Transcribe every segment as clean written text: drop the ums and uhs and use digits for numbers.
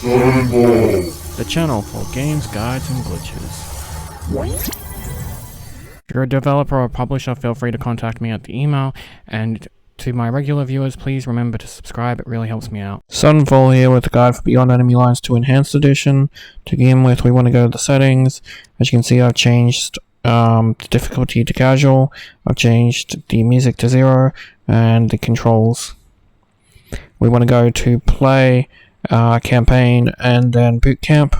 the channel for games, guides, and glitches. If you're a developer or publisher, feel free to contact me at the email, and to my regular viewers, please remember to subscribe, it really helps me out. Sunfall here with the guide for Beyond Enemy Lines to Enhanced Edition. To begin with, we want to go to the settings. As you can see, I've changed the difficulty to casual, I've changed the music to 0, and the controls. We want to go to play, campaign, and then boot camp.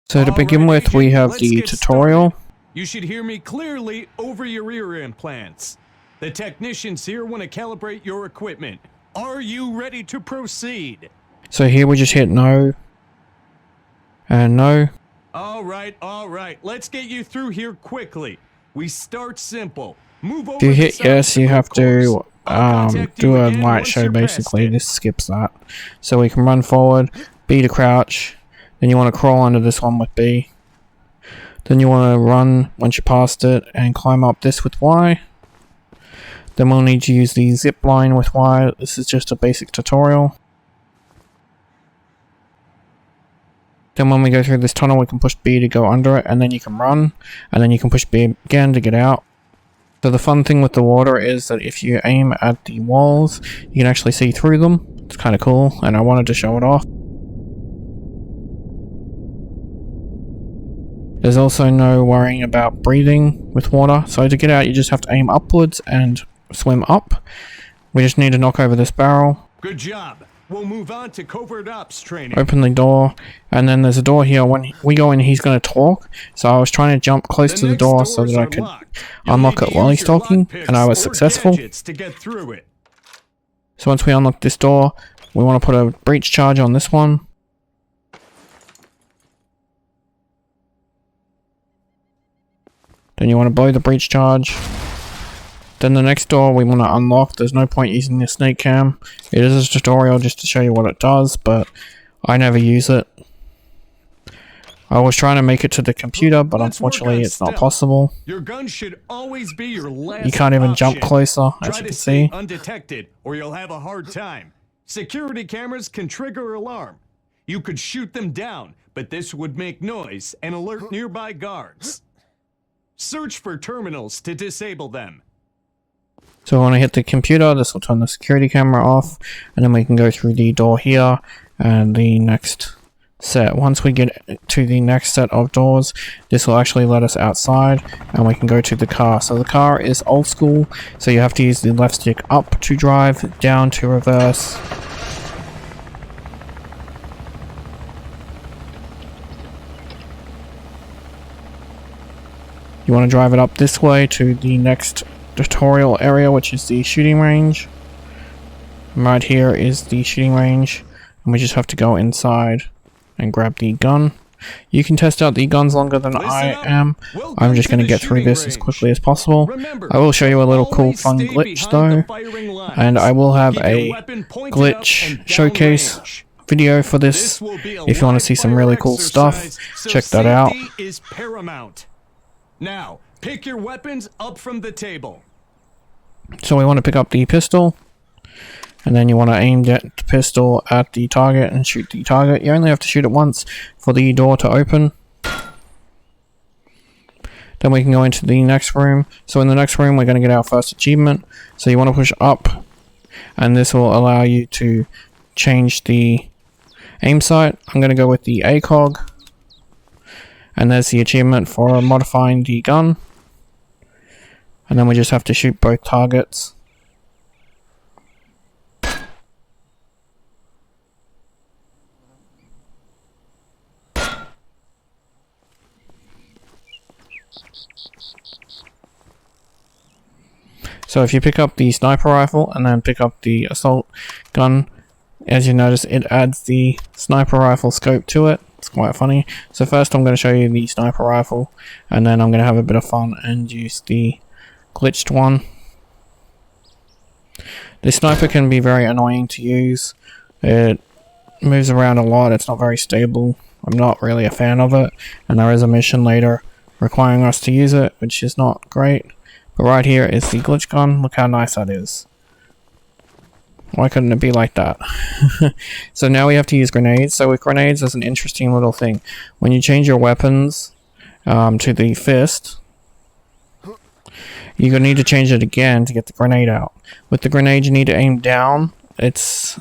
So to begin with, we have the tutorial. You should hear me clearly over your ear implants. The technicians here want to calibrate your equipment. Are you ready to proceed? So here we just hit no. And no. All right. Let's get you through here quickly. We start simple. Move over. If you hit yes, you have to do a light show basically. It. This skips that. So we can run forward, B to crouch. Then you want to crawl under this one with B. Then you want to run once you passed it and climb up this with Y. Then we'll need to use the zip line with Y. This is just a basic tutorial. Then when we go through this tunnel, we can push B to go under it, and then you can run, and then you can push B again to get out. So the fun thing with the water is that if you aim at the walls, you can actually see through them. It's kind of cool, and I wanted to show it off. There's also no worrying about breathing with water, so to get out you just have to aim upwards and swim up. We just need to knock over this barrel. Good job. We'll move on to covert ops training. Open the door, and then there's a door here. When we go in, he's going to talk, so I was trying to jump close to the door so that I could unlock it while he's talking, and I was successful. To get through it. So once we unlock this door, we want to put a breach charge on this one. Then you want to blow the breach charge. Then the next door we want to unlock. There's no point using the snake cam. It is a tutorial just to show you what it does, but I never use it. I was trying to make it to the computer, but unfortunately it's not possible. Your gun should always be your last You can't even jump option. closer, as Try you to can stay see. undetected, or you'll have a hard time. Security cameras can trigger alarm. You could shoot them down, but this would make noise and alert nearby guards. Search for terminals to disable them. So when I hit the computer, this will turn the security camera off, and then we can go through the door here and the next set. Once we get to the next set of doors, this will actually let us outside, and we can go to the car. So the car is old school, so you have to use the left stick up to drive, down to reverse. You want to drive it up this way to the next tutorial area, which is the shooting range. And right here is the shooting range, and we just have to go inside and grab the gun. You can test out the guns longer than I am. I'm just going to get through this as quickly as possible. I will show you a little cool fun glitch though, and I will have a glitch showcase video for this. If you want to see some really cool stuff, check that out. Is paramount. Now, pick your weapons up from the table. So we want to pick up the pistol, and then you want to aim the pistol at the target and shoot the target. You only have to shoot it once for the door to open. Then we can go into the next room. So in the next room we're going to get our first achievement. So you want to push up, and this will allow you to change the aim sight. I'm going to go with the ACOG. And there's the achievement for modifying the gun. And then we just have to shoot both targets. So if you pick up the sniper rifle and then pick up the assault gun, as you notice, it adds the sniper rifle scope to it. It's quite funny. So first I'm going to show you the sniper rifle, and then I'm going to have a bit of fun and use the glitched one. The sniper can be very annoying to use. It moves around a lot. It's not very stable. I'm not really a fan of it, and there is a mission later requiring us to use it, which is not great. But right here is the glitch gun. Look how nice that is. Why couldn't it be like that? So now we have to use grenades. So with grenades, there's an interesting little thing. When you change your weapons to the fist, you're going to need to change it again to get the grenade out. With the grenade, you need to aim down. It's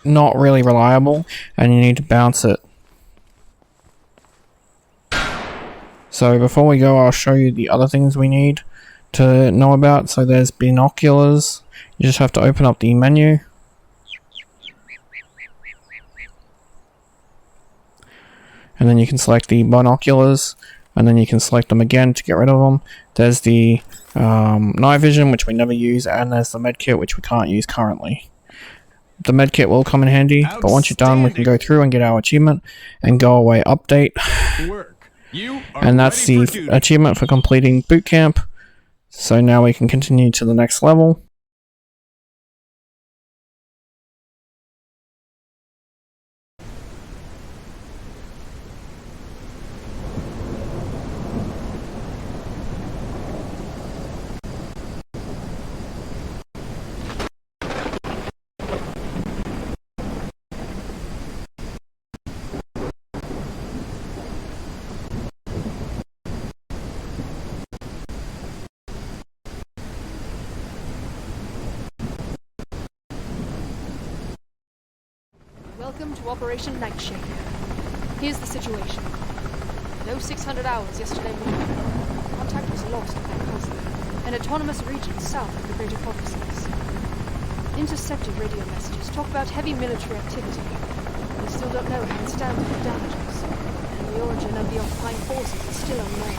not really reliable, and you need to bounce it. So before we go, I'll show you the other things we need to know about. So there's binoculars. You just have to open up the menu. And then you can select the binoculars. And then you can select them again to get rid of them. There's the night vision, which we never use. And there's the medkit, which we can't use currently. The medkit will come in handy. But once you're done, we can go through and get our achievement. And go away update. And that's the achievement for completing boot camp. So now we can continue to the next level. Welcome to Operation Nightshade. Here's the situation. No 600 hours yesterday morning. Contact was lost with our cousin, an autonomous region south of the Greater Caucasus. Intercepted radio messages talk about heavy military activity. We still don't know how it stands with the damages, and the origin of the occupying forces is still unknown.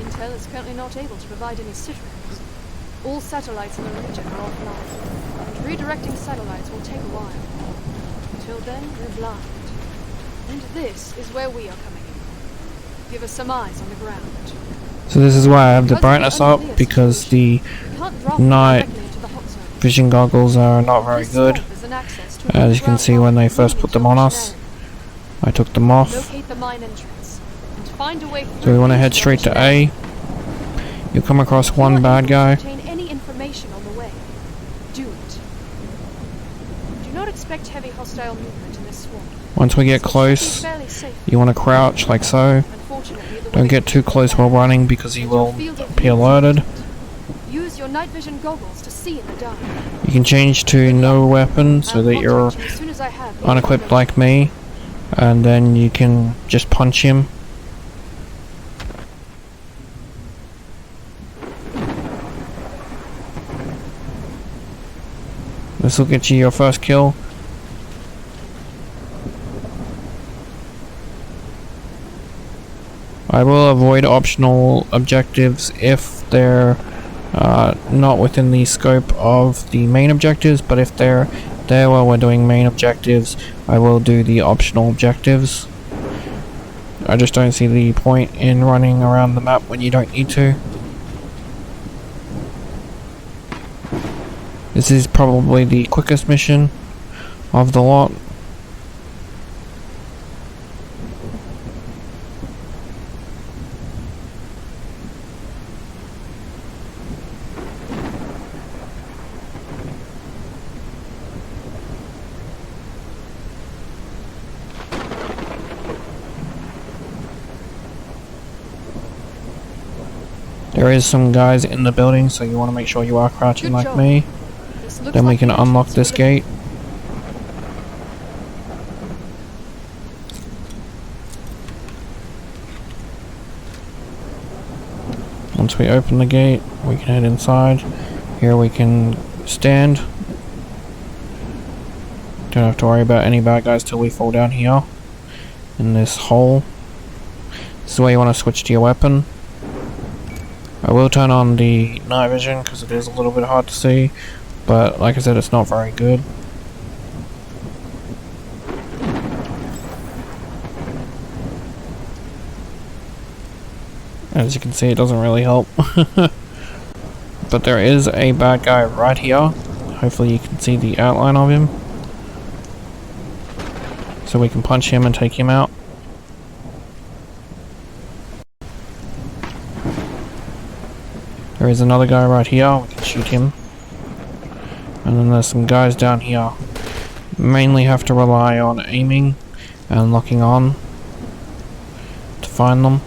Intel is currently not able to provide any sitrams. All satellites in the region are offline, and redirecting satellites will take a while. Until then, we're blind. And this is where we are coming in. Give us some eyes on the ground. So this is why I have the brightness up, because the night vision goggles are not very good. As you can see when they first put them on us. I took them off. So we want to head straight to A. You'll come across one bad guy. Expect heavy hostile movement in this swamp. Once we get close, you want to crouch like so. Don't get too close while running because you will be alerted. Use your night vision goggles to see in the dark. You can change to no weapon so that you're unequipped like me, and then you can just punch him. This will get you your first kill. I will avoid optional objectives if they're not within the scope of the main objectives, but if they're there while we're doing main objectives, I will do the optional objectives. I just don't see the point in running around the map when you don't need to. This is probably the quickest mission of the lot. There is some guys in the building, so you want to make sure you are crouching like me. Then we can unlock this gate. Once we open the gate, we can head inside. Here we can stand. Don't have to worry about any bad guys till we fall down here in this hole. This is where you want to switch to your weapon. I will turn on the night vision because it is a little bit hard to see, but like I said, it's not very good. As you can see, it doesn't really help. But there is a bad guy right here. Hopefully you can see the outline of him. So we can punch him and take him out. There is another guy right here, we can shoot him. And then there's some guys down here. Mainly have to rely on aiming and locking on to find them.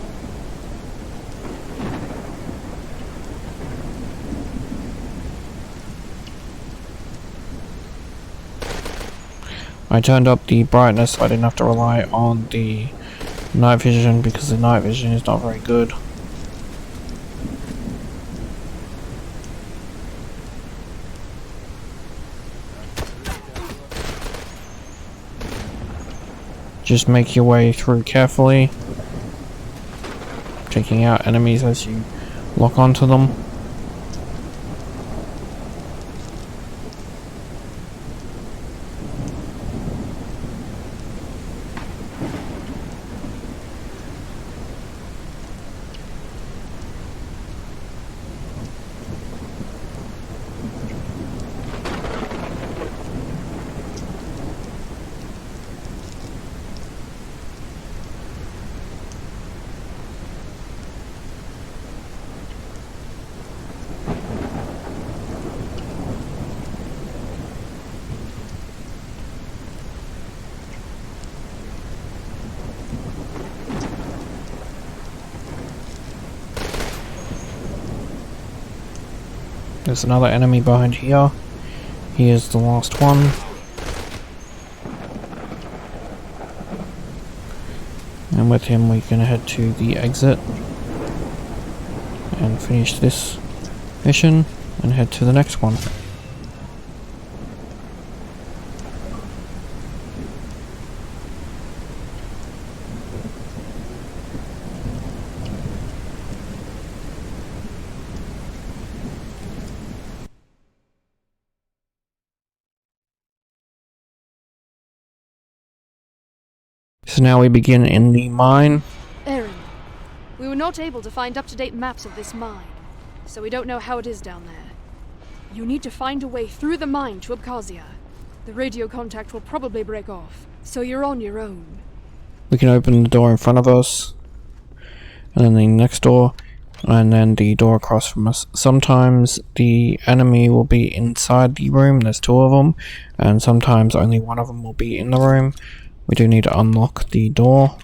I turned up the brightness so I didn't have to rely on the night vision because the night vision is not very good. Just make your way through carefully, taking out enemies as you lock onto them. There's another enemy behind here. He is the last one. And with him we can head to the exit and finish this mission and head to the next one. So now we begin in the mine. Aaron, we were not able to find up-to-date maps of this mine, so we don't know how it is down there. You need to find a way through the mine to Abkhazia. The radio contact will probably break off, so you're on your own. We can open the door in front of us, and then the next door, and then the door across from us. Sometimes the enemy will be inside the room, there's two of them, and sometimes only one of them will be in the room. We do need to unlock the door.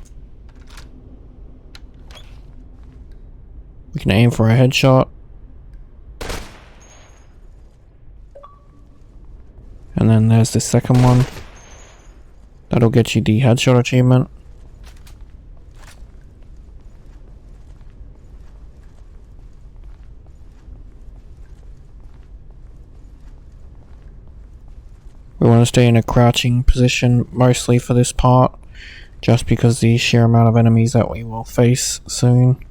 We can aim for a headshot. And then there's the second one. That'll get you the headshot achievement. We want to stay in a crouching position mostly for this part, just because the sheer amount of enemies that we will face soon.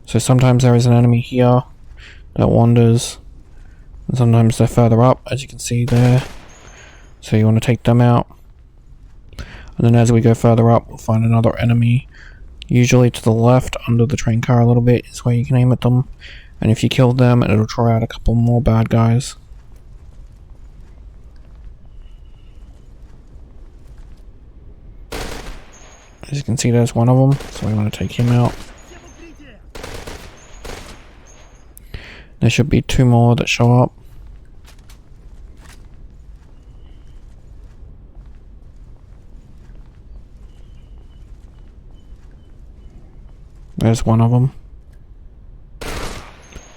So sometimes there is an enemy here that wanders, and sometimes they're further up, as you can see there. So you want to take them out. And then as we go further up, we'll find another enemy. Usually to the left, under the train car a little bit, is where you can aim at them. And if you kill them, it'll draw out a couple more bad guys. As you can see, there's one of them, so we want to take him out. There should be two more that show up. There's one of them.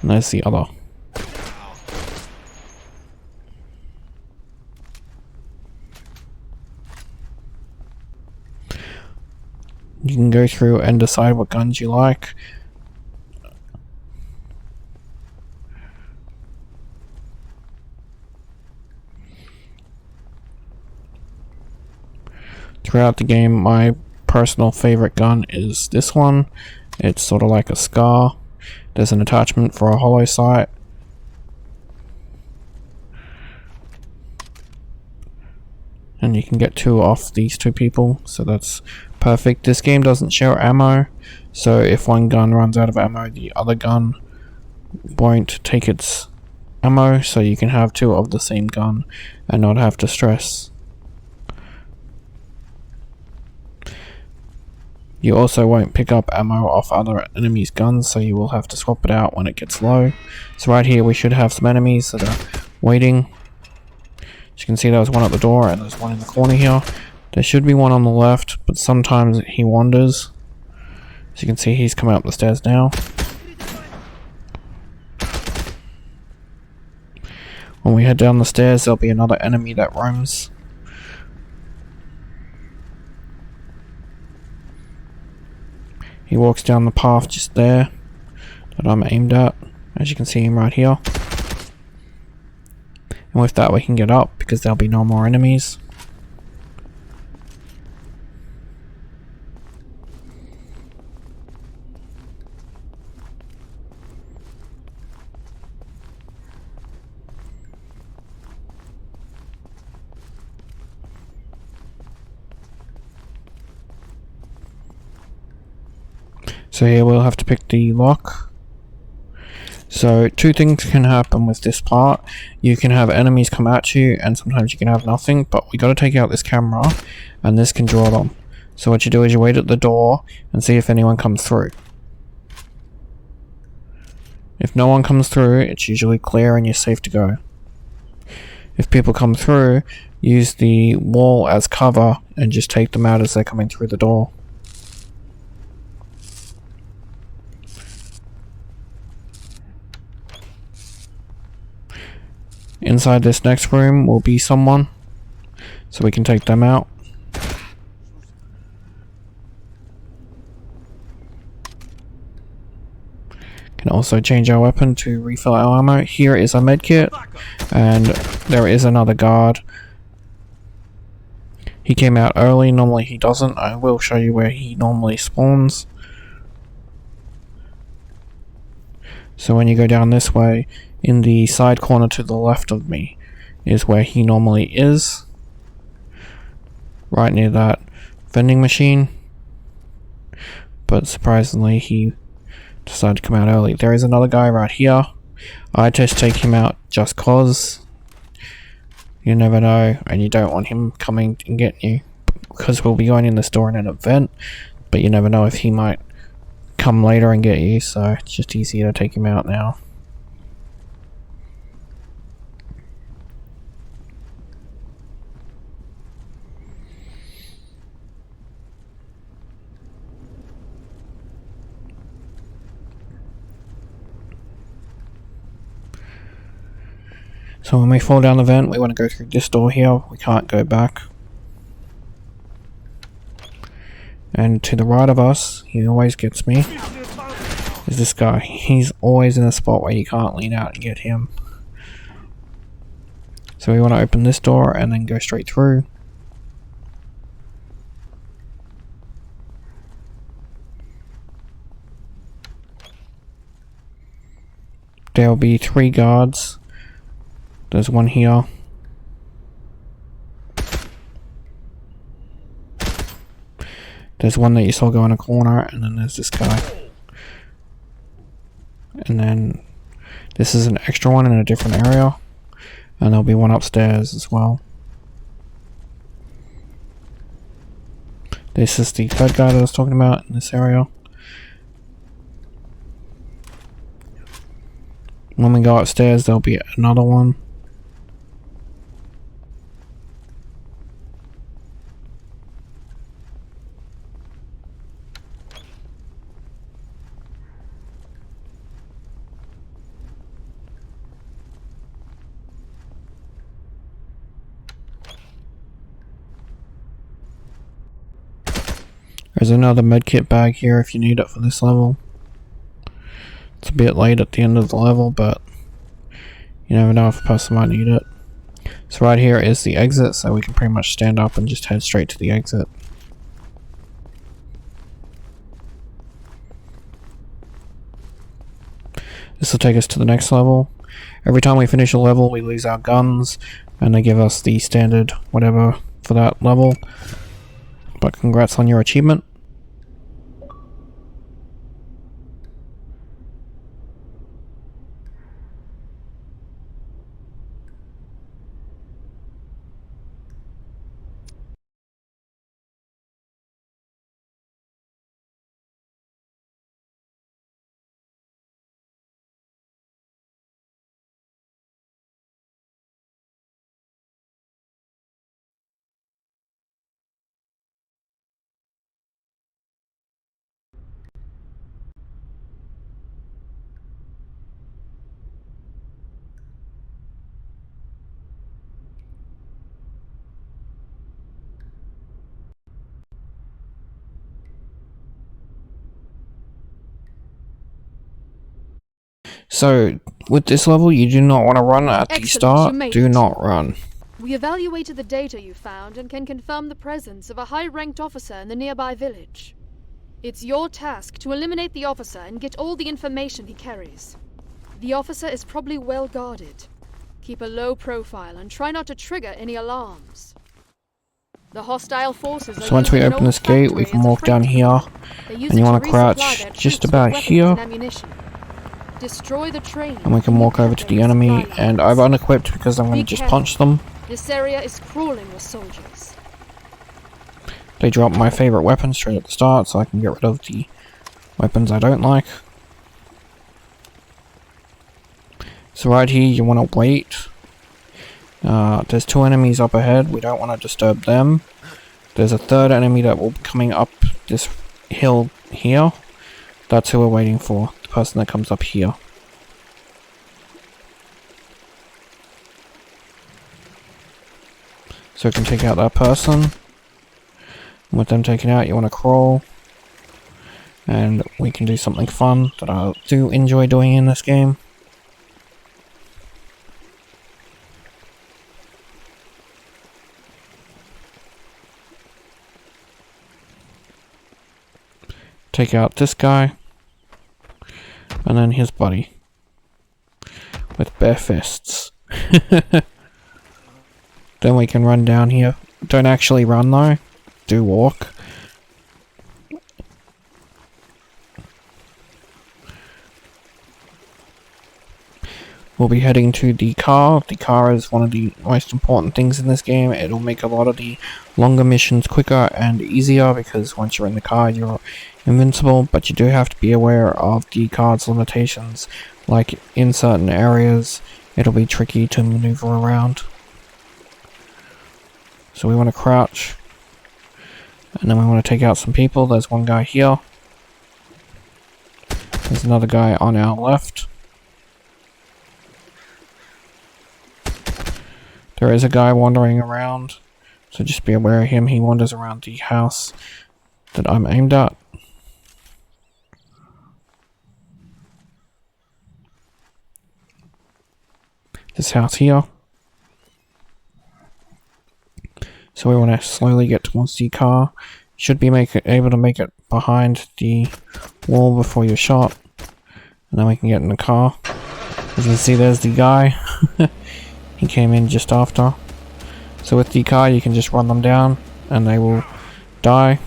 And there's the other. You can go through and decide what guns you like. Throughout the game, my personal favorite gun is this one. It's sort of like a SCAR. There's an attachment for a hollow sight. And you can get two off these two people, so that's perfect. This game doesn't share ammo, so if one gun runs out of ammo, the other gun won't take its ammo, so you can have two of the same gun and not have to stress. You also won't pick up ammo off other enemies' guns, so you will have to swap it out when it gets low. So right here we should have some enemies that are waiting. As you can see, there was one at the door and there's one in the corner here. There should be one on the left, but sometimes he wanders. As you can see, he's coming up the stairs now. When we head down the stairs, there'll be another enemy that roams. He walks down the path just there that I'm aimed at. As you can see him right here. And with that we can get up because there'll be no more enemies. So here we'll have to pick the lock. So two things can happen with this part. You can have enemies come at you and sometimes you can have nothing, but we gotta take out this camera and this can draw them. So what you do is you wait at the door and see if anyone comes through. If no one comes through, it's usually clear and you're safe to go. If people come through, use the wall as cover and just take them out as they're coming through the door. Inside this next room will be someone, so we can take them out. Can also change our weapon to refill our ammo. Here is a medkit, and there is another guard. He came out early, normally he doesn't. I will show you where he normally spawns. So when you go down this way, in the side corner to the left of me is where he normally is. Right near that vending machine. But surprisingly he decided to come out early. There is another guy right here. I just take him out just cause. You never know, and you don't want him coming and getting you. Because we'll be going in this door in an event, but you never know if he might come later and get you, so it's just easier to take him out now. So when we fall down the vent, we want to go through this door here. We can't go back. And to the right of us, he always gets me, is this guy. He's always in a spot where you can't lean out and get him. So we want to open this door and then go straight through. There will be 3 guards. There's one here. There's one that you saw go in a corner, and then there's this guy. And then this is an extra one in a different area. And there'll be one upstairs as well. This is the third guy that I was talking about in this area. When we go upstairs, there'll be another one. There's another medkit bag here if you need it for this level. It's a bit late at the end of the level, but you never know if a person might need it. So right here is the exit, so we can pretty much stand up and just head straight to the exit. This will take us to the next level. Every time we finish a level, we lose our guns, and they give us the standard whatever for that level. But congrats on your achievement. So, with this level, you do not want to run at the Excellent, start. you made Do it. not run. We evaluated the data you found and can confirm the presence of a high-ranked officer in the nearby village. It's your task to eliminate the officer and get all the information he carries. The officer is probably well guarded. Keep a low profile and try not to trigger any alarms. The hostile forces are So once we using an open old this gate, we factory can as a walk down freight here, depot. They use and you it want to to resupply crouch their just troops with about weapons here, and ammunition. Destroy the train, and we can walk over to the enemy, and I've unequipped because I'm going to just punch them. This area is crawling with soldiers. They drop my favorite weapon straight at the start, so I can get rid of the weapons I don't like. So right here, you want to wait. There's 2 enemies up ahead. We don't want to disturb them. There's a 3rd enemy that will be coming up this hill here. That's who we're waiting for. The person that comes up here. So we can take out that person. And with them taken out, you want to crawl. And we can do something fun that I do enjoy doing in this game. Take out this guy. And then his buddy. With bare fists. Then we can run down here. Don't actually run though. Do walk. We'll be heading to the car. The car is one of the most important things in this game. It'll make a lot of the longer missions quicker and easier because once you're in the car you're invincible, but you do have to be aware of the car's limitations. Like in certain areas it'll be tricky to maneuver around. So we want to crouch. And then we want to take out some people. There's one guy here. There's another guy on our left. There is a guy wandering around, so just be aware of him. He wanders around the house that I'm aimed at. This house here. So we want to slowly get towards the car. Should be able to make it behind the wall before you're shot. And then we can get in the car. As you can see, there's the guy. He came in just after. So with the car you can just run them down and they will die.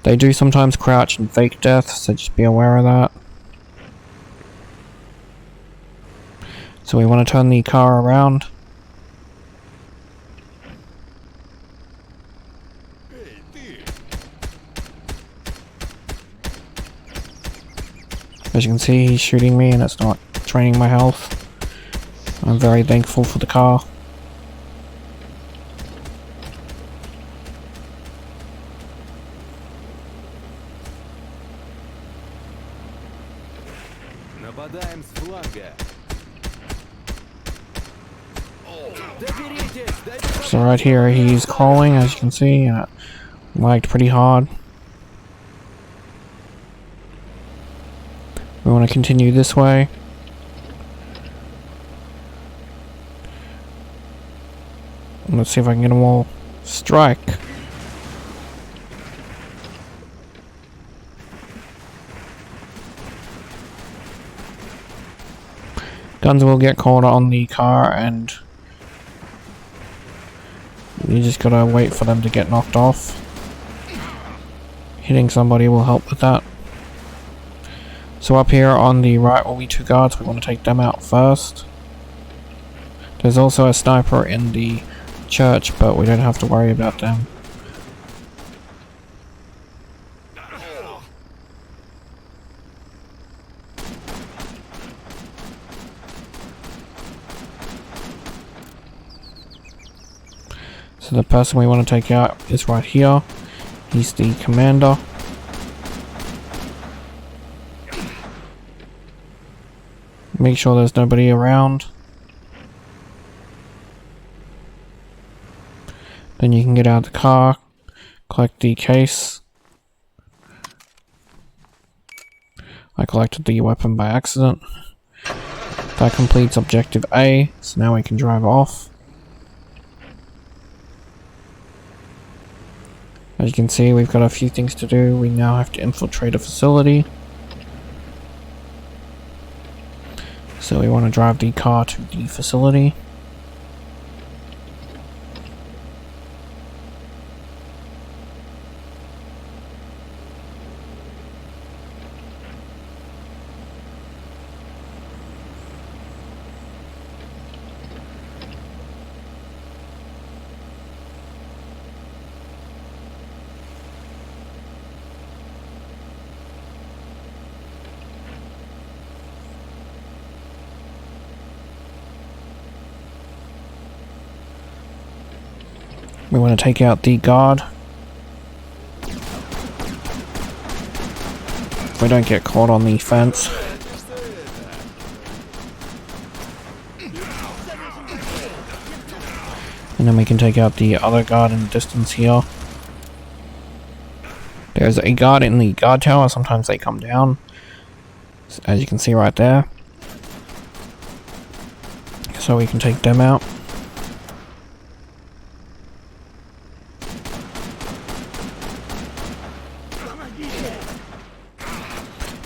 They do sometimes crouch and fake death, so just be aware of that. So we want to turn the car around. As you can see, he's shooting me and it's not draining my health. I'm very thankful for the car. Нападаем с фланга. So right here he's crawling, as you can see, and it lagged pretty hard. We want to continue this way. Let's see if I can get them all. Strike. Guns will get caught on the car and you just gotta wait for them to get knocked off. Hitting somebody will help with that. So up here on the right will be 2 guards. We want to take them out first. There's also a sniper in the church, but we don't have to worry about them. So the person we want to take out is right here. He's the commander. Make sure there's nobody around. Then you can get out of the car, collect the case. I collected the weapon by accident. That completes objective A, so now we can drive off. As you can see, we've got a few things to do. We now have to infiltrate a facility. So we want to drive the car to the facility. We want to take out the guard. We don't get caught on the fence. And then we can take out the other guard in the distance here. There's a guard in the guard tower. Sometimes they come down, as you can see right there. So we can take them out.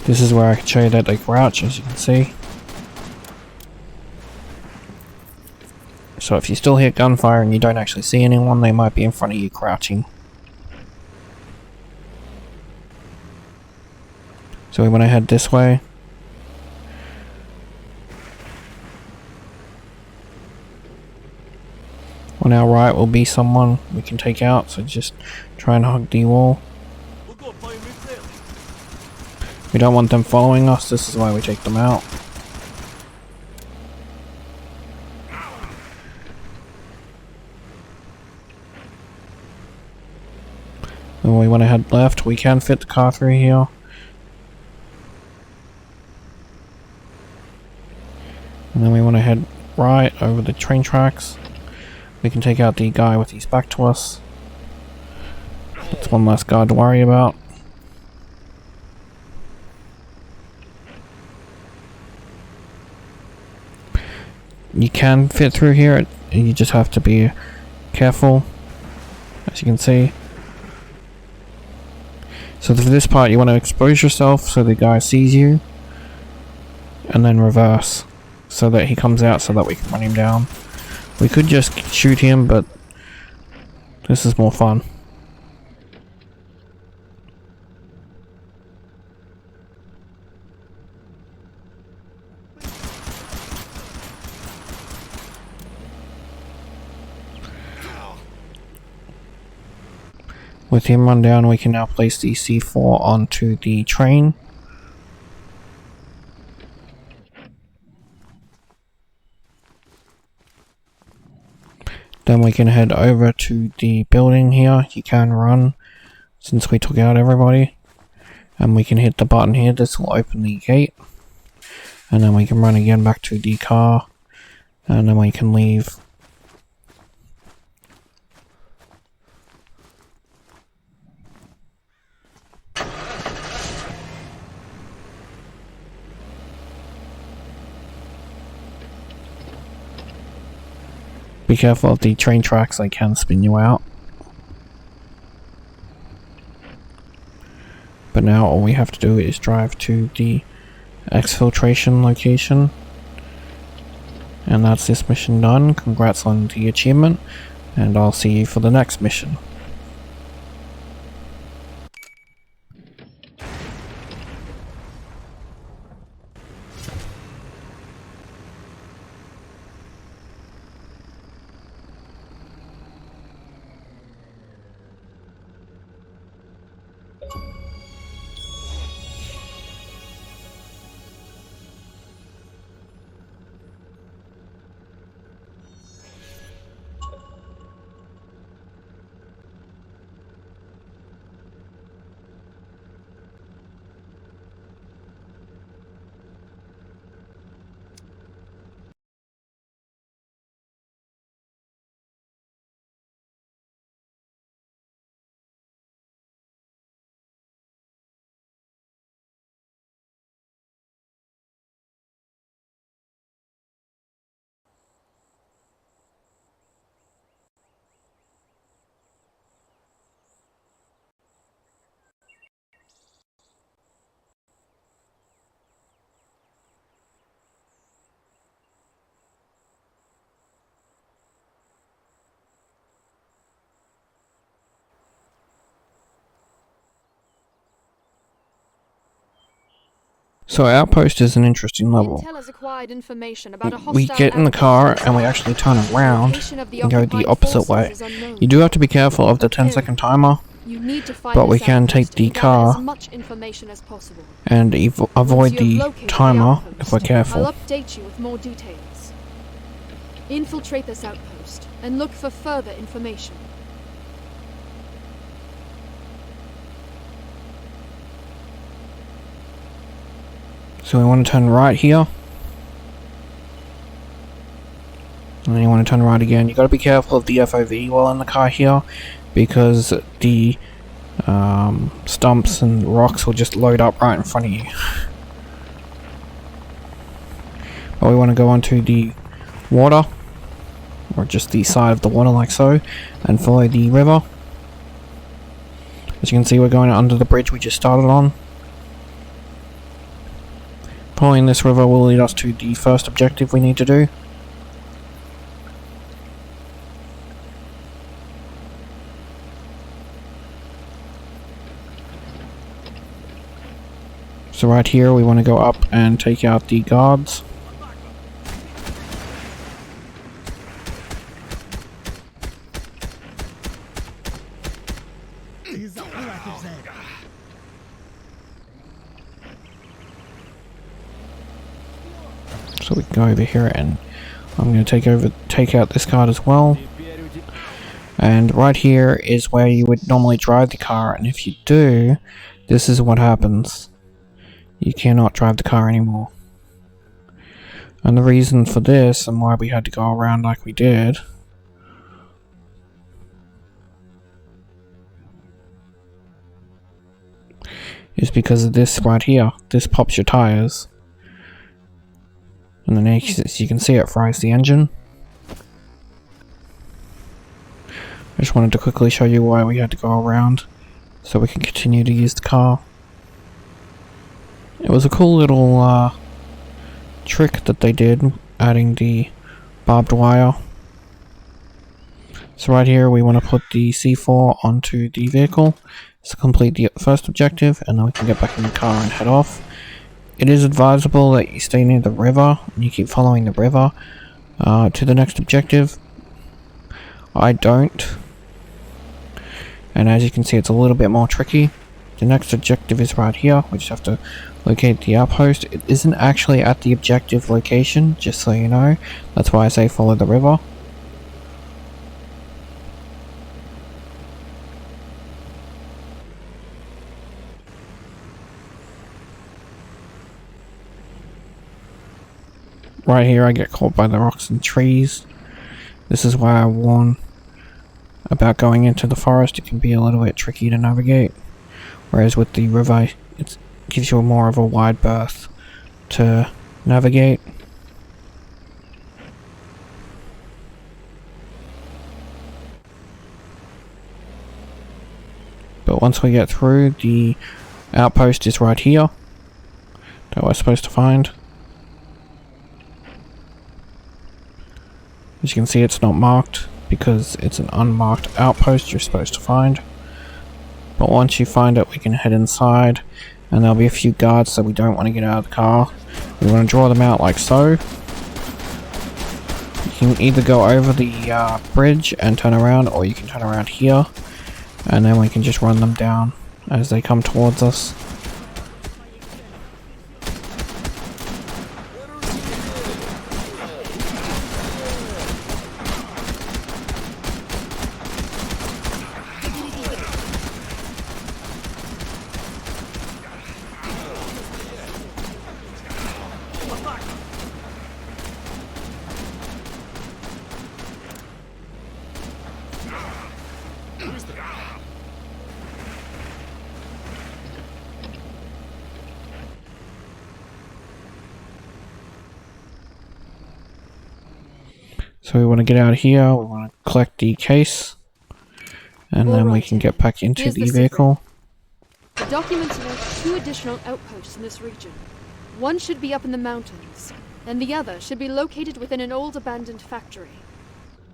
This is where I can show you that they crouch, as you can see. So if you still hear gunfire and you don't actually see anyone, they might be in front of you crouching. So we want to head this way. On our right will be someone we can take out, so just try and hug the wall. We don't want them following us, this is why we take them out. When we want to head left, we can fit the car through here. And then we want to head right over the train tracks. We can take out the guy with his back to us. That's one less guard to worry about. You can fit through here, you just have to be careful, as you can see. So for this part you want to expose yourself so the guy sees you, and then reverse, so that he comes out so that we can run him down. We could just shoot him, but this is more fun. With him run down, we can now place the C4 onto the train. Then we can head over to the building here. You can run, since we took out everybody. And we can hit the button here, this will open the gate. And then we can run again back to the car. And then we can leave. Be careful of the train tracks, they can spin you out. But now all we have to do is drive to the exfiltration location. And that's this mission done. Congrats on the achievement, and I'll see you for the next mission. So Outpost is an interesting level. Intel has acquired information about a We hostile get in the car and we actually turn around location of the and go the occupied opposite forces way. is unknown. You do have to be careful of the 10-second timer, You need to find but we this can outpost take the and gather car as much information as possible. and avoid Once you have the located timer the if we're outpost, careful. I'll update you with more details. Infiltrate this outpost and look for further information. So we want to turn right here. And then you want to turn right again. You got to be careful of the FOV while in the car here, because the stumps and rocks will just load up right in front of you. But we want to go onto the water, or just the side of the water like so, and follow the river. As you can see, we're going under the bridge we just started on. Following this river will lead us to the first objective we need to do. So right here we want to go up and take out the guards. So we can go over here and I'm going to take out this guard as well. And right here is where you would normally drive the car, and if you do, this is what happens. You cannot drive the car anymore. And the reason for this, and why we had to go around like we did, is because of this right here. This pops your tires. And then as you can see, it fries the engine. I just wanted to quickly show you why we had to go around, so we can continue to use the car. It was a cool little trick that they did, adding the barbed wire. So right here we want to put the C4 onto the vehicle to complete the first objective, and then we can get back in the car and head off. It is advisable that you stay near the river, and you keep following the river to the next objective. I don't. And as you can see, it's a little bit more tricky. The next objective is right here. We just have to locate the outpost. It isn't actually at the objective location, just so you know. That's why I say follow the river. Right here I get caught by the rocks and trees. This is why I warn about going into the forest. It can be a little bit tricky to navigate. Whereas with the river, it gives you more of a wide berth to navigate. But once we get through, the outpost is right here that we're supposed to find. As you can see, it's not marked because it's an unmarked outpost you're supposed to find. But once you find it, we can head inside, and there'll be a few guards, so we don't want to get out of the car. We want to draw them out like so. You can either go over the bridge and turn around, or you can turn around here, and then we can just run them down as they come towards us. So we want to get out of here, we want to collect the case, and then we can get back into the vehicle. The documents note 2 additional outposts in this region. One should be up in the mountains, and the other should be located within an old abandoned factory.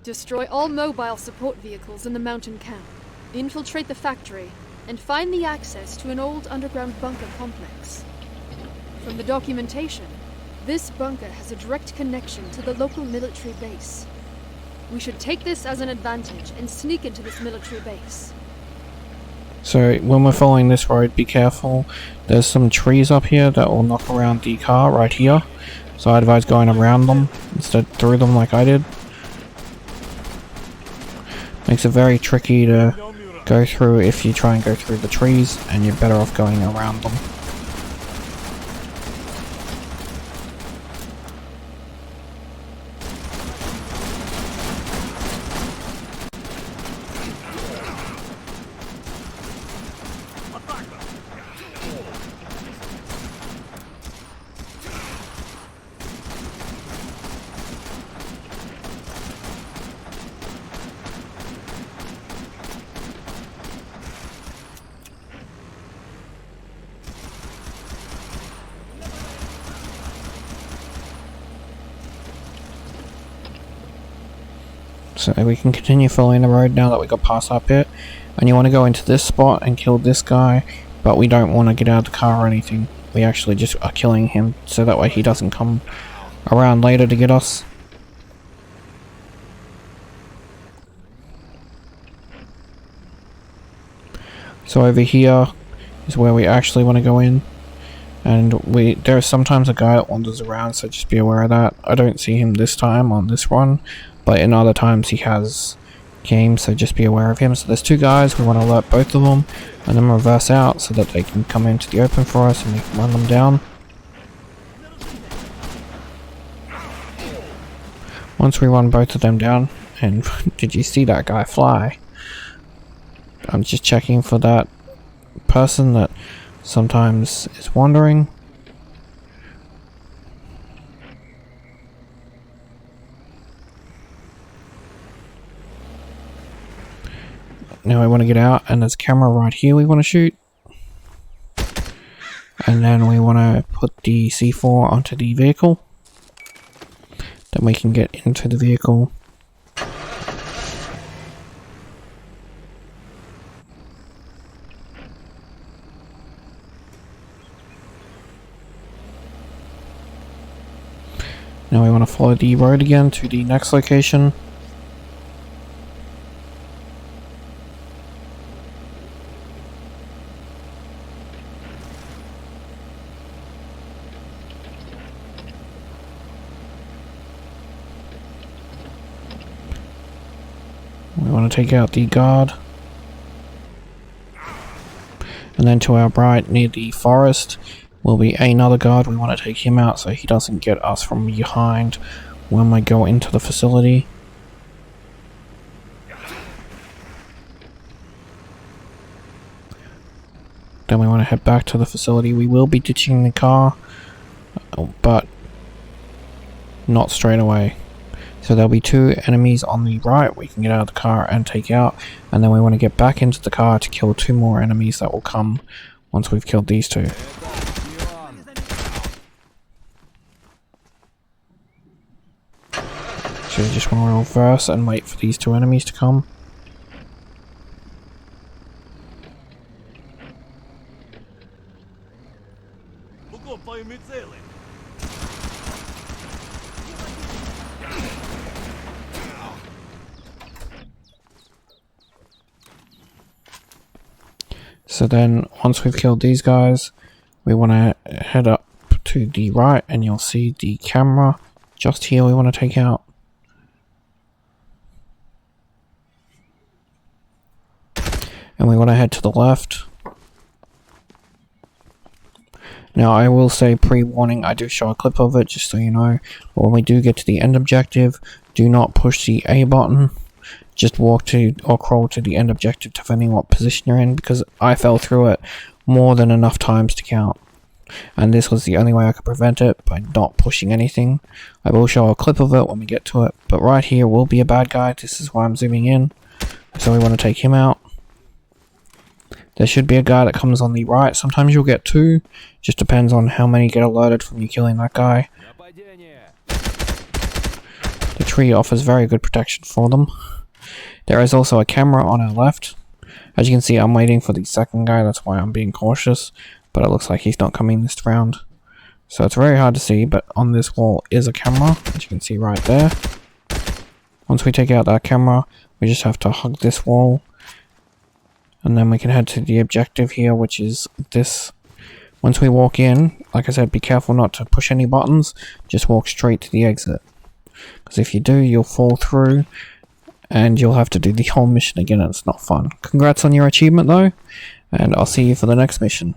Destroy all mobile support vehicles in the mountain camp. Infiltrate the factory, and find the access to an old underground bunker complex. From the documentation, this bunker has a direct connection to the local military base. We should take this as an advantage and sneak into this military base. So when we're following this road, be careful. There's some trees up here that will knock around the car right here. So I advise going around them instead through them like I did. Makes it very tricky to go through if you try and go through the trees, and you're better off going around them. So we can continue following the road now that we got past our pit. And you want to go into this spot and kill this guy, but we don't want to get out of the car or anything. We actually just are killing him, so that way he doesn't come around later to get us. So over here is where we actually want to go in. And there's sometimes a guy that wanders around, so just be aware of that. I don't see him this time on this run, but in other times he has games, so just be aware of him. So there's two guys, we want to alert both of them, and then reverse out so that they can come into the open for us and we can run them down. Once we run both of them down, and did you see that guy fly? I'm just checking for that person that sometimes is wandering. Now I want to get out, and there's a camera right here we want to shoot. And then we want to put the C4 onto the vehicle. Then we can get into the vehicle. Now we want to follow the road again to the next location. We want to take out the guard. And then to our right, near the forest, will be another guard. We want to take him out so he doesn't get us from behind when we go into the facility. Then we want to head back to the facility. We will be ditching the car, but not straight away. So there'll be two enemies on the right we can get out of the car and take out, and then we want to get back into the car to kill two more enemies that will come once we've killed these two. So you just want to reverse and wait for these two enemies to come. So then, once we've killed these guys, we want to head up to the right, and you'll see the camera just here we want to take out. And we want to head to the left. Now I will say pre-warning, I do show a clip of it just so you know, but when we do get to the end objective, do not push the A button. Just walk to or crawl to the end objective depending what position you're in, because I fell through it more than enough times to count. And this was the only way I could prevent it, by not pushing anything. I will show a clip of it when we get to it, but right here will be a bad guy. This is why I'm zooming in. So we want to take him out. There should be a guy that comes on the right. Sometimes you'll get two. Just depends on how many get alerted from you killing that guy. The tree offers very good protection for them. There is also a camera on our left. As you can see, I'm waiting for the second guy. That's why I'm being cautious. But it looks like he's not coming this round. So it's very hard to see, but on this wall is a camera, as you can see right there. Once we take out that camera, we just have to hug this wall. And then we can head to the objective here, which is this. Once we walk in, like I said, be careful not to push any buttons. Just walk straight to the exit. Because if you do, you'll fall through. And you'll have to do the whole mission again, and it's not fun. Congrats on your achievement though. And I'll see you for the next mission.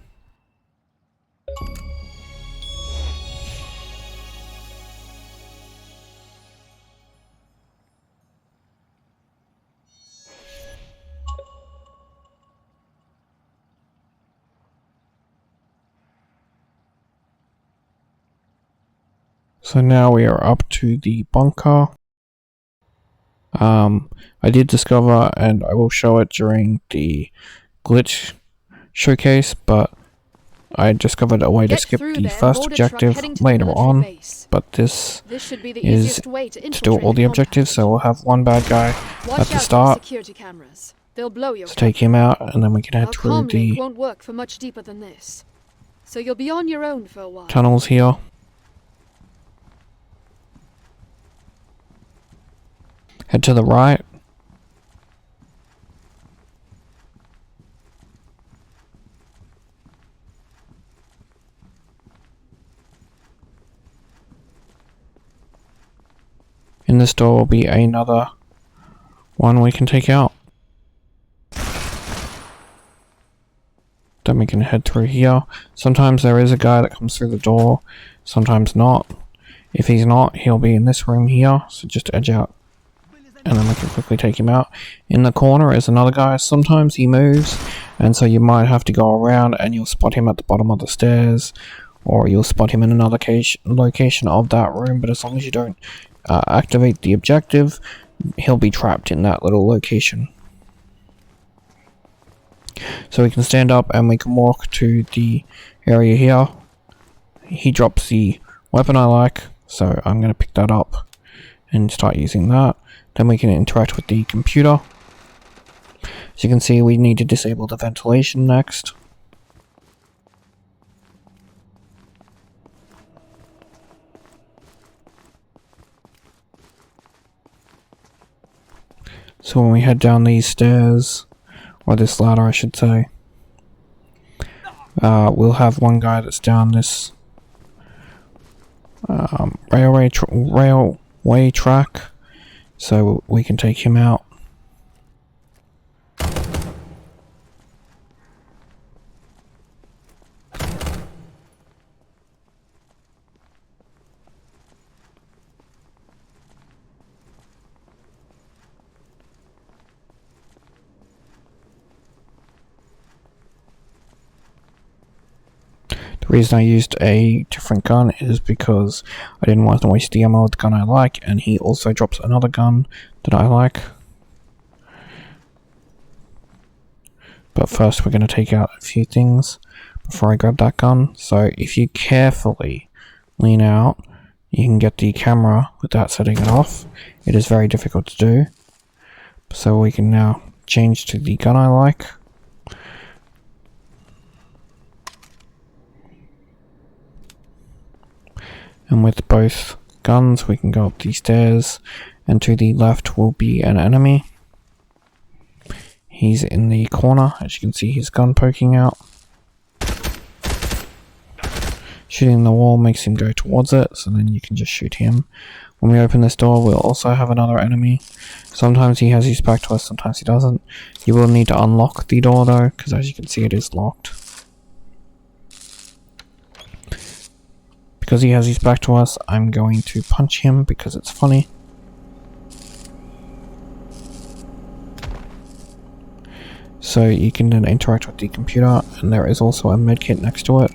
So now we are up to the bunker. I did discover, and I will show it during the glitch showcase, but I discovered a way to skip the first objective later on, but this is to do all the objectives, so we'll have one bad guy at the start, so take him out, and then we can head through the won't work for much deeper than this. So you'll be on your own for a while. tunnels here. Head to the right. In this door will be another one we can take out. Then we can head through here. Sometimes there is a guy that comes through the door, sometimes not. If he's not, he'll be in this room here, so just edge out. And then we can quickly take him out. In the corner is another guy. Sometimes he moves, and so you might have to go around and you'll spot him at the bottom of the stairs, or you'll spot him in another location of that room, but as long as you don't activate the objective, he'll be trapped in that little location. So we can stand up and we can walk to the area here. He drops the weapon I like, so I'm going to pick that up and start using that. Then we can interact with the computer. As you can see, we need to disable the ventilation next. So when we head down these stairs, or this ladder I should say, we'll have one guy that's down this railway track, so we can take him out. The reason I used a different gun is because I didn't want to waste the ammo with the gun I like, and he also drops another gun that I like. But first we're going to take out a few things before I grab that gun. So if you carefully lean out, you can get the camera without setting it off. It is very difficult to do. So we can now change to the gun I like. And with both guns we can go up these stairs, and to the left will be an enemy. He's in the corner, as you can see his gun poking out. Shooting the wall makes him go towards it, so then you can just shoot him. When we open this door we'll also have another enemy. Sometimes he has his back to us, sometimes he doesn't. You will need to unlock the door though, because as you can see it is locked. Because he has his back to us, I'm going to punch him because it's funny. So you can then interact with the computer, and there is also a medkit next to it.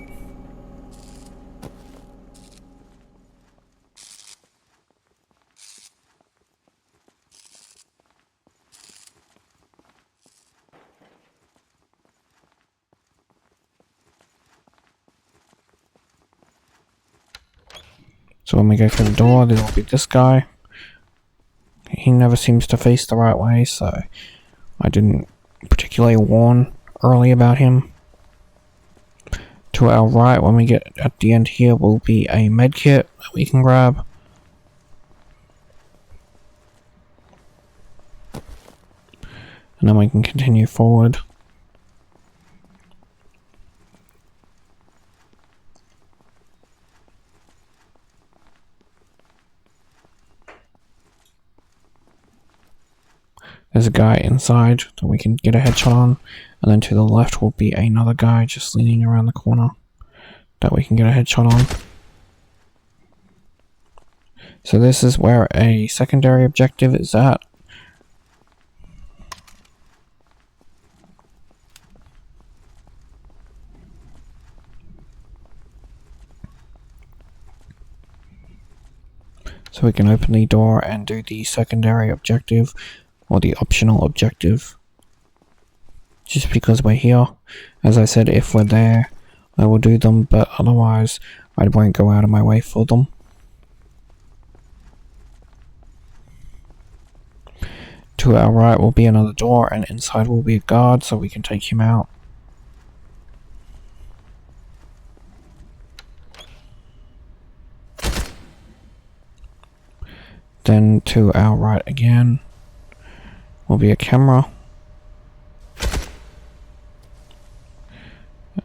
So when we go through the door, there will be this guy. He never seems to face the right way, so I didn't particularly warn early about him. To To our right, when we get at the end here, will be a med kit that we can grab. And then we can continue forward. There's a guy inside that we can get a headshot on, and then to the left will be another guy just leaning around the corner that we can get a headshot on. So this is where a secondary objective is at. So we can open the door and do the secondary objective, or the optional objective. Just because we're here. As I said, if we're there, I will do them, but otherwise, I won't go out of my way for them. To our right will be another door, and inside will be a guard, so we can take him out. Then to our right again will be a camera.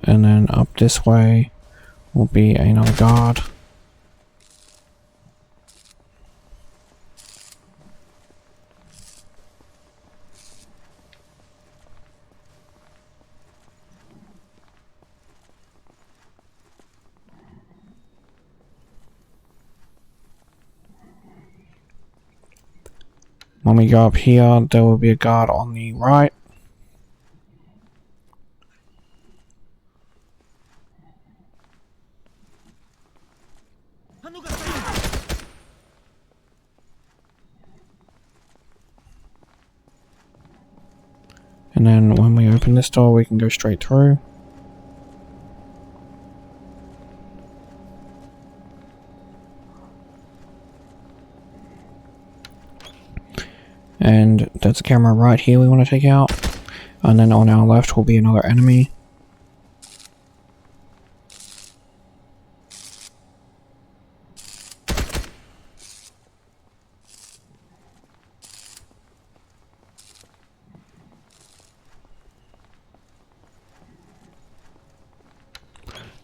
And then up this way will be another guard. When we go up here, there will be a guard on the right. And then when we open this door, we can go straight through. And there's a camera right here we want to take out. And then on our left will be another enemy.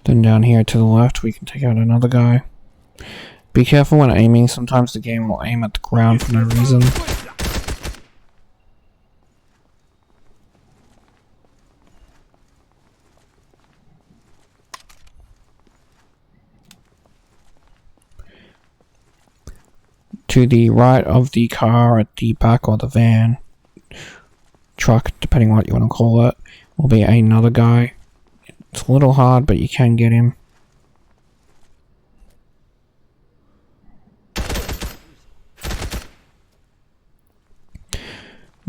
Then down here to the left we can take out another guy. Be careful when aiming, sometimes the game will aim at the ground for no reason. To the right of the car, at the back or the van, truck, depending on what you want to call it, will be another guy. It's a little hard, but you can get him.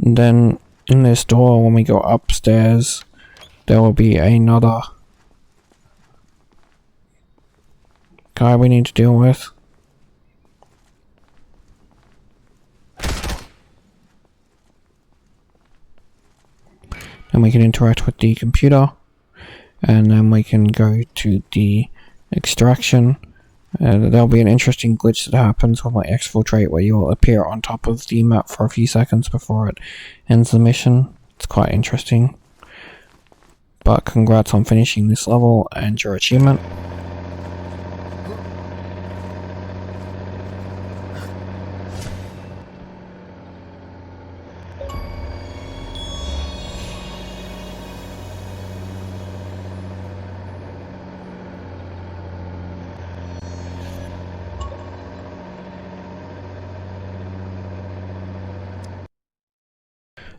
And then in this door, when we go upstairs, there will be another guy we need to deal with. Then we can interact with the computer, and then we can go to the extraction. There'll be an interesting glitch that happens with my exfiltrate where you will appear on top of the map for a few seconds before it ends the mission. It's quite interesting. But congrats on finishing this level and your achievement.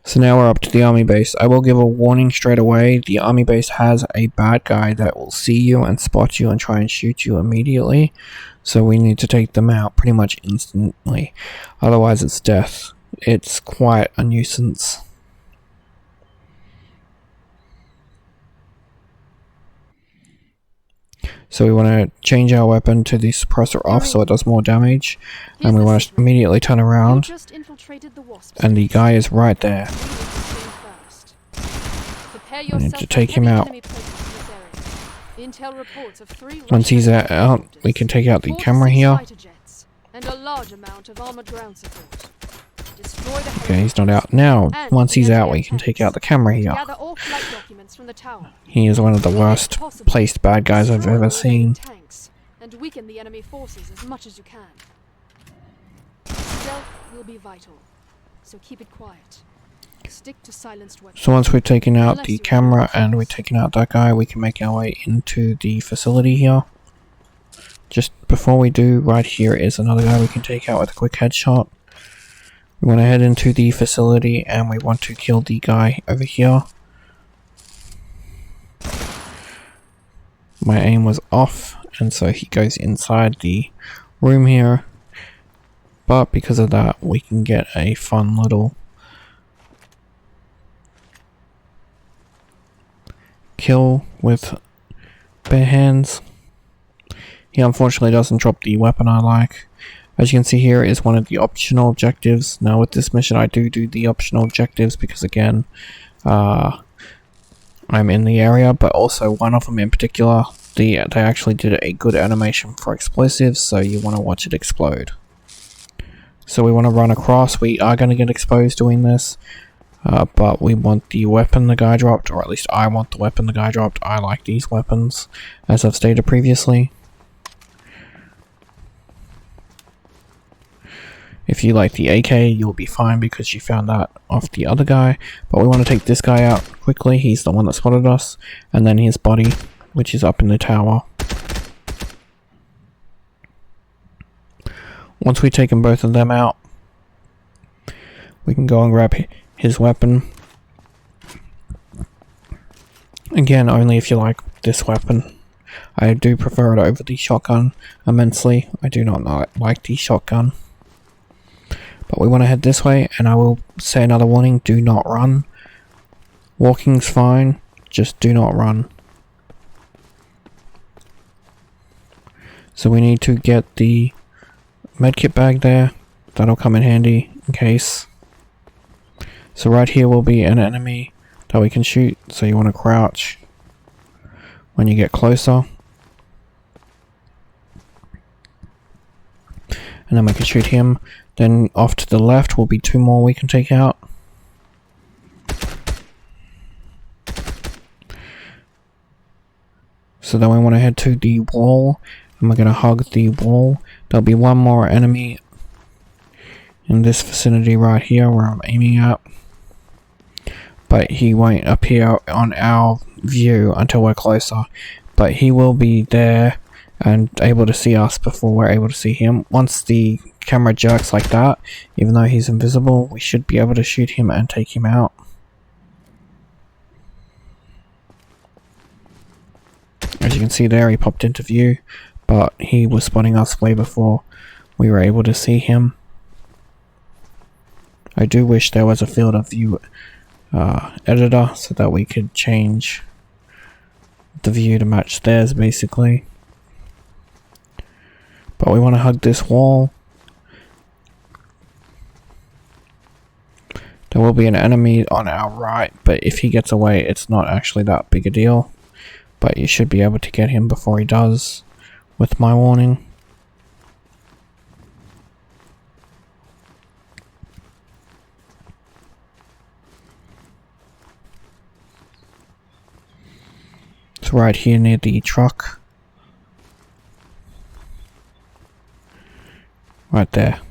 So now we're up to the army base. I will give a warning straight away. The army base has a bad guy that will see you and spot you and try and shoot you immediately. So we need to take them out pretty much instantly. Otherwise it's death. It's quite a nuisance. So we want to change our weapon to the suppressor off so it does more damage. And we want to immediately turn around. And the guy is right there. We need to take him out. Intel reports of 3 Once he's Russian out, we helicopters, can take out the 4 to camera 6 here. fighter jets, and a large amount of armored ground support. Destroy the Okay, he's not out now. and Once he's out, we anti-air can take tanks. out the camera here. Gather all flight documents from the tower. He is one of the worst placed bad guys I've Destroy ever all seen. tanks and weaken the enemy forces as much as you can. Stealth will be vital, so keep it quiet. Stick to silenced weapons. So once we've taken out the camera and we've taken out that guy, we can make our way into the facility here. Just before we do, right here is another guy we can take out with a quick headshot. We want to head into the facility and we want to kill the guy over here. My aim was off, and so he goes inside the room here. But because of that, we can get a fun little kill with bare hands. He unfortunately doesn't drop the weapon I like. As you can see here is one of the optional objectives. Now with this mission I do the optional objectives because again I'm in the area, but also one of them in particular, they actually did a good animation for explosives, so you want to watch it explode. So we want to run across. We are going to get exposed doing this, but we want the weapon the guy dropped, or at least I want the weapon the guy dropped. I like these weapons, as I've stated previously. If you like the AK, you'll be fine because you found that off the other guy. But we want to take this guy out quickly. He's the one that spotted us. And then his body, which is up in the tower. Once we've taken both of them out, we can go and grab his weapon. Again, only if you like this weapon. I do prefer it over the shotgun immensely. I do not like the shotgun. But we want to head this way, and I will say another warning, do not run. Walking's fine, just do not run. So we need to get the medkit bag there, that'll come in handy in case. So right here will be an enemy that we can shoot, so you want to crouch when you get closer. And then we can shoot him. Then off to the left will be 2 more we can take out. So then we want to head to the wall, and we're going to hug the wall. There'll be 1 more enemy in this vicinity right here where I'm aiming at. But he won't appear on our view until we're closer. But he will be there and able to see us before we're able to see him. Once the camera jerks like that, even though he's invisible, we should be able to shoot him and take him out. As you can see there, he popped into view, but he was spotting us way before we were able to see him. I do wish there was a field of view editor so that we could change the view to match theirs basically. But we want to hug this wall. There will be an enemy on our right, but if he gets away, it's not actually that big a deal. But you should be able to get him before he does, with my warning. It's right here near the truck. Right there.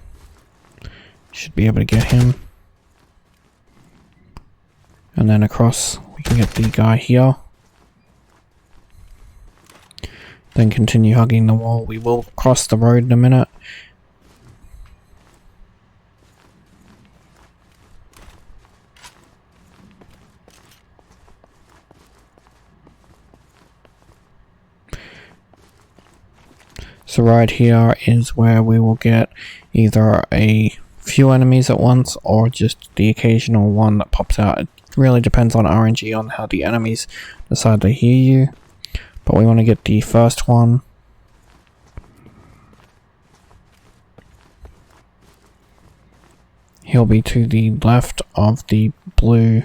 Should be able to get him. And then across, we can get the guy here. Then continue hugging the wall. We will cross the road in a minute. So right here is where we will get either a few enemies at once or just the occasional one that pops out. It really depends on RNG on how the enemies decide to hear you. But we want to get the first one. He'll be to the left of the blue.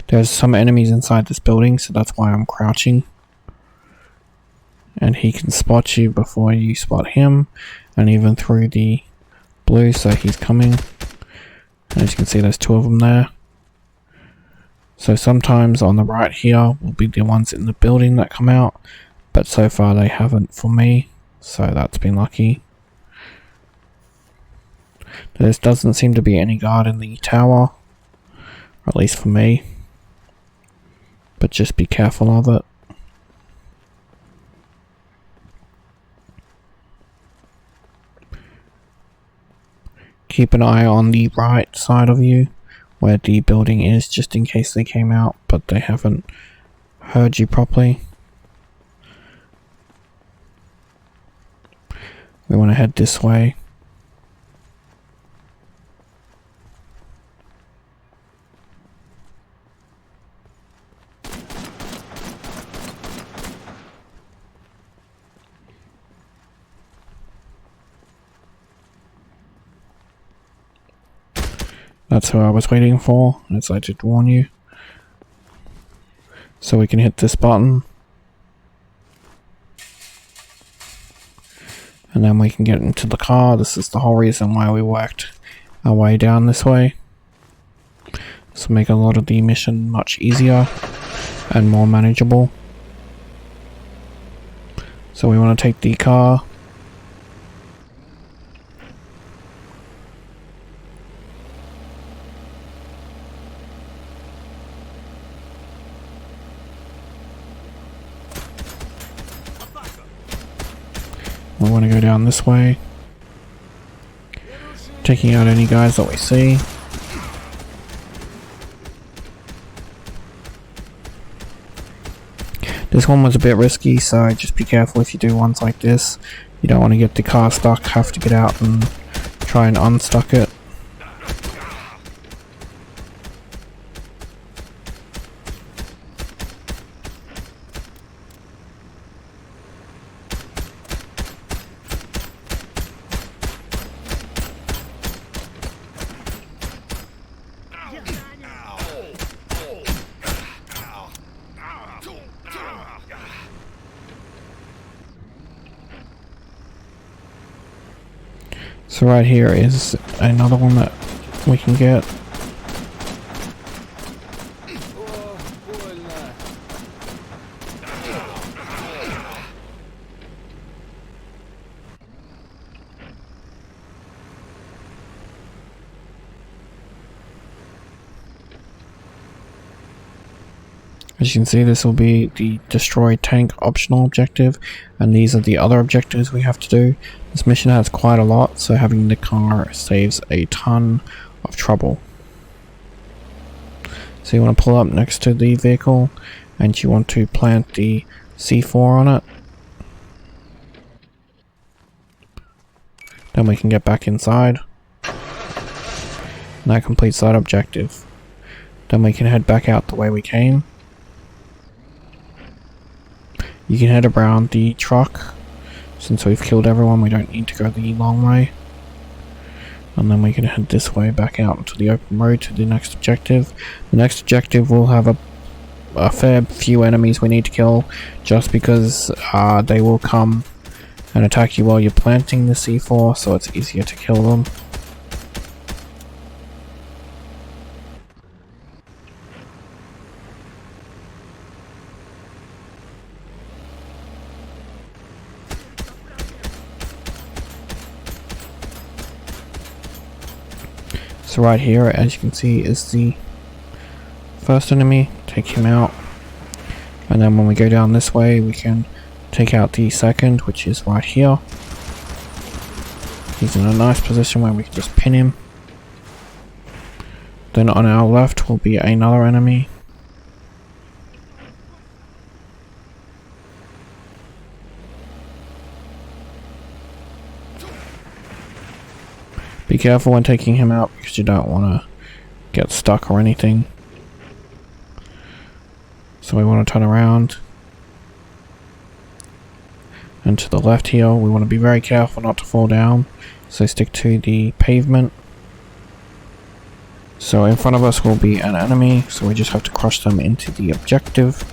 There's some enemies inside this building, so that's why I'm crouching. And he can spot you before you spot him, and even through the blue, so he's coming. And as you can see, there's 2 of them there. So sometimes on the right here will be the ones in the building that come out, but so far they haven't for me, so that's been lucky. There doesn't seem to be any guard in the tower, or at least for me, but just be careful of it. Keep an eye on the right side of you, where the building is, just in case they came out, but they haven't heard you properly. We want to head this way. That's who I was waiting for, as I did warn you. So we can hit this button. And then we can get into the car. This is the whole reason why we worked our way down this way. This will make a lot of the mission much easier and more manageable. So we want to take the car. We want to go down this way, taking out any guys that we see. This one was a bit risky, so just be careful if you do ones like this. You don't want to get the car stuck, have to get out and try and unstuck it. So right here is another one that we can get. As you can see, this will be the destroy tank optional objective, and these are the other objectives we have to do. This mission has quite a lot, so having the car saves a ton of trouble. So you want to pull up next to the vehicle, and you want to plant the C4 on it. Then we can get back inside. And that completes that objective. Then we can head back out the way we came. You can head around the truck. Since we've killed everyone, we don't need to go the long way. And then we can head this way back out into the open road to the next objective. The next objective will have a fair few enemies we need to kill, just because they will come and attack you while you're planting the C4, so it's easier to kill them. So right here, as you can see, is the first enemy. Take him out. And then when we go down this way, we can take out the second, which is right here. He's in a nice position where we can just pin him. Then on our left will be another enemy. Be careful when taking him out, because you don't want to get stuck or anything. So we want to turn around. And to the left here, we want to be very careful not to fall down. So stick to the pavement. So in front of us will be an enemy, so we just have to crush them into the objective.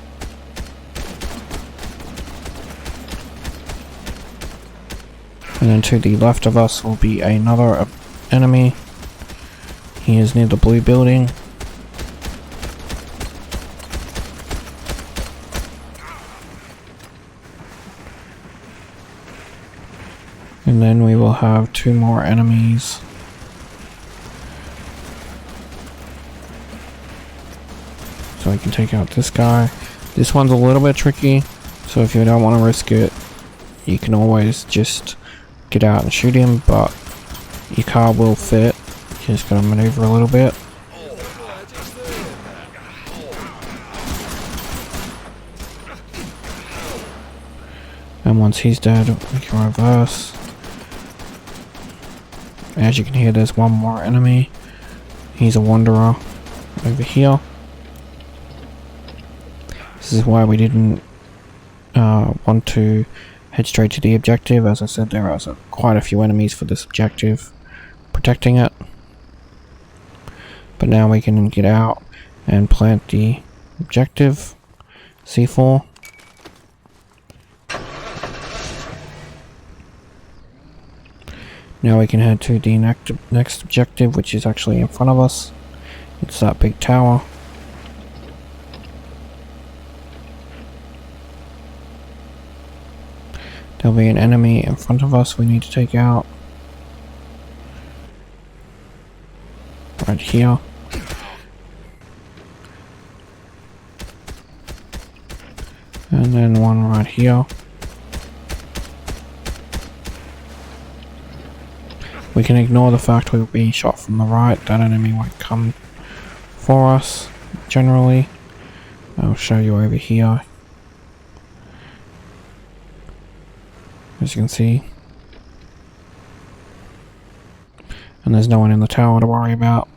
And then to the left of us will be another enemy. He is near the blue building. And then we will have 2 more enemies. So we can take out this guy. This one's a little bit tricky, so if you don't want to risk it, you can always just get out and shoot him, but your car will fit. You just gotta maneuver a little bit. And once he's dead, we can reverse. As you can hear, there's one more enemy. He's a wanderer over here. This is why we didn't want to head straight to the objective. As I said, there are quite a few enemies for this objective protecting it. But now we can get out and plant the objective C4. Now we can head to the next objective, which is actually in front of us. It's that big tower. There'll be an enemy in front of us we need to take out. Right here. And then one right here. We can ignore the fact we're being shot from the right. That enemy won't come for us, generally. I'll show you over here. As you can see. And there's no one in the tower to worry about.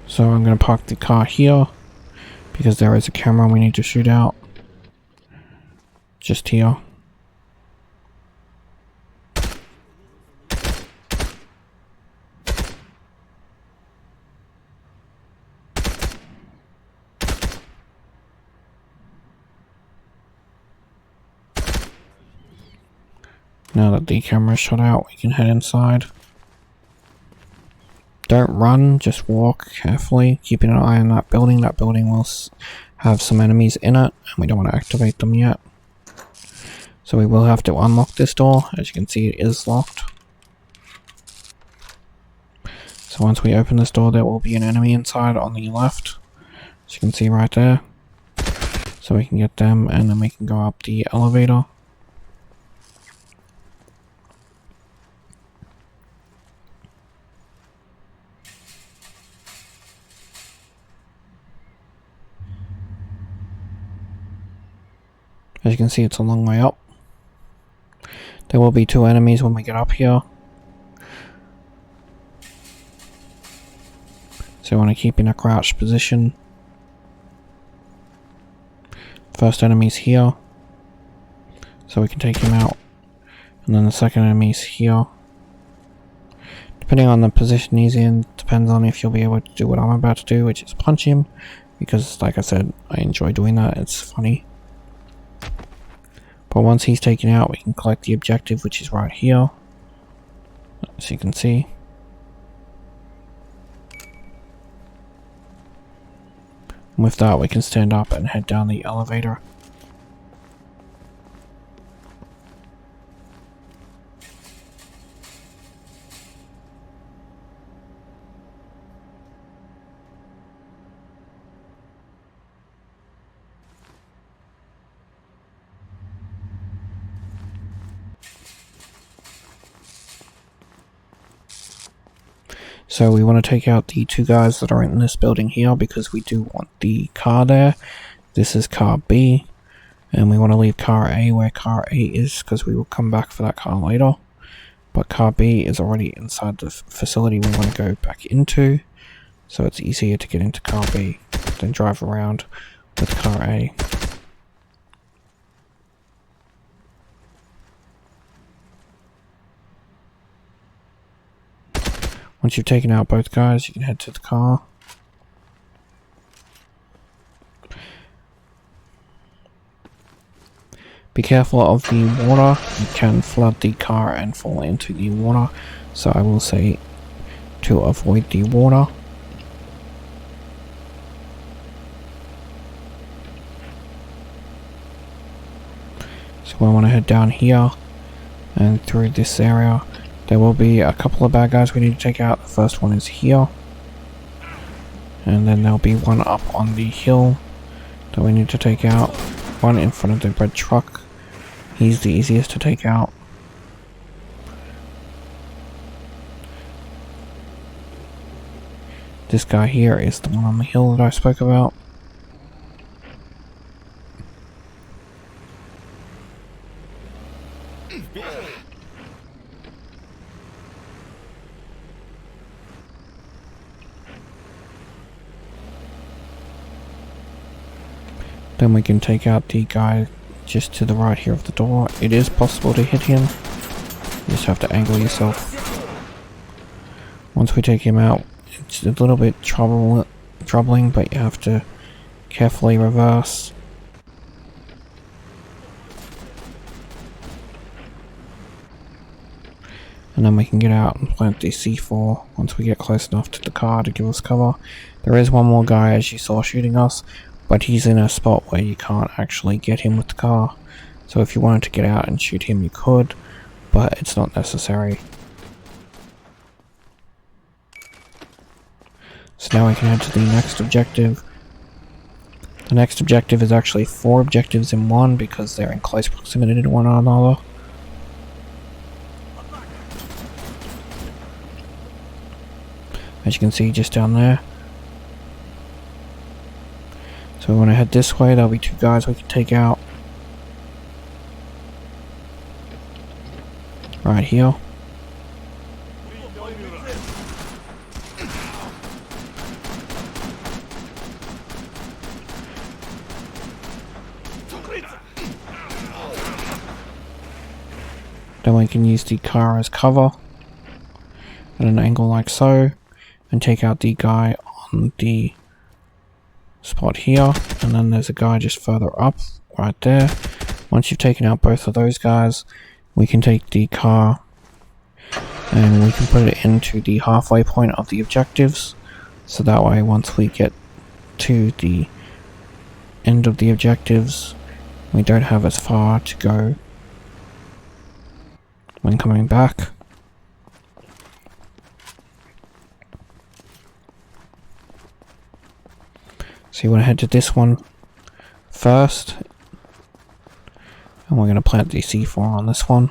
So I'm going to park the car here, because there is a camera we need to shoot out. Just here. Now that the camera is shot out, we can head inside. Don't run, just walk carefully, keeping an eye on that building. That building will have some enemies in it, and we don't want to activate them yet. So we will have to unlock this door. As you can see, it is locked. So once we open this door, there will be an enemy inside on the left. As you can see right there. So we can get them, and then we can go up the elevator. As you can see, it's a long way up. There will be 2 enemies when we get up here. So you want to keep in a crouched position. First enemy's here. So we can take him out. And then the second enemy's here. Depending on the position he's in, depends on if you'll be able to do what I'm about to do, which is punch him. Because, like I said, I enjoy doing that, it's funny. But once he's taken out, we can collect the objective, which is right here. As you can see. And with that, we can stand up and head down the elevator. So we want to take out the 2 guys that are in this building here, because we do want the car there. This is car B, and we want to leave car A where car A is, because we will come back for that car later. But car B is already inside the facility we want to go back into, so it's easier to get into car B than drive around with car A. Once you've taken out both guys, you can head to the car. Be careful of the water. You can flood the car and fall into the water, so I will say to avoid the water. So we want to head down here and through this area. There will be a couple of bad guys we need to take out. The first one is here. And then there'll be one up on the hill that we need to take out. One in front of the red truck. He's the easiest to take out. This guy here is the one on the hill that I spoke about. Then we can take out the guy just to the right here of the door. It is possible to hit him. You just have to angle yourself. Once we take him out, it's a little bit troubling, but you have to carefully reverse. And then we can get out and plant the C4 once we get close enough to the car to give us cover. There is one more guy, as you saw, shooting us, but he's in a spot where you can't actually get him with the car. So if you wanted to get out and shoot him, you could, but it's not necessary. So now we can head to the next objective. The next objective is actually 4 objectives in one because they're in close proximity to one another. As you can see just down there. So we want to head this way. There'll be 2 guys we can take out. Right here. Then we can use the car as cover at an angle like so, and take out the guy on the spot here, and then there's a guy just further up right there. Once you've taken out both of those guys, we can take the car and we can put it into the halfway point of the objectives, so that way once we get to the end of the objectives we don't have as far to go when coming back. So you want to head to this one first, and we're going to plant the C4 on this one.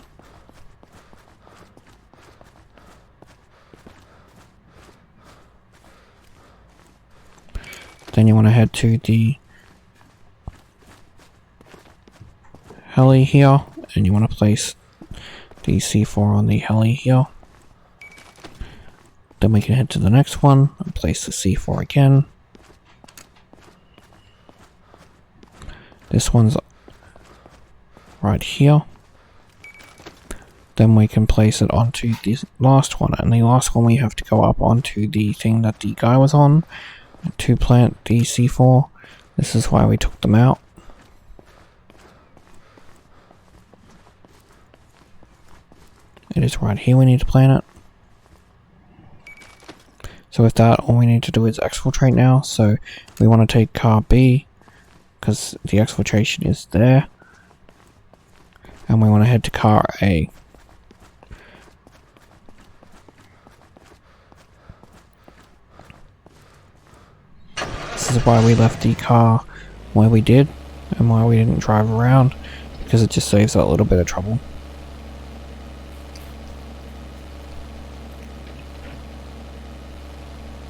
Then you want to head to the heli here, and you want to place the C4 on the heli here. Then we can head to the next one and place the C4 again. This one's right here. Then we can place it onto the last one, and the last one we have to go up onto the thing that the guy was on to plant the C4. This is why we took them out. It is right here we need to plant it. So with that, all we need to do is exfiltrate now. So we want to take car B, because the exfiltration is there, and we want to head to car A. This is why we left the car where we did, and why we didn't drive around, because it just saves a little bit of trouble.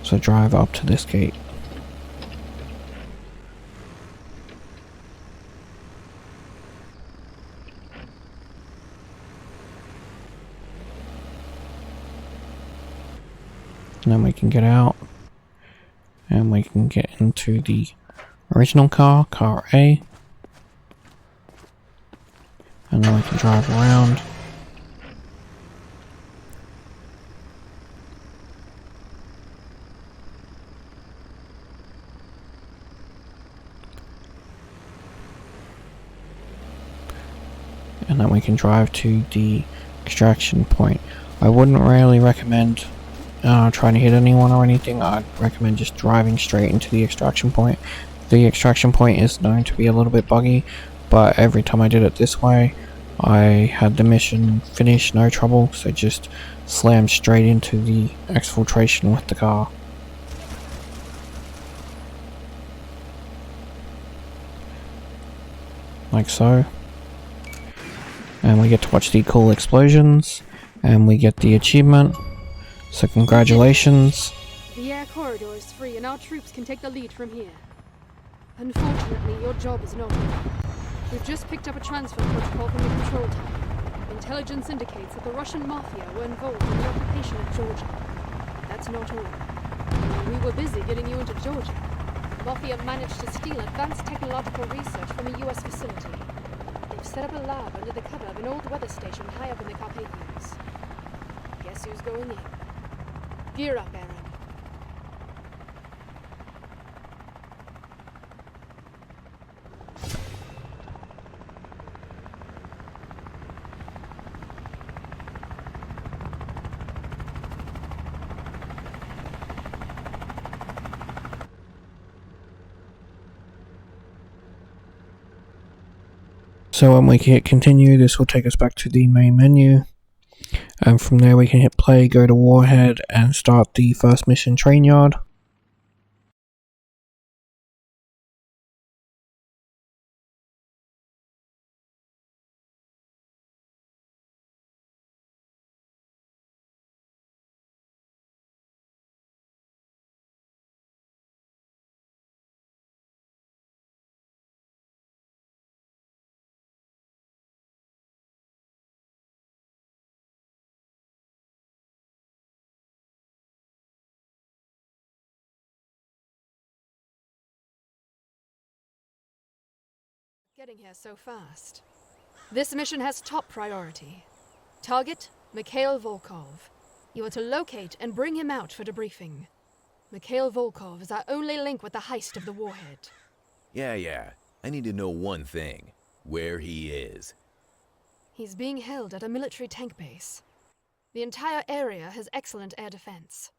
So drive up to this gate. And then we can get out, and we can get into the original car, car A. And then we can drive around. And then we can drive to the extraction point. I wouldn't really recommend trying to hit anyone or anything. I'd recommend just driving straight into the extraction point. The extraction point is known to be a little bit buggy, but every time I did it this way, I had the mission finished, no trouble, so just slammed straight into the exfiltration with the car. Like so. And we get to watch the cool explosions, and we get the achievement, so congratulations. The air corridor is free and our troops can take the lead from here. Unfortunately, your job is not over. We've just picked up a transfer protocol from the control tower. Intelligence indicates that the Russian Mafia were involved in the occupation of Georgia. That's not all. We were busy getting you into Georgia. The Mafia managed to steal advanced technological research from a US facility. They've set up a lab under the cover of an old weather station high up in the Carpathians. Guess who's going in? Gear up, Aaron. So when we hit continue, this will take us back to the main menu. And from there we can hit play, go to Warhead, and start the first mission, Trainyard. Getting here so fast. This mission has top priority. Target, Mikhail Volkov. You are to locate and bring him out for debriefing. Mikhail Volkov is our only link with the heist of the Warhead. Yeah. I need to know one thing. Where he is. He's being held at a military tank base. The entire area has excellent air defense.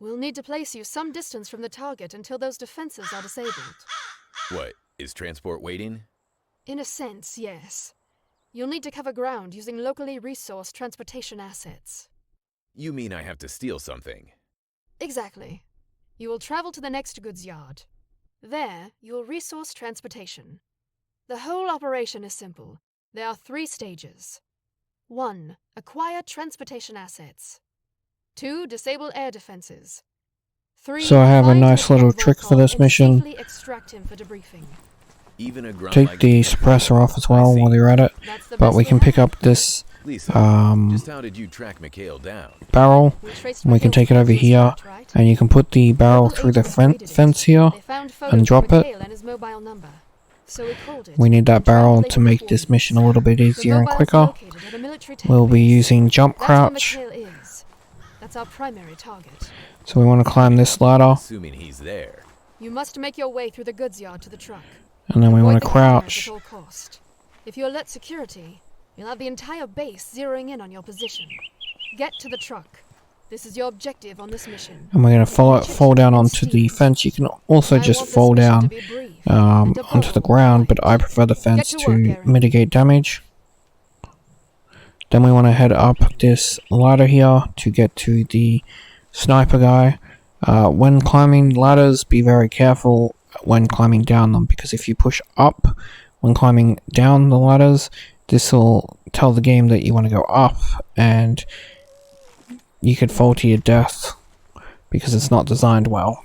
We'll need to place you some distance from the target until those defenses are disabled. What, is transport waiting? In a sense, yes. You'll need to cover ground using locally resourced transportation assets. You mean I have to steal something? Exactly. You will travel to the next goods yard. There, you will resource transportation. The whole operation is simple. There are 3 stages. 1. Acquire transportation assets. 2. Disable air defenses. 3. So I have a find nice Mikhail little trick for Volkov this and mission. safely extract him for debriefing. Even a grunt Take like the me- suppressor off as well I see. while you're at it, That's the but best we can have. pick up this Lisa, just how did you track Mikhail down? barrel, We traced and we can Mikhail's take it over flight here, route, right? and you can put the barrel Local through the agents raided it. fence here, They found and photos of drop it. Mikhail and his mobile number. So we called it. We need that and barrel triangulated to make the this coordinates. mission a little bit The easier and mobile's quicker. located at a military tank We'll be base. using jump That's where crouch, Mikhail is. That's our primary target. so we want to climb this ladder, Assuming he's there. You must make your way through the goods yard to the truck. and then we Avoid want the to cameras crouch. at all cost. If you alert security, you'll have the entire base zeroing in on your position. Get to the truck. This is your objective on this mission. And we're going to Reach it fall down and onto the steal. fence. You can also I just want this fall mission to down be brief and to onto the follow ground, but quiet. I prefer the fence to to work, Aaron. mitigate damage. Then we want to head up this ladder here to get to the sniper guy. When climbing ladders, be very careful when climbing down them, because if you push up when climbing down the ladders, this will tell the game that you want to go up, and you could fall to your death because it's not designed well.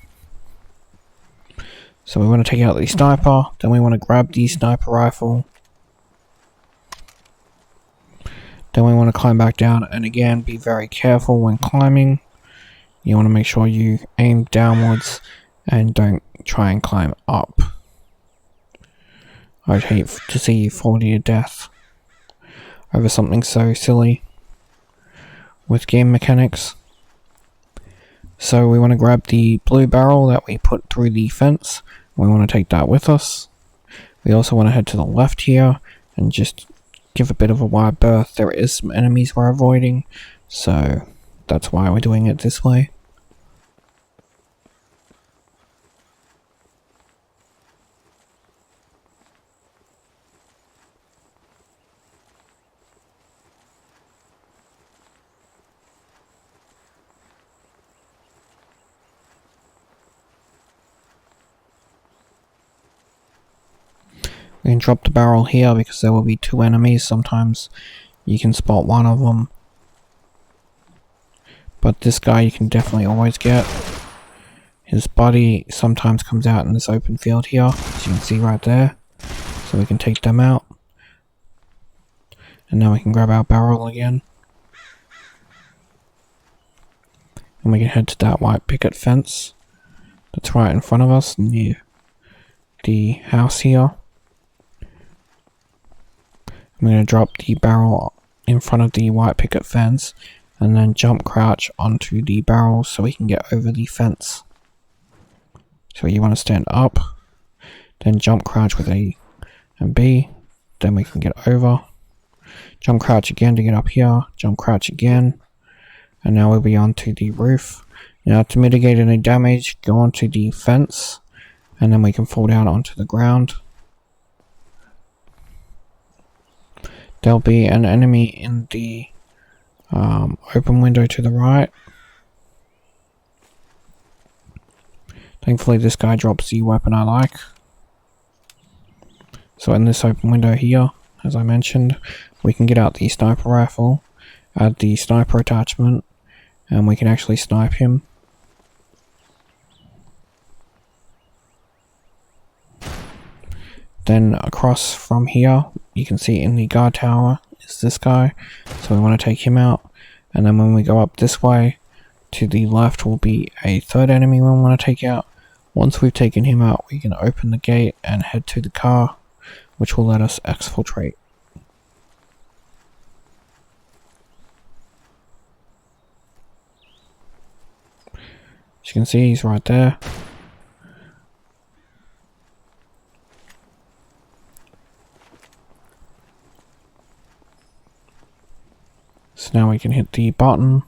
So we want to take out the sniper, then we want to grab the sniper rifle, then we want to climb back down, and again be very careful when climbing. You want to make sure you aim downwards and don't try and climb up. I'd hate to see you fall to your death over something so silly with game mechanics. So we want to grab the blue barrel that we put through the fence. We want to take that with us. We also want to head to the left here and just give a bit of a wide berth. There is some enemies we're avoiding, so that's why we're doing it this way. We can drop the barrel here because there will be two enemies. Sometimes you can spot one of them, but this guy you can definitely always get. His body sometimes comes out in this open field here, as you can see right there, so we can take them out. And now we can grab our barrel again, and we can head to that white picket fence that's right in front of us near the house here. I'm going to drop the barrel in front of the white picket fence and then jump crouch onto the barrel so we can get over the fence. So you want to stand up, then jump crouch with A and B, then we can get over. Jump crouch again to get up here, jump crouch again, and now we'll be onto the roof. Now to mitigate any damage, go onto the fence, and then we can fall down onto the ground. There'll be an enemy in the open window to the right. Thankfully this guy drops the weapon I like. So in this open window here, as I mentioned, we can get out the sniper rifle, add the sniper attachment, and we can actually snipe him. Then across from here, you can see in the guard tower is this guy, so we want to take him out. And then when we go up this way, to the left will be a third enemy we want to take out. Once we've taken him out, we can open the gate and head to the car, which will let us exfiltrate. As you can see, he's right there. So now we can hit the button,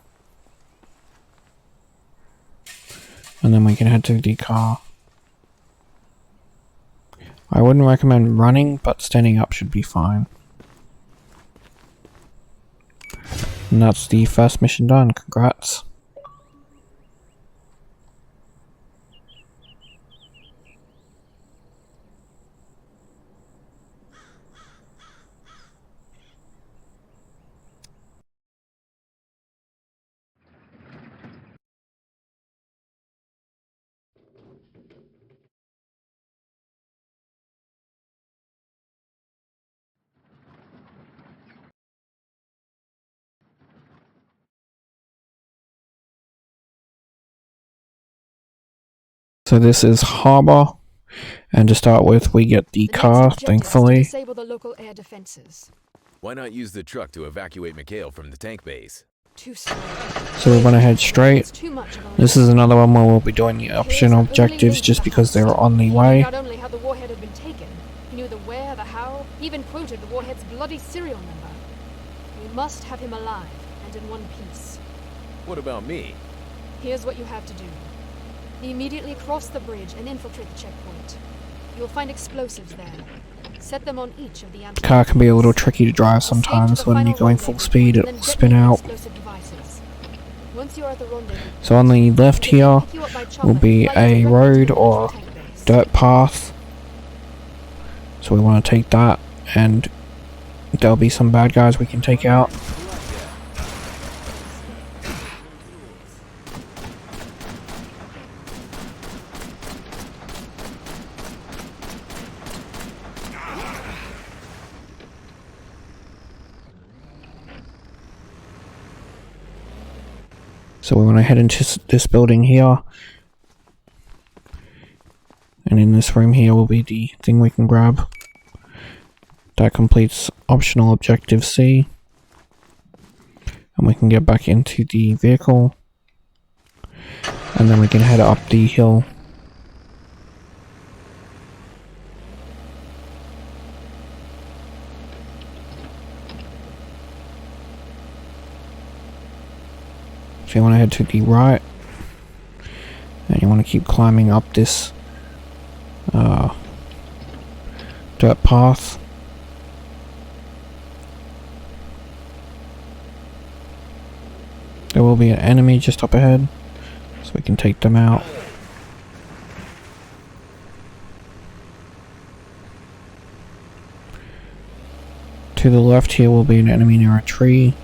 and then we can head to the car. I wouldn't recommend running, but standing up should be fine. And that's the first mission done. Congrats. So this is Harbor, and to start with we get the car, thankfully. Disable the local air defenses. Why not use the truck to evacuate McHale from the tank base? Too slow. So we want to head straight. It's too much of a This is another one where we'll be doing the optional objectives just because they're on the He knew way. not only how the Warhead had been taken, he knew the where, the how, he even quoted the Warhead's bloody serial number. We must have him alive, and in one piece. What about me? Here's what you have to do. Immediately cross the bridge and infiltrate the checkpoint. You'll find explosives there. Set them on each of the The car can be a little tricky to drive sometimes. When you're going full speed it will spin out. So on the left here will be a road or dirt path. So we want to take that, and there'll be some bad guys we can take out. So we want to head into this building here, and in this room here will be the thing we can grab. That completes optional objective C. And we can get back into the vehicle. And then we can head up the hill. So you want to head to the right. And you want to keep climbing up this dirt path. There will be an enemy just up ahead, so we can take them out. To the left here will be an enemy near a tree.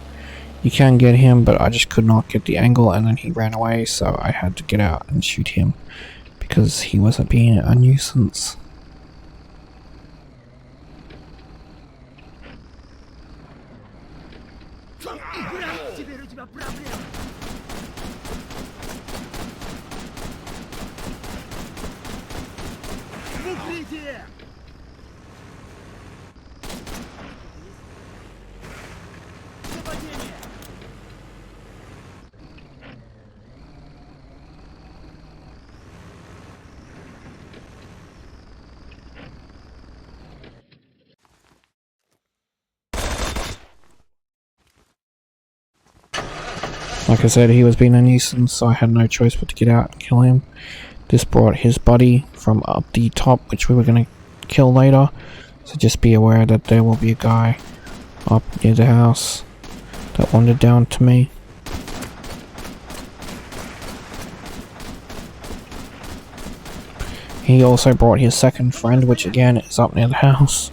You can get him, but I just could not get the angle, and then he ran away, so I had to get out and shoot him because he wasn't being a nuisance. Like I said, he was being a nuisance, so I had no choice but to get out and kill him. This brought his buddy from up the top, which we were going to kill later. So just be aware that there will be a guy up near the house that wandered down to me. He also brought his second friend, which again is up near the house.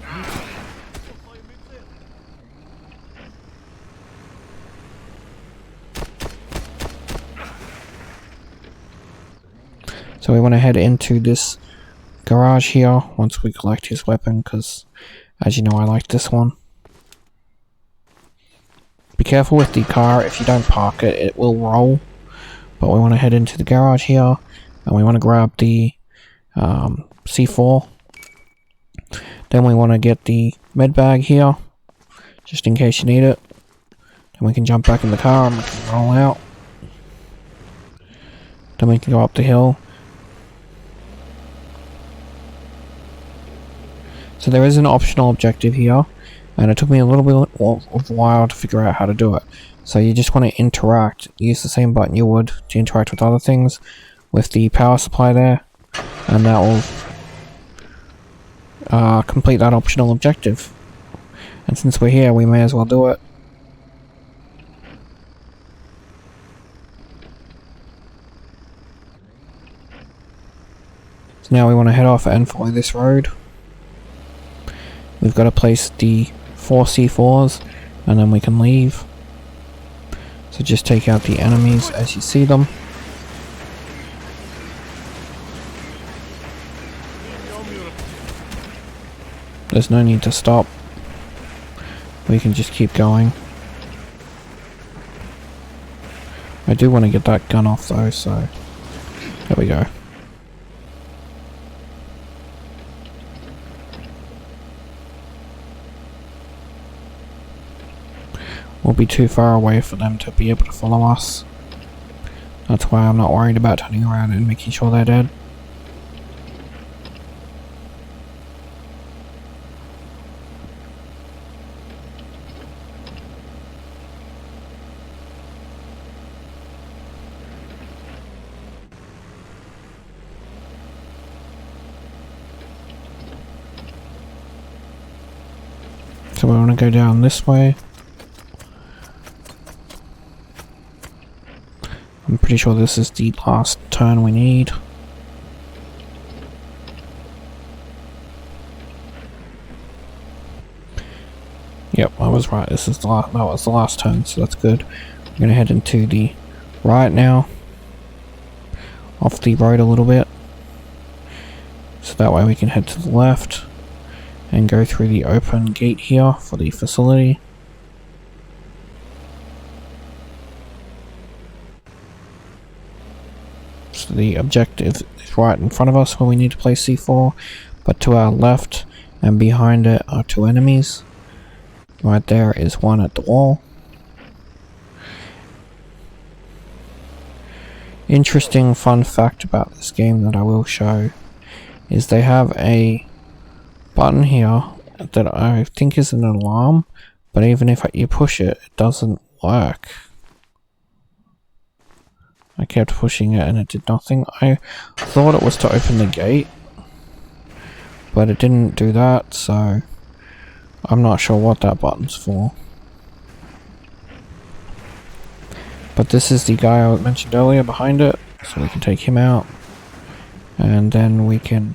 So we want to head into this garage here once we collect his weapon, because as you know, I like this one. Be careful with the car. If you don't park it, it will roll. But we want to head into the garage here, and we want to grab the C4. Then we want to get the med bag here, just in case you need it. Then we can jump back in the car and we can roll out. Then we can go up the hill. So there is an optional objective here, and it took me a little bit of a while to figure out how to do it. So you just want to interact, use the same button you would to interact with other things with the power supply there, and that will complete that optional objective. And since we're here, we may as well do it. So now we want to head off and follow this road. We've got to place the 4 C4s, and then we can leave. So just take out the enemies as you see them. There's no need to stop. We can just keep going. I do want to get that gun off though, so there we go. We'll be too far away for them to be able to follow us. That's why I'm not worried about turning around and making sure they're dead. So we want to go down this way. I'm pretty sure this is the last turn we need. Yep, I was right. This is the that was the last turn, so that's good. We're gonna head into the right now, off the road a little bit, so that way we can head to the left and go through the open gate here for the facility. So the objective is right in front of us where we need to place C4, but to our left and behind it are 2 enemies. Right there is one at the wall. Interesting fun fact about this game that I will show is they have a button here that I think is an alarm, but even if you push it, it doesn't work. I kept pushing it and it did nothing. I thought it was to open the gate, but it didn't do that, so I'm not sure what that button's for. But this is the guy I mentioned earlier behind it, so we can take him out. And then we can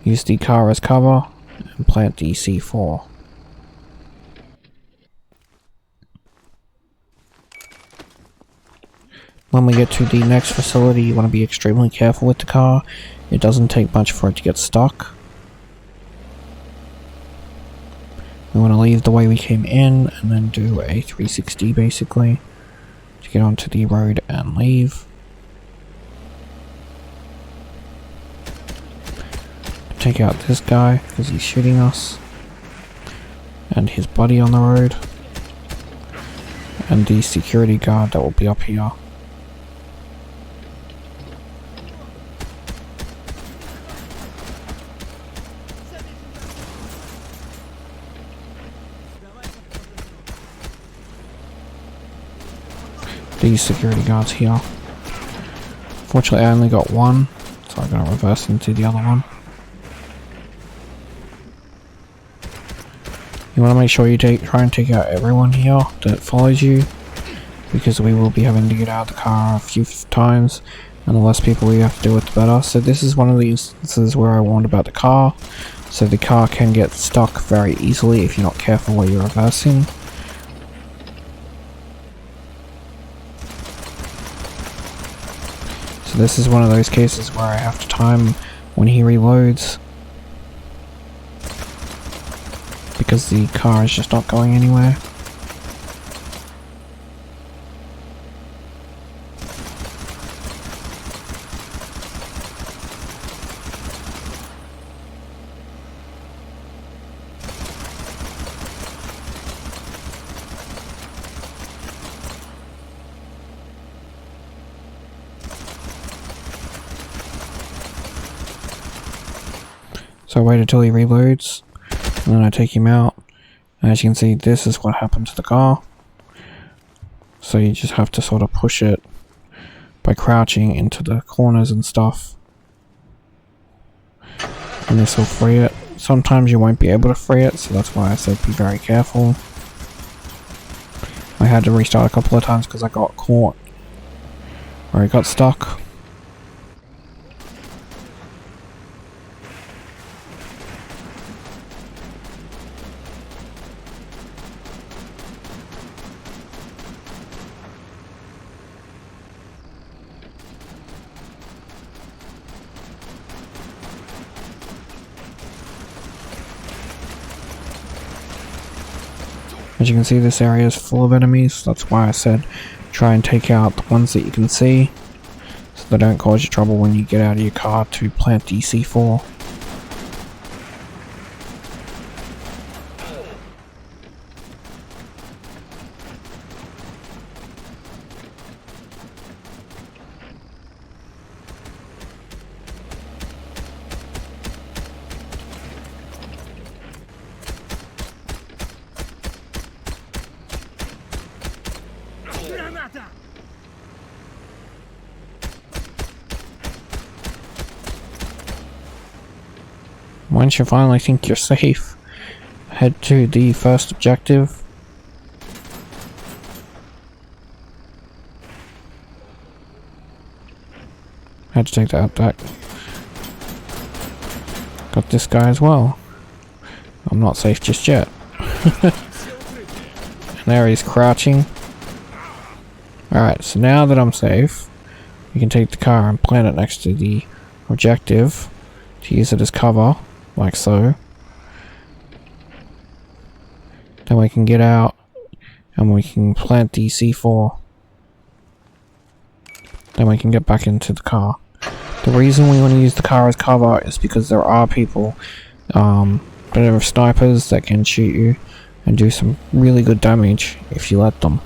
use the car as cover and plant the C4. When we get to the next facility, you want to be extremely careful with the car. It doesn't take much for it to get stuck. We want to leave the way we came in and then do a 360 basically to get onto the road and leave. Take out this guy because he's shooting us, and his buddy on the road, and the security guard that will be up here. These security guards here. Fortunately, I only got one, so I'm gonna reverse into the other one. You want to make sure you try and take out everyone here that follows you, because we will be having to get out of the car a few times, and the less people we have to deal with, the better. So this is one of the instances where I warned about the car. So the car can get stuck very easily if you're not careful while you're reversing. So this is one of those cases where I have to time when he reloads, because the car is just not going anywhere. So I wait until he reloads, and then I take him out. As you can see, this is what happened to the car. So you just have to sort of push it by crouching into the corners and stuff. And this will free it. Sometimes you won't be able to free it, so that's why I said be very careful. I had to restart a couple of times because I got caught, or I got stuck. As you can see, this area is full of enemies. That's why I said try and take out the ones that you can see, so they don't cause you trouble when you get out of your car to plant the C4. Once you finally think you're safe, head to the first objective. Had to take that out back. Got this guy as well. I'm not safe just yet. And there he's crouching. Alright, so now that I'm safe, we can take the car and plant it next to the objective to use it as cover, like so. Then we can get out and we can plant the C4. Then we can get back into the car. The reason we want to use the car as cover is because there are people There are snipers that can shoot you and do some really good damage if you let them.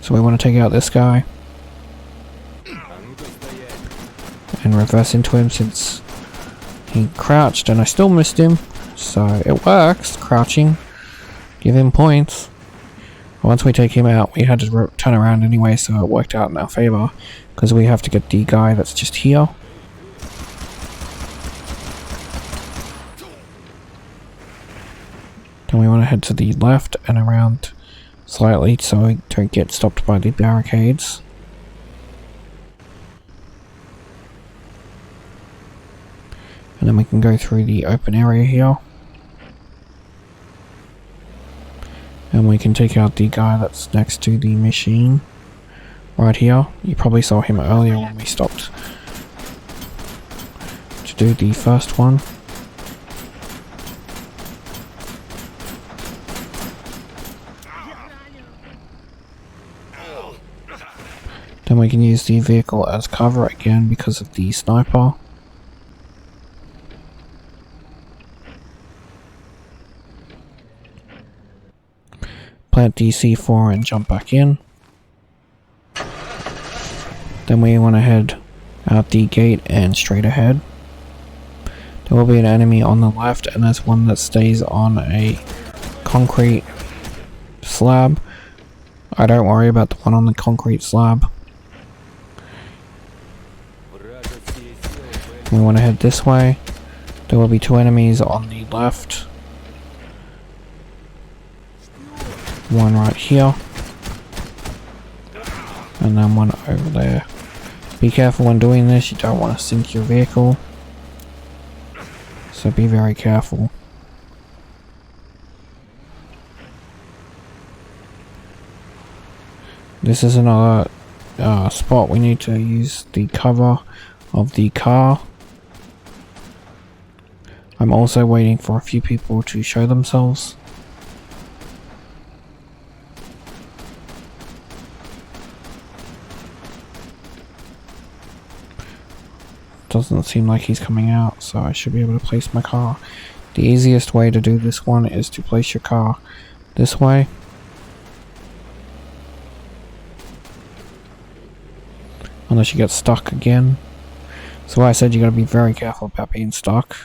So we want to take out this guy and reverse into him since he crouched and I still missed him. So it works, crouching. Give him points. Once we take him out, we had to turn around anyway, so it worked out in our favor because we have to get the guy that's just here. Then we want to head to the left and around slightly so we don't get stopped by the barricades. And then we can go through the open area here. And we can take out the guy that's next to the machine. Right here. You probably saw him earlier when we stopped to do the first one. Then we can use the vehicle as cover again because of the sniper. Plant DC4 and jump back in. Then we want to head out the gate and straight ahead. There will be an enemy on the left and there's one that stays on a concrete slab. I don't worry about the one on the concrete slab. We want to head this way. There will be two enemies on the left. One right here. And then one over there. Be careful when doing this, you don't want to sink your vehicle. So be very careful. This is another spot we need to use the cover of the car. I'm also waiting for a few people to show themselves. Doesn't seem like he's coming out, so I should be able to place my car. The easiest way to do this one is to place your car this way. Unless you get stuck again. So I said you gotta be very careful about being stuck.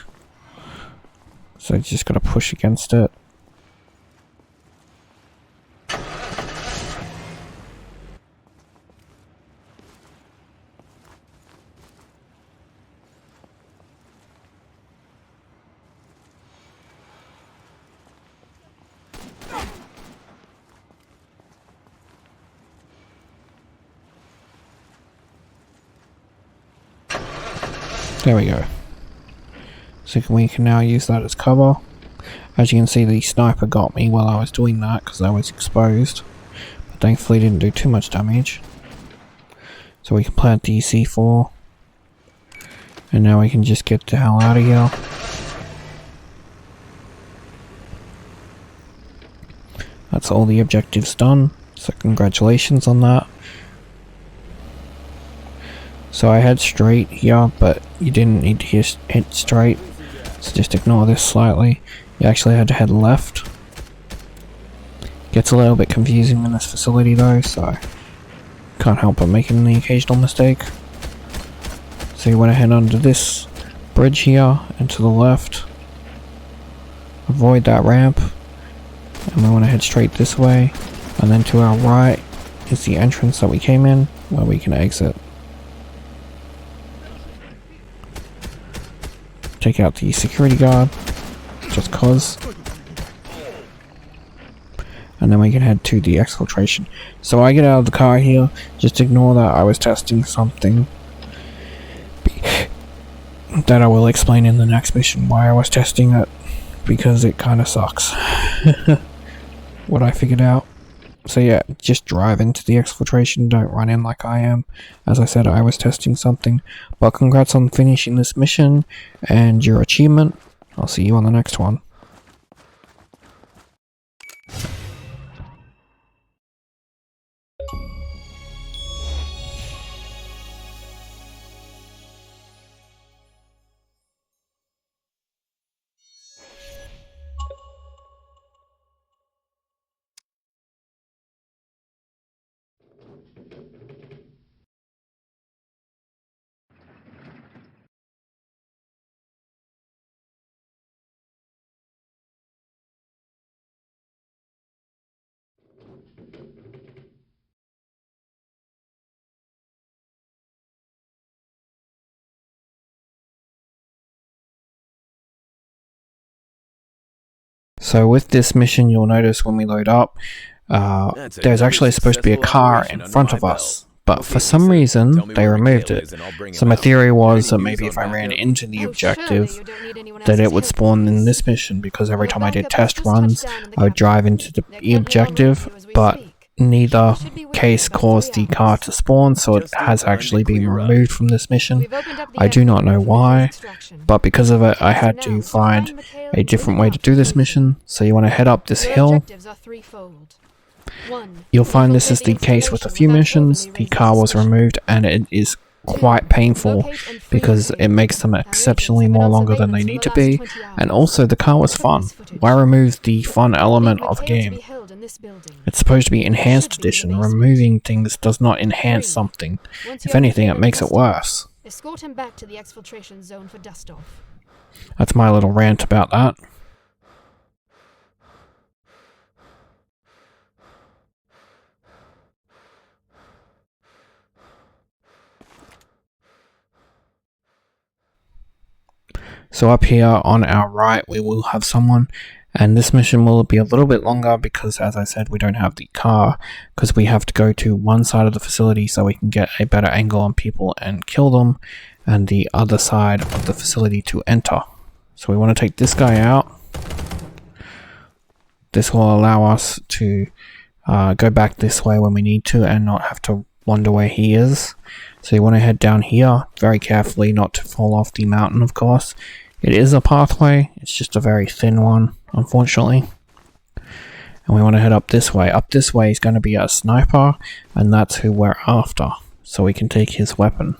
So you just gotta push against it. There we go. So we can now use that as cover. As you can see, the sniper got me while I was doing that because I was exposed. But thankfully didn't do too much damage. So we can plant DC4. And now we can just get the hell out of here. That's all the objectives done. So congratulations on that. So I head straight here, but you didn't need to hit straight, so just ignore this slightly. You actually had to head left. Gets a little bit confusing in this facility though, so can't help but making the occasional mistake. So you want to head under this bridge here and to the left. Avoid that ramp, and we want to head straight this way, and then to our right is the entrance that we came in, where we can exit. Take out the security guard, just cause. And then we can head to the exfiltration. So I get out of the car here, just ignore that I was testing something. That I will explain in the next mission why I was testing it, because it kinda sucks. What I figured out. So yeah, just drive into the exfiltration, don't run in like I am. As I said, I was testing something. But congrats on finishing this mission and your achievement. I'll see you on the next one. So with this mission, you'll notice when we load up, there's actually supposed to be a car in front of us, but for some reason they removed it. So my theory was that maybe if I ran into the objective, that it would spawn in this mission, because every time I did test runs, I would drive into the objective, but neither case caused the car to spawn, so it has actually been removed from this mission. I do not know why, but because of it, I had to find a different way to do this mission. So you want to head up this hill. You'll find this is the case with a few missions. The car was removed, and it is quite painful because it makes them exceptionally more longer than they need to be, and also the car was fun. Why remove the fun element of a game? It's supposed to be enhanced edition. Removing things does not enhance something. If anything, it makes it worse. Escort him back to the exfiltration zone for dust off. That's my little rant about that. So up here on our right, we will have someone, and this mission will be a little bit longer because, as I said, we don't have the car, because we have to go to one side of the facility so we can get a better angle on people and kill them, and the other side of the facility to enter. So we want to take this guy out. This will allow us to go back this way when we need to and not have to wonder where he is. So you want to head down here very carefully, not to fall off the mountain, of course. It is a pathway, it's just a very thin one, unfortunately. And we want to head up this way. Up this way is going to be a sniper, and that's who we're after, so we can take his weapon.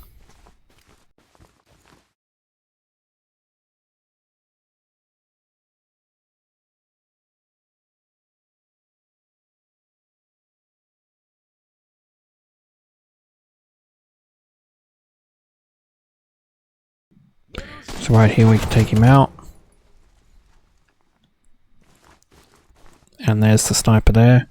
So right here we can take him out. And there's the sniper there.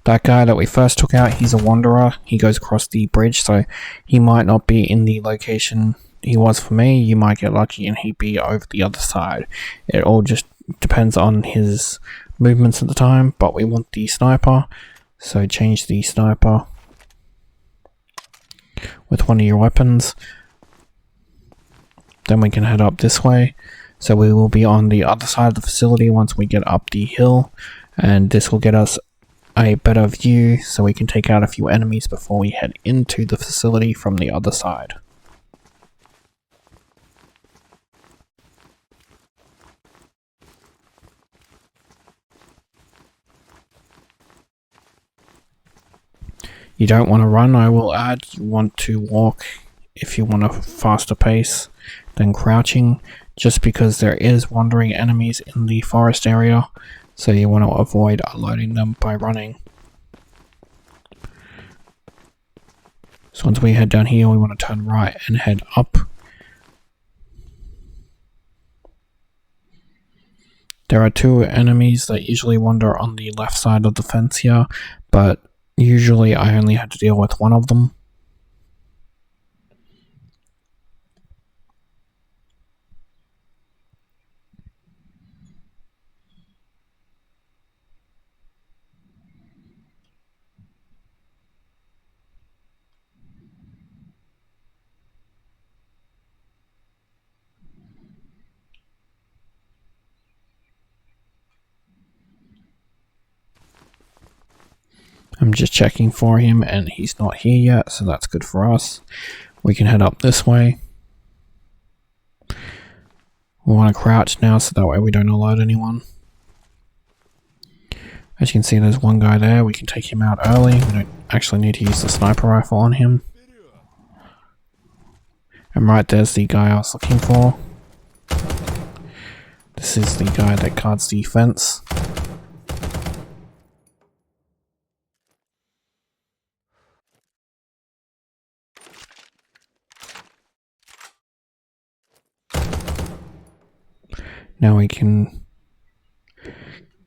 That guy that we first took out, he's a wanderer. He goes across the bridge, so he might not be in the location he was for me. You might get lucky and he'd be over the other side. It all just depends on his movements at the time, but we want the sniper. So change the sniper with one of your weapons. Then we can head up this way. So we will be on the other side of the facility once we get up the hill, and this will get us a better view so we can take out a few enemies before we head into the facility from the other side. You don't want to run, I will add. You want to walk if you want a faster pace than crouching, just because there is wandering enemies in the forest area, so you want to avoid alerting them by running. So once we head down here, we want to turn right and head up. There are two enemies that usually wander on the left side of the fence here, but usually I only had to deal with one of them. I'm just checking for him and he's not here yet, so that's good for us. We can head up this way. We want to crouch now so that way we don't alert anyone. As you can see, there's one guy there. We can take him out early. We don't actually need to use the sniper rifle on him. And right there's the guy I was looking for. This is the guy that guards the fence. Now we can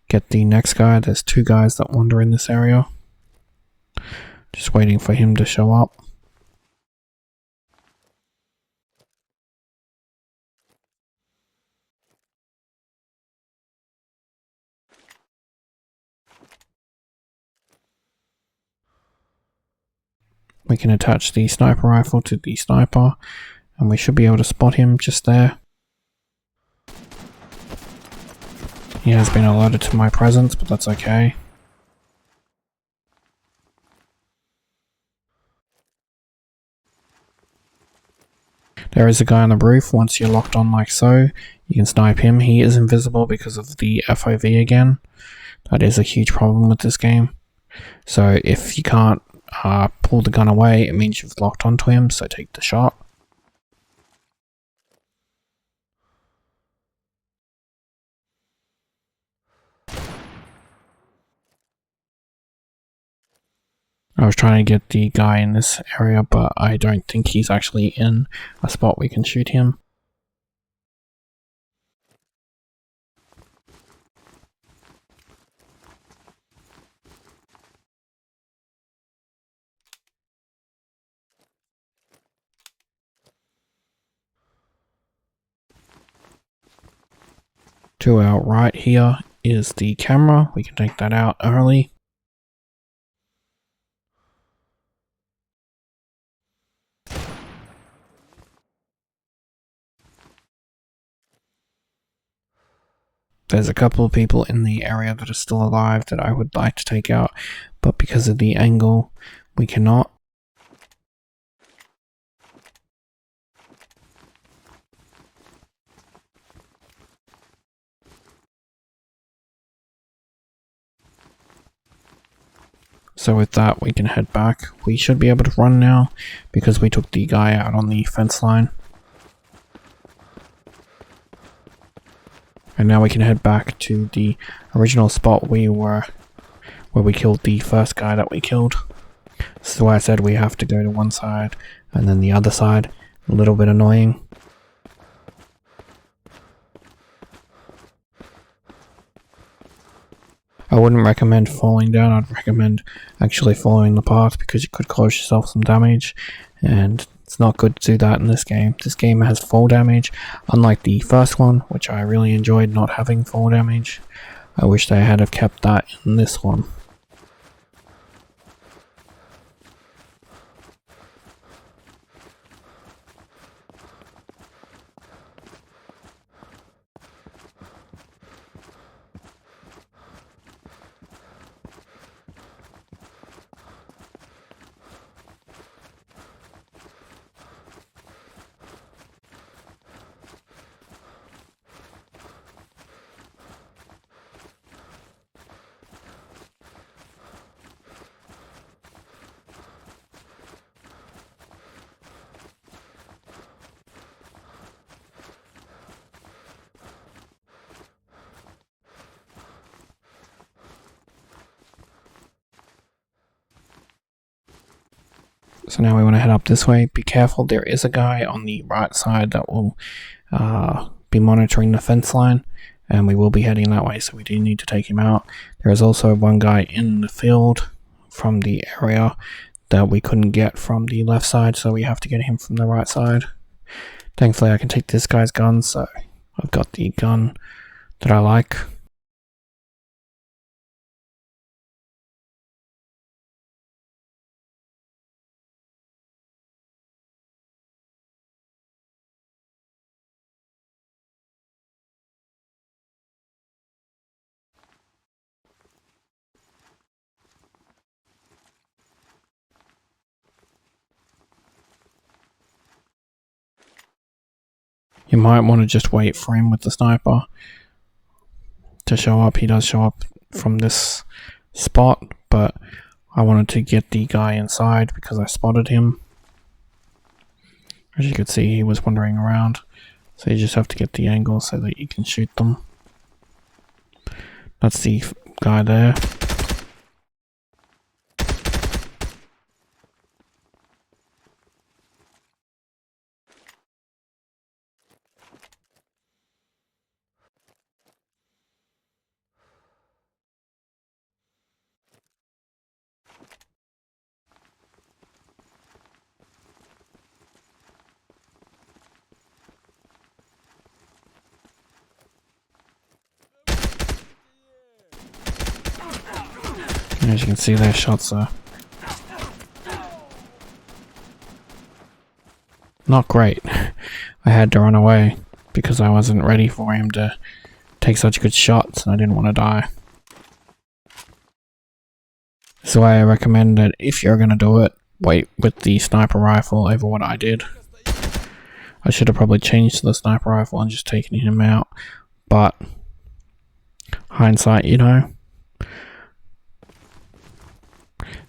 get the next guy. There's two guys that wander in this area. Just waiting for him to show up. We can attach the sniper rifle to the sniper, and we should be able to spot him just there. He has been alerted to my presence, but that's okay. There is a guy on the roof. Once you're locked on like so, you can snipe him. He is invisible because of the FOV again. That is a huge problem with this game. So if you can't pull the gun away, it means you've locked onto him, so take the shot. I was trying to get the guy in this area, but I don't think he's actually in a spot we can shoot him. To our right here is the camera. We can take that out early. There's a couple of people in the area that are still alive that I would like to take out, but because of the angle, we cannot. So with that, we can head back. We should be able to run now, because we took the guy out on the fence line. And now we can head back to the original spot we were, where we killed the first guy that we killed. This is why I said we have to go to one side and then the other side. A little bit annoying. I wouldn't recommend falling down. I'd recommend actually following the path, because you could cause yourself some damage, and it's not good to do that in this game. This game has fall damage, unlike the first one, which I really enjoyed not having fall damage. I wish they had have kept that in this one. So now we want to head up this way. Be careful, there is a guy on the right side that will be monitoring the fence line, and we will be heading that way, so we do need to take him out. There is also one guy in the field from the area that we couldn't get from the left side, so we have to get him from the right side. Thankfully I can take this guy's gun, so I've got the gun that I like. You might want to just wait for him with the sniper to show up. He does show up from this spot, but I wanted to get the guy inside because I spotted him. As you can see, he was wandering around, so you just have to get the angle so that you can shoot them. That's the guy there. As you can see, their shots are not great. I had to run away because I wasn't ready for him to take such good shots and I didn't want to die. That's why I recommend that if you're gonna do it, wait with the sniper rifle over what I did. I should have probably changed to the sniper rifle and just taken him out, but hindsight, you know.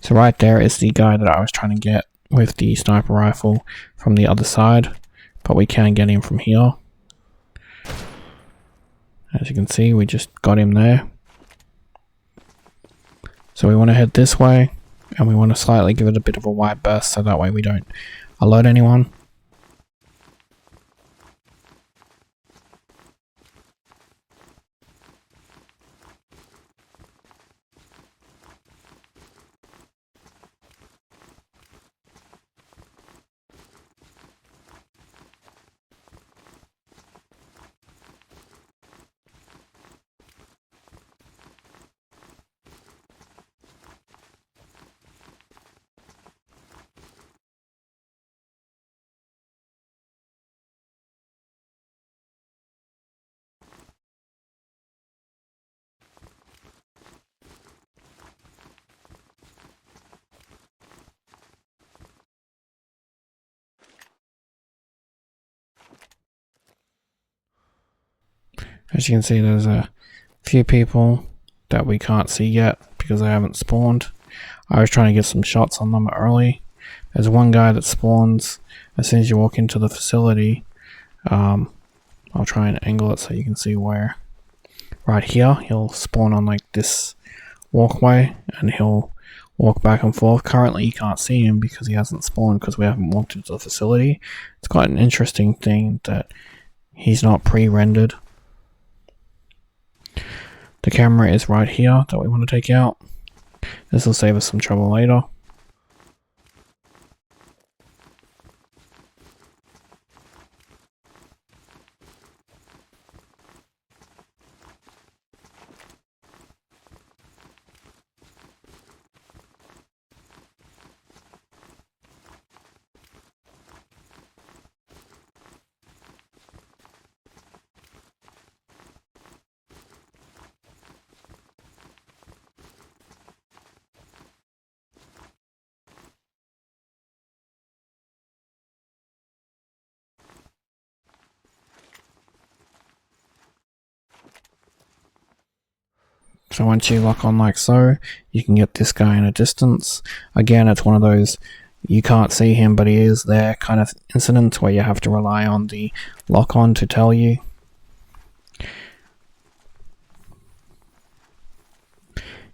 So right there is the guy that I was trying to get with the sniper rifle from the other side, but we can get him from here. As you can see, we just got him there. So we want to head this way, and we want to slightly give it a bit of a wide berth so that way we don't alert anyone. As you can see, there's a few people that we can't see yet because they haven't spawned. I was trying to get some shots on them early. There's one guy that spawns as soon as you walk into the facility. I'll try and angle it so you can see where. Right here, he'll spawn on like this walkway and he'll walk back and forth. Currently you can't see him because he hasn't spawned because we haven't walked into the facility. It's quite an interesting thing that he's not pre-rendered. The camera is right here that we want to take out. This will save us some trouble later. So once you lock on like so, you can get this guy in a distance. Again, it's one of those you can't see him but he is there kind of incidents where you have to rely on the lock on to tell you.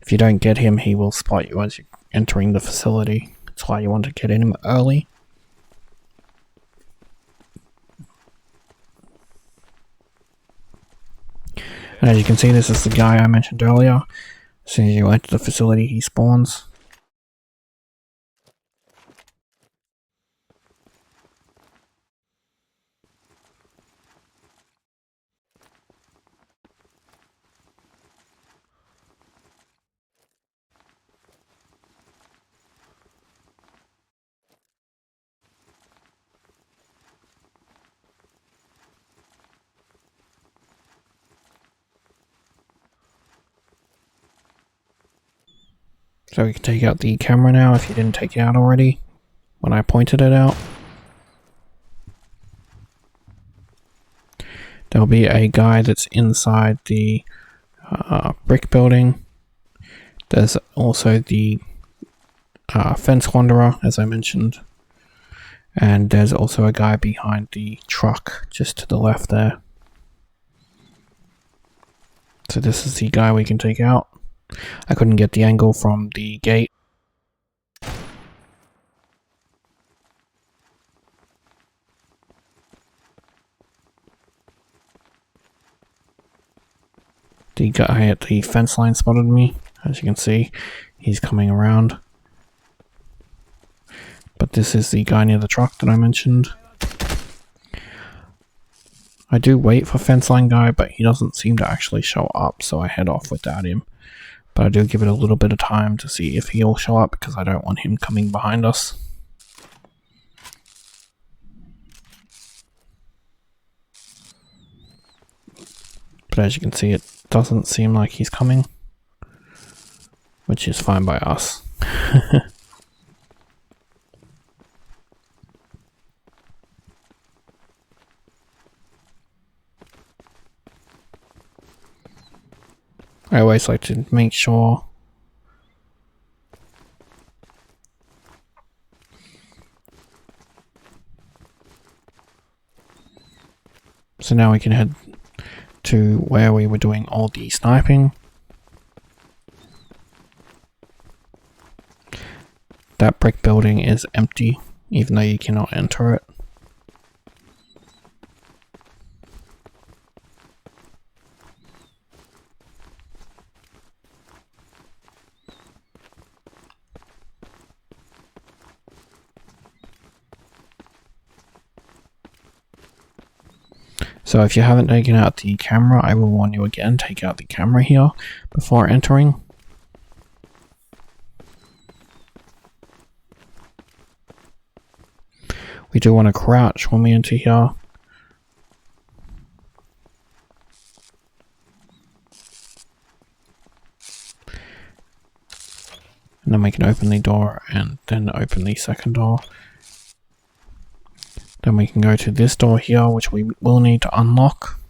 If you don't get him, he will spot you as you're entering the facility. That's why you want to get in him early. And as you can see, this is the guy I mentioned earlier. As soon as you enter the facility, he spawns. So we can take out the camera now if you didn't take it out already when I pointed it out. There'll be a guy that's inside the brick building. There's also the fence wanderer, as I mentioned. And there's also a guy behind the truck just to the left there. So this is the guy we can take out. I couldn't get the angle from the gate. The guy at the fence line spotted me. As you can see, he's coming around. But this is the guy near the truck that I mentioned. I do wait for fence line guy, but he doesn't seem to actually show up, so I head off without him. But I do give it a little bit of time to see if he'll show up because I don't want him coming behind us. But as you can see, it doesn't seem like he's coming, which is fine by us. I always like to make sure so now we can head to where we were doing all the sniping. That brick building is empty, even though you cannot enter it. So if you haven't taken out the camera, I will warn you again, take out the camera here before entering. We do want to crouch when we enter here. And then we can open the door and then open the second door. Then we can go to this door here, which we will need to unlock.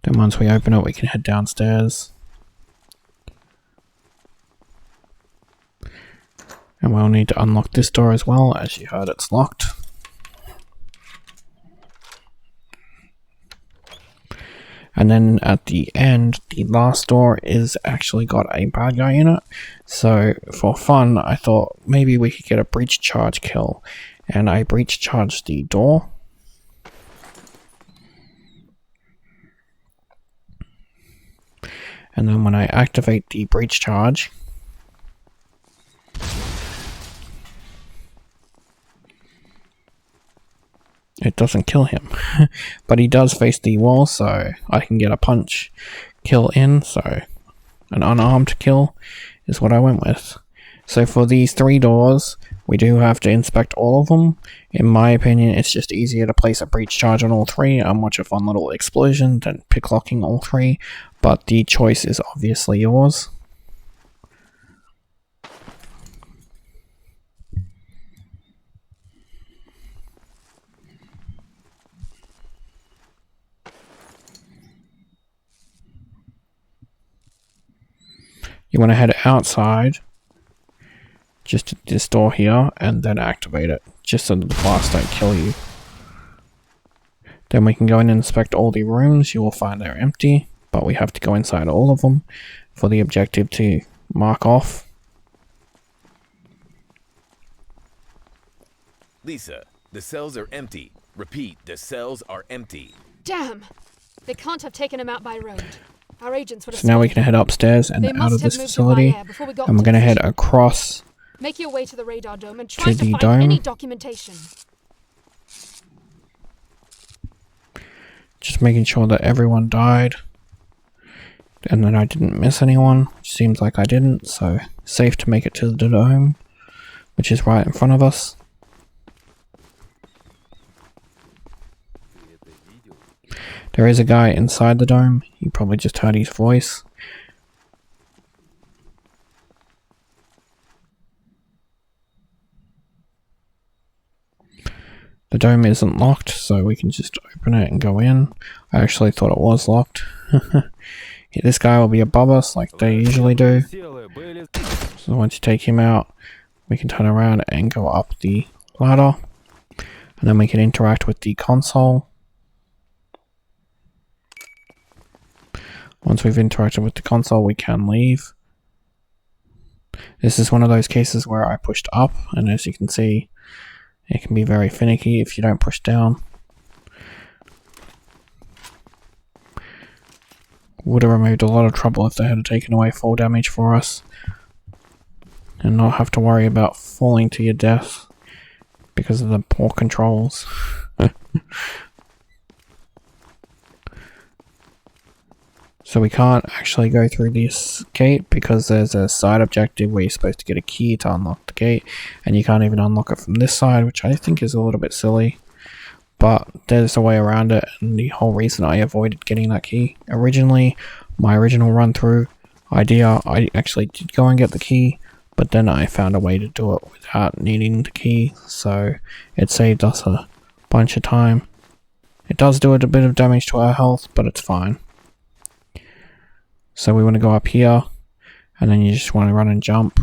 Then once we open it, we can head downstairs. And we'll need to unlock this door as well. As you heard, it's locked. And then at the end, the last door is actually got a bad guy in it. So for fun, I thought maybe we could get a breach charge kill. And I breach charged the door. And then when I activate the breach charge, it doesn't kill him, but he does face the wall, so I can get a punch kill in, so an unarmed kill is what I went with. So for these 3 doors, we do have to inspect all of them. In my opinion, it's just easier to place a breach charge on all 3 and watch a fun little explosion than picklocking all 3, but the choice is obviously yours. You want to head outside, just to this door here, and then activate it, just so that the blasts don't kill you. Then we can go in and inspect all the rooms. You will find they're empty, but we have to go inside all of them for the objective to mark off. Lisa, the cells are empty. Repeat, the cells are empty. Damn! They can't have taken him out by road. Our agents would have So now we can head upstairs and out of this facility, and we're going to head across. Make your way to the radar dome and try to the find dome. any documentation. Just making sure that everyone died, and that I didn't miss anyone. Seems like I didn't, so safe to make it to the dome, which is right in front of us. There is a guy inside the dome. You probably just heard his voice. The dome isn't locked, so we can just open it and go in. I actually thought it was locked. This guy will be above us like they usually do. So once you take him out, we can turn around and go up the ladder. And then we can interact with the console. Once we've interacted with the console, we can leave. This is one of those cases where I pushed up, and as you can see, it can be very finicky if you don't push down. Would have removed a lot of trouble if they had taken away fall damage for us, and not have to worry about falling to your death because of the poor controls. So we can't actually go through this gate because there's a side objective where you're supposed to get a key to unlock the gate, and you can't even unlock it from this side, which I think is a little bit silly. But there's a way around it, and the whole reason I avoided getting that key. Originally, my original run through idea, I actually did go and get the key, but then I found a way to do it without needing the key, so it saved us a bunch of time. It does do a bit of damage to our health, but it's fine. So we want to go up here, and then you just want to run and jump.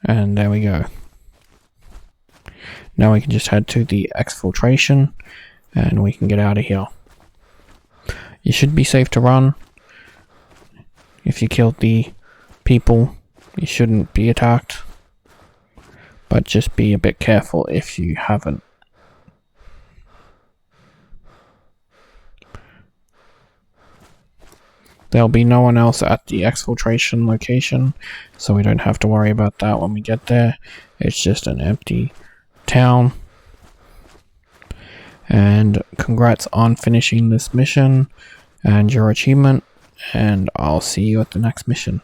And there we go. Now we can just head to the Exfiltration, and we can get out of here. You should be safe to run. If you killed the people, you shouldn't be attacked. But just be a bit careful if you haven't. There'll be no one else at the Exfiltration location, so we don't have to worry about that when we get there. It's just an empty town. And congrats on finishing this mission and your achievement, and I'll see you at the next mission.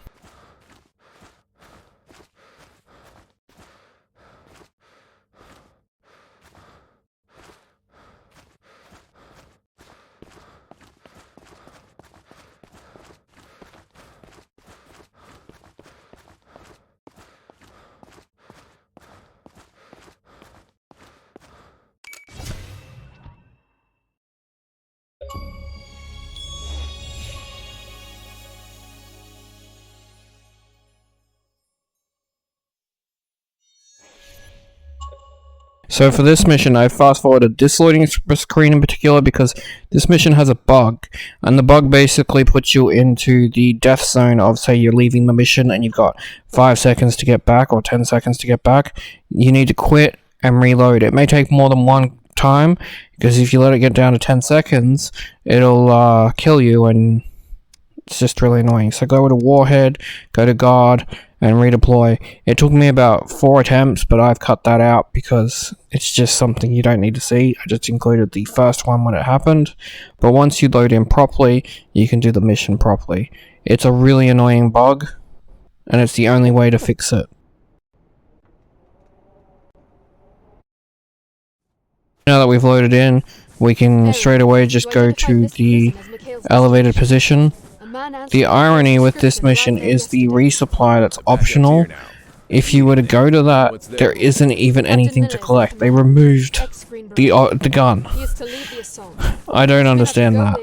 So for this mission, I fast forwarded this loading screen in particular because this mission has a bug, and the bug basically puts you into the death zone of, say, you're leaving the mission and you've got 5 seconds to get back or 10 seconds to get back. You need to quit and reload. It may take more than one time, because if you let it get down to 10 seconds, it'll kill you, and it's just really annoying. So go to Warhead, go to Guard, and redeploy. It took me about 4 attempts, but I've cut that out because it's just something you don't need to see. I just included the first one when it happened, but once you load in properly, you can do the mission properly. It's a really annoying bug, and it's the only way to fix it. Now that we've loaded in, we can straight away just go to the elevated position. The irony with this mission is the resupply that's optional. If you were to go to that, there isn't even anything to collect. They removed the gun. I don't understand that.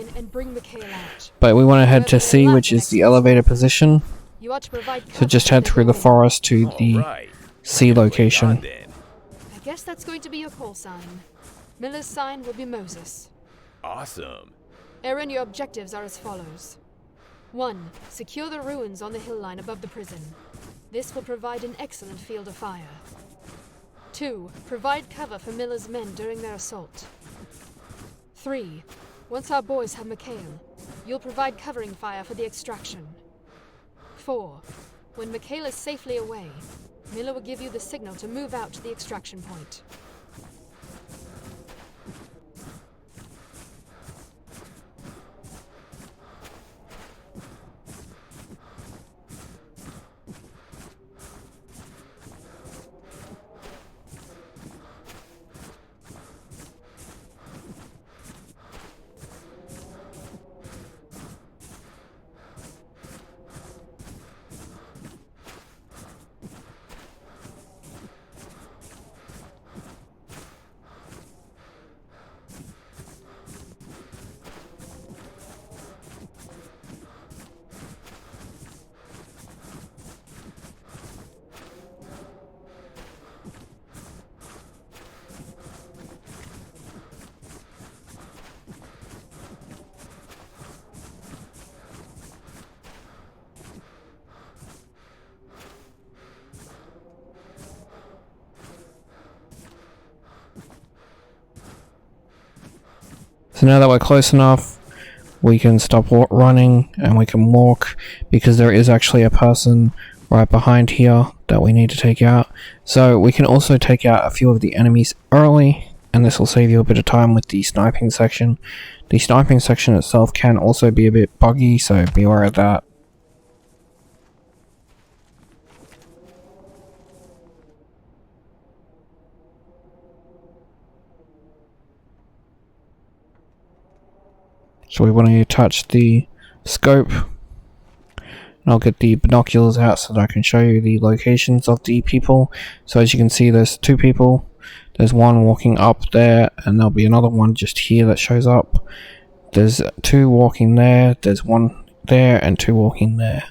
But we want to head to C, which is the elevated position. So just head through the forest to the C location. I guess that's going to be your call sign. Miller's sign will be Moses. Awesome. Aaron, your objectives are as follows. 1. Secure the ruins on the hill line above the prison. This will provide an excellent field of fire. 2. Provide cover for Miller's men during their assault. 3. Once our boys have Mikhail, you'll provide covering fire for the extraction. 4. When Mikhail is safely away, Miller will give you the signal to move out to the extraction point. So now that we're close enough, we can stop running and we can walk, because there is actually a person right behind here that we need to take out. So we can also take out a few of the enemies early and this will save you a bit of time with the sniping section. The sniping section itself can also be a bit buggy, so be aware of that. So we want to attach the scope, and I'll get the binoculars out so that I can show you the locations of the people. So as you can see, there's two people. There's one walking up there, and there'll be another one just here that shows up. There's two walking there, there's one there, and two walking there.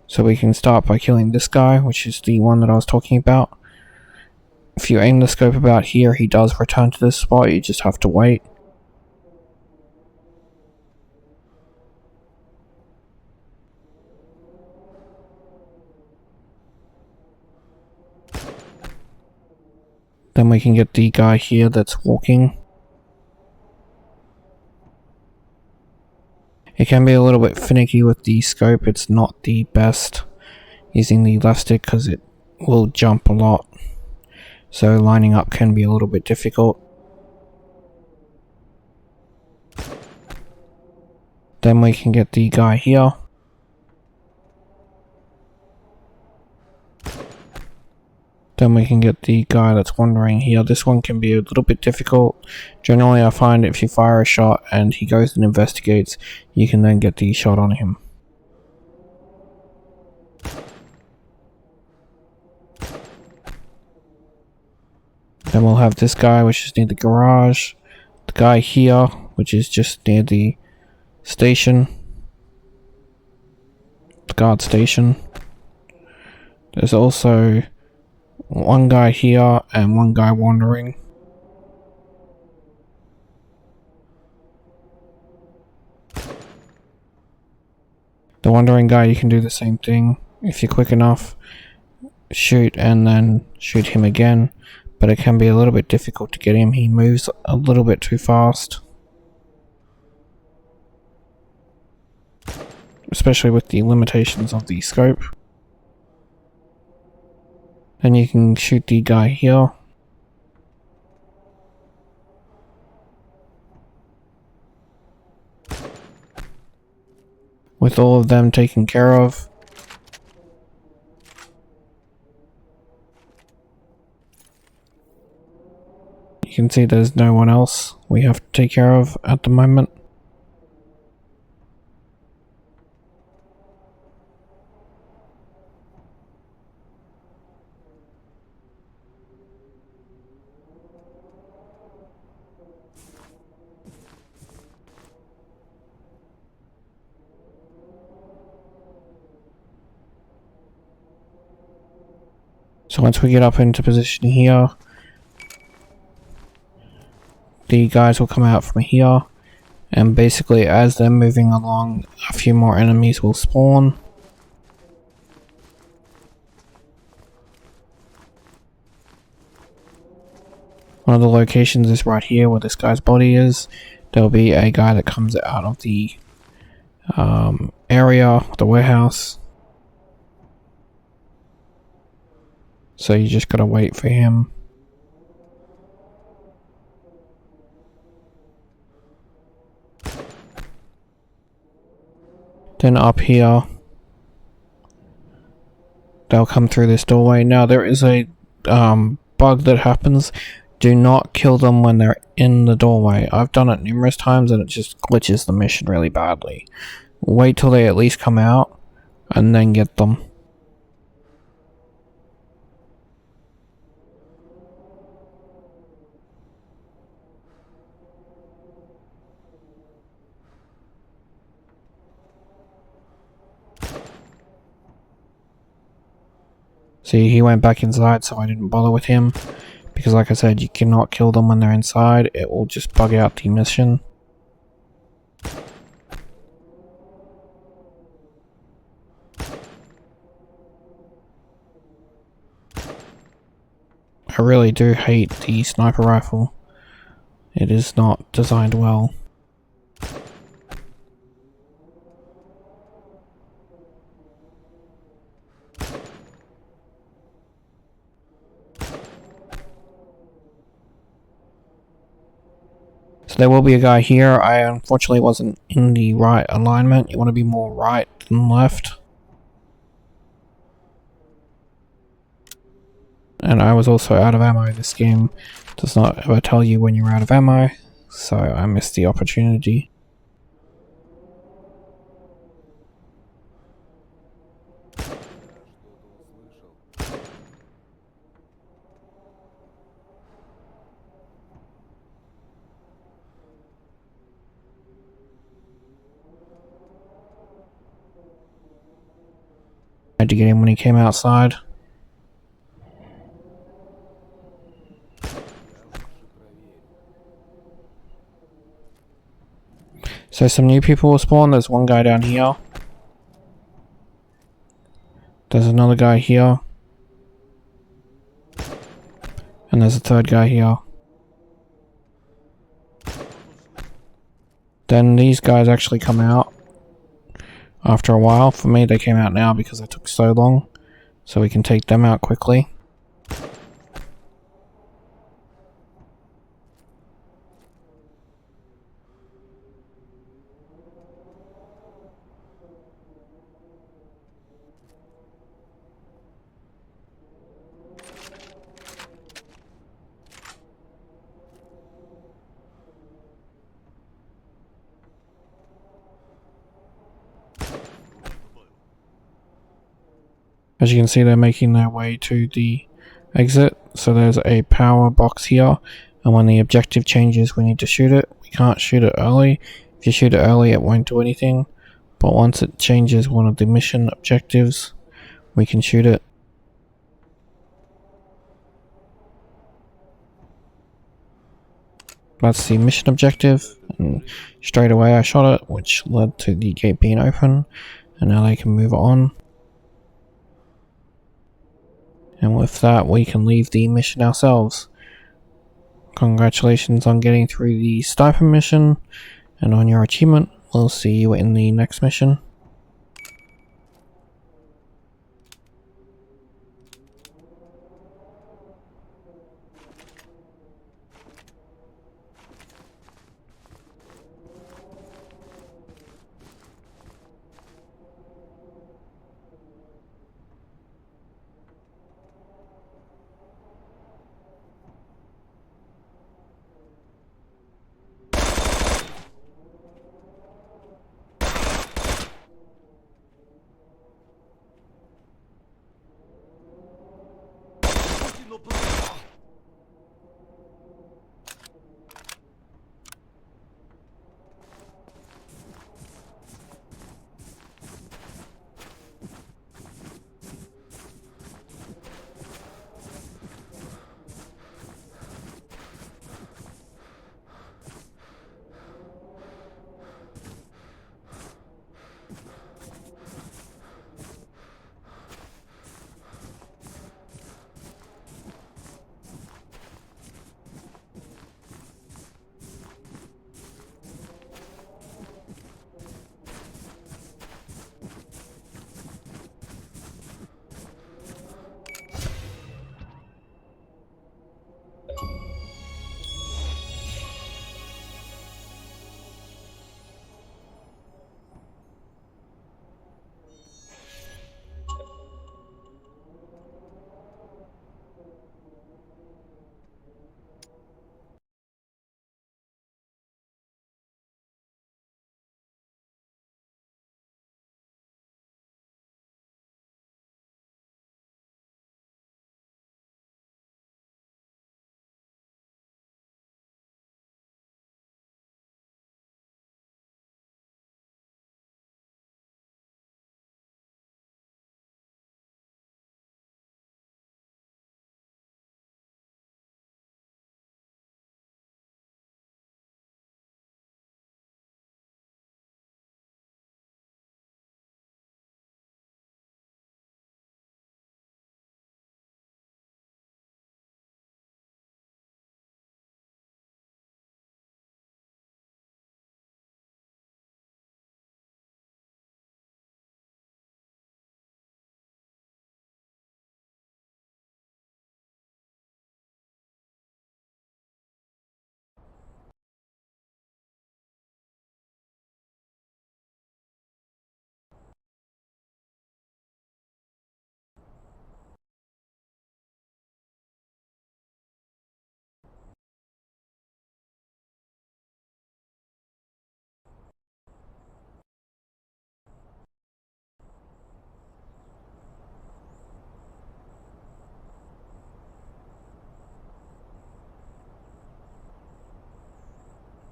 So we can start by killing this guy, which is the one that I was talking about. If you aim the scope about here, he does return to this spot, you just have to wait. Then we can get the guy here that's walking. It can be a little bit finicky with the scope, it's not the best using the left stick because it will jump a lot. So lining up can be a little bit difficult. Then we can get the guy here. Then we can get the guy that's wandering here. This one can be a little bit difficult. Generally I find if you fire a shot and he goes and investigates, you can then get the shot on him. Then we'll have this guy which is near the garage. The guy here which is just near the station. The guard station. There's also one guy here and one guy wandering. The wandering guy, you can do the same thing if you're quick enough. Shoot and then shoot him again, but it can be a little bit difficult to get him. He moves a little bit too fast, especially with the limitations of the scope. Then you can shoot the guy here. With all of them taken care of, you can see there's no one else we have to take care of at the moment. So once we get up into position here, the guys will come out from here, and basically as they're moving along, a few more enemies will spawn. One of the locations is right here where this guy's body is. There'll be a guy that comes out of the area, the warehouse. So you just gotta wait for him. Then up here, they'll come through this doorway. Now there is a bug that happens. Do not kill them when they're in the doorway. I've done it numerous times and it just glitches the mission really badly. Wait till they at least come out and then get them. See, he went back inside, so I didn't bother with him. Because like I said, you cannot kill them when they're inside. It will just bug out the mission. I really do hate the sniper rifle. It is not designed well. So there will be a guy here. I unfortunately wasn't in the right alignment. You want to be more right than left. And I was also out of ammo. This game does not ever tell you when you're out of ammo, so I missed the opportunity. I had to get him when he came outside. So some new people will spawn. There's one guy down here. There's another guy here. And there's a third guy here. Then these guys actually come out after a while. For me, they came out now because it took so long. So we can take them out quickly. As you can see, they're making their way to the exit. So there's a power box here, and when the objective changes, we need to shoot it. We can't shoot it early. If you shoot it early, it won't do anything. But once it changes one of the mission objectives, we can shoot it. That's the mission objective, and straight away I shot it, which led to the gate being open, and now they can move on. And with that, we can leave the mission ourselves. Congratulations on getting through the stipend mission, and on your achievement. We'll see you in the next mission.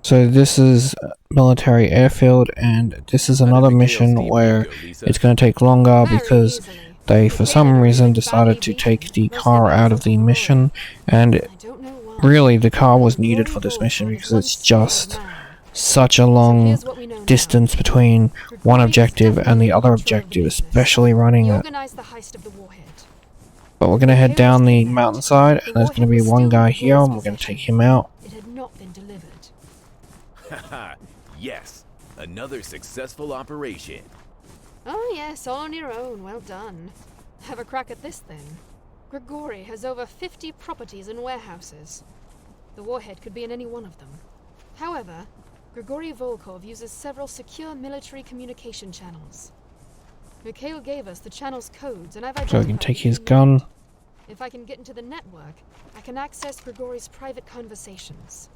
So this is military airfield, and this is another mission where it's going to take longer because they, for some reason, decided to take the car out of the mission, and really the car was needed for this mission because it's just such a long distance between one objective and the other objective, especially running it. But we're going to head down the mountainside, and there's going to be one guy here, and we're going to take him out. Haha, yes, another successful operation. Oh yes, all on your own, well done. Have a crack at this then. Grigori has over 50 properties and warehouses. The Warhead could be in any one of them. However, Grigori Volkov uses several secure military communication channels. Mikhail gave us the channel's codes, and I've identified... So we can take his gun. If I can get into the network, I can access Grigori's private conversations.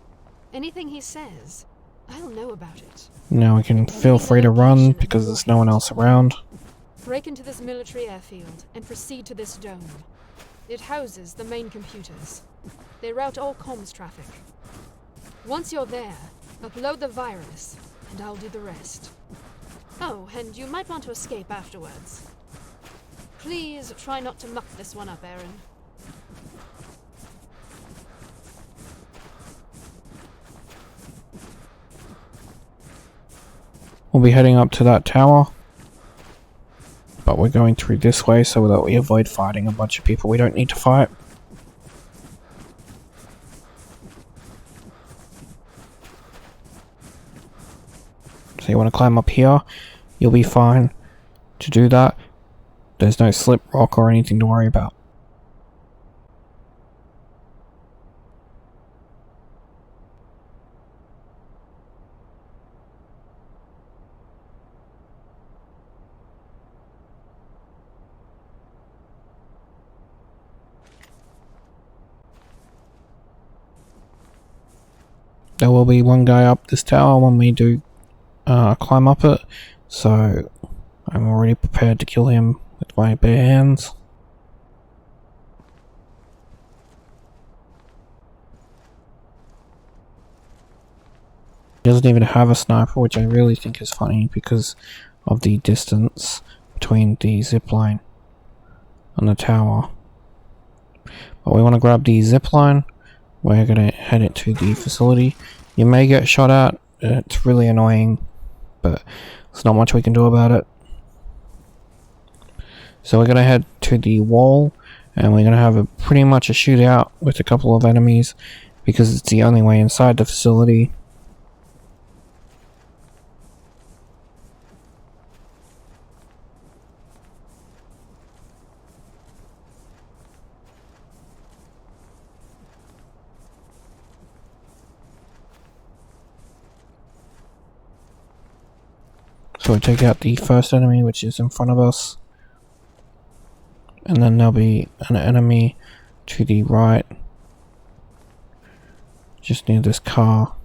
Anything he says, I'll know about it. Now we can feel free to run because there's no one else around. Break into this military airfield and proceed to this dome. It houses the main computers. They route all comms traffic. Once you're there, upload the virus, and I'll do the rest. Oh, and you might want to escape afterwards. Please try not to muck this one up, Aaron. We'll be heading up to that tower, but we're going through this way so that we avoid fighting a bunch of people we don't need to fight. So you want to climb up here, you'll be fine to do that. There's no slip rock or anything to worry about. There will be one guy up this tower when we do climb up it, so I'm already prepared to kill him with my bare hands. He doesn't even have a sniper, which I really think is funny because of the distance between the zipline and the tower. But we want to grab the zipline. We're going to head it to the facility. You may get shot at. It's really annoying, but there's not much we can do about it. So we're going to head to the wall, and we're going to have pretty much a shootout with a couple of enemies because it's the only way inside the facility. So we take out the first enemy, which is in front of us, and then there'll be an enemy to the right, just near this car.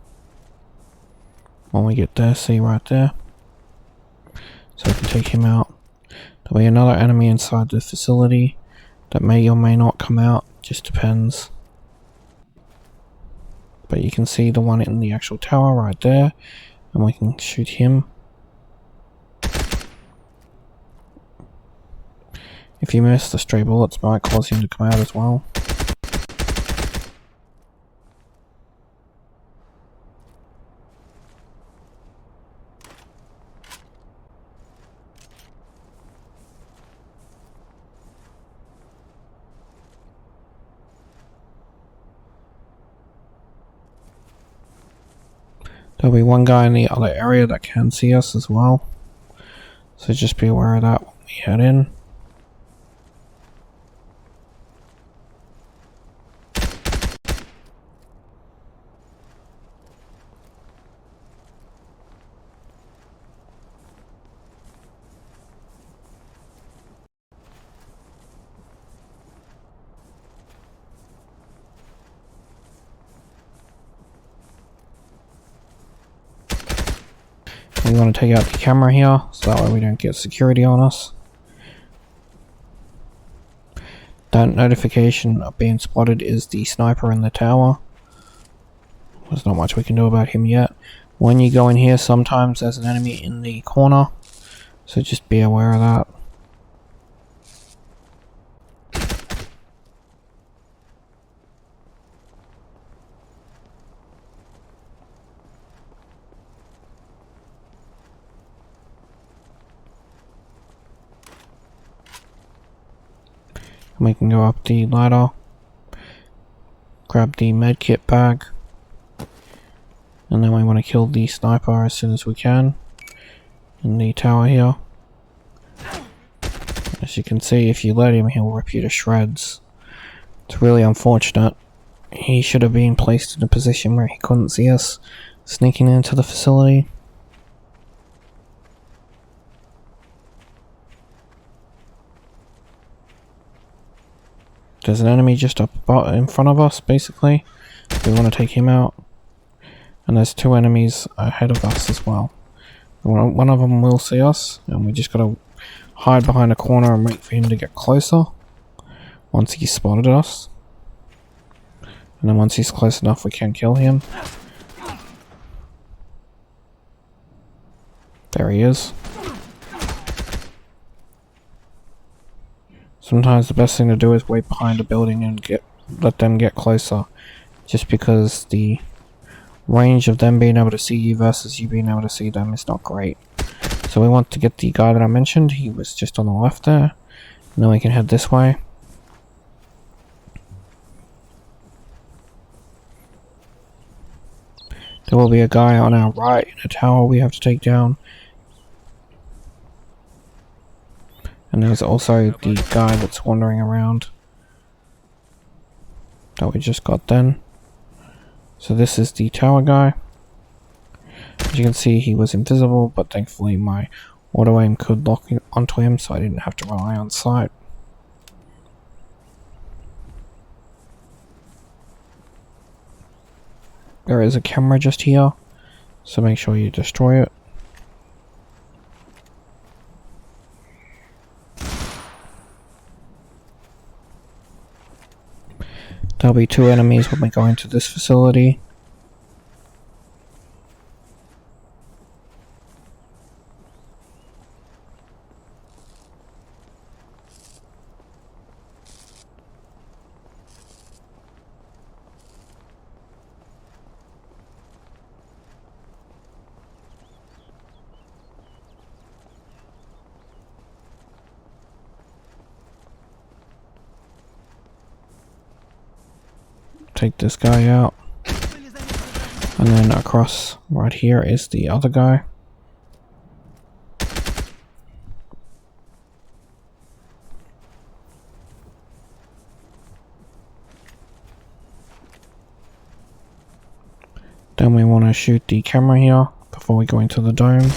When we get there, see right there. So we can take him out. There'll be another enemy inside the facility that may or may not come out, just depends. But you can see the one in the actual tower right there, and we can shoot him. If you miss, the stray bullets might cause him to come out as well. There'll be one guy in the other area that can see us as well, so just be aware of that when we head in. We want to take out the camera here, so that way we don't get security on us. That notification of being spotted is the sniper in the tower. There's not much we can do about him yet. When you go in here, sometimes there's an enemy in the corner, so just be aware of that. We can go up the ladder, grab the medkit bag, and then we want to kill the sniper as soon as we can in the tower here. As you can see, if you let him, he'll rip you to shreds. It's really unfortunate. He should have been placed in a position where he couldn't see us sneaking into the facility. There's an enemy just up in front of us, basically. We want to take him out. And there's two enemies ahead of us as well. One of them will see us, and we just gotta hide behind a corner and wait for him to get closer. Once he's spotted us. And then once he's close enough, we can kill him. There he is. Sometimes the best thing to do is wait behind a building and let them get closer, just because the range of them being able to see you versus you being able to see them is not great. So we want to get the guy that I mentioned. He was just on the left there, and then we can head this way. There will be a guy on our right in a tower we have to take down. And there's also the guy that's wandering around that we just got then. So this is the tower guy. As you can see, he was invisible, but thankfully my auto aim could lock onto him, so I didn't have to rely on sight. There is a camera just here, so make sure you destroy it. There'll be two enemies when we go into this facility. Take this guy out, and then across right here is the other guy. Then we want to shoot the camera here before we go into the dome.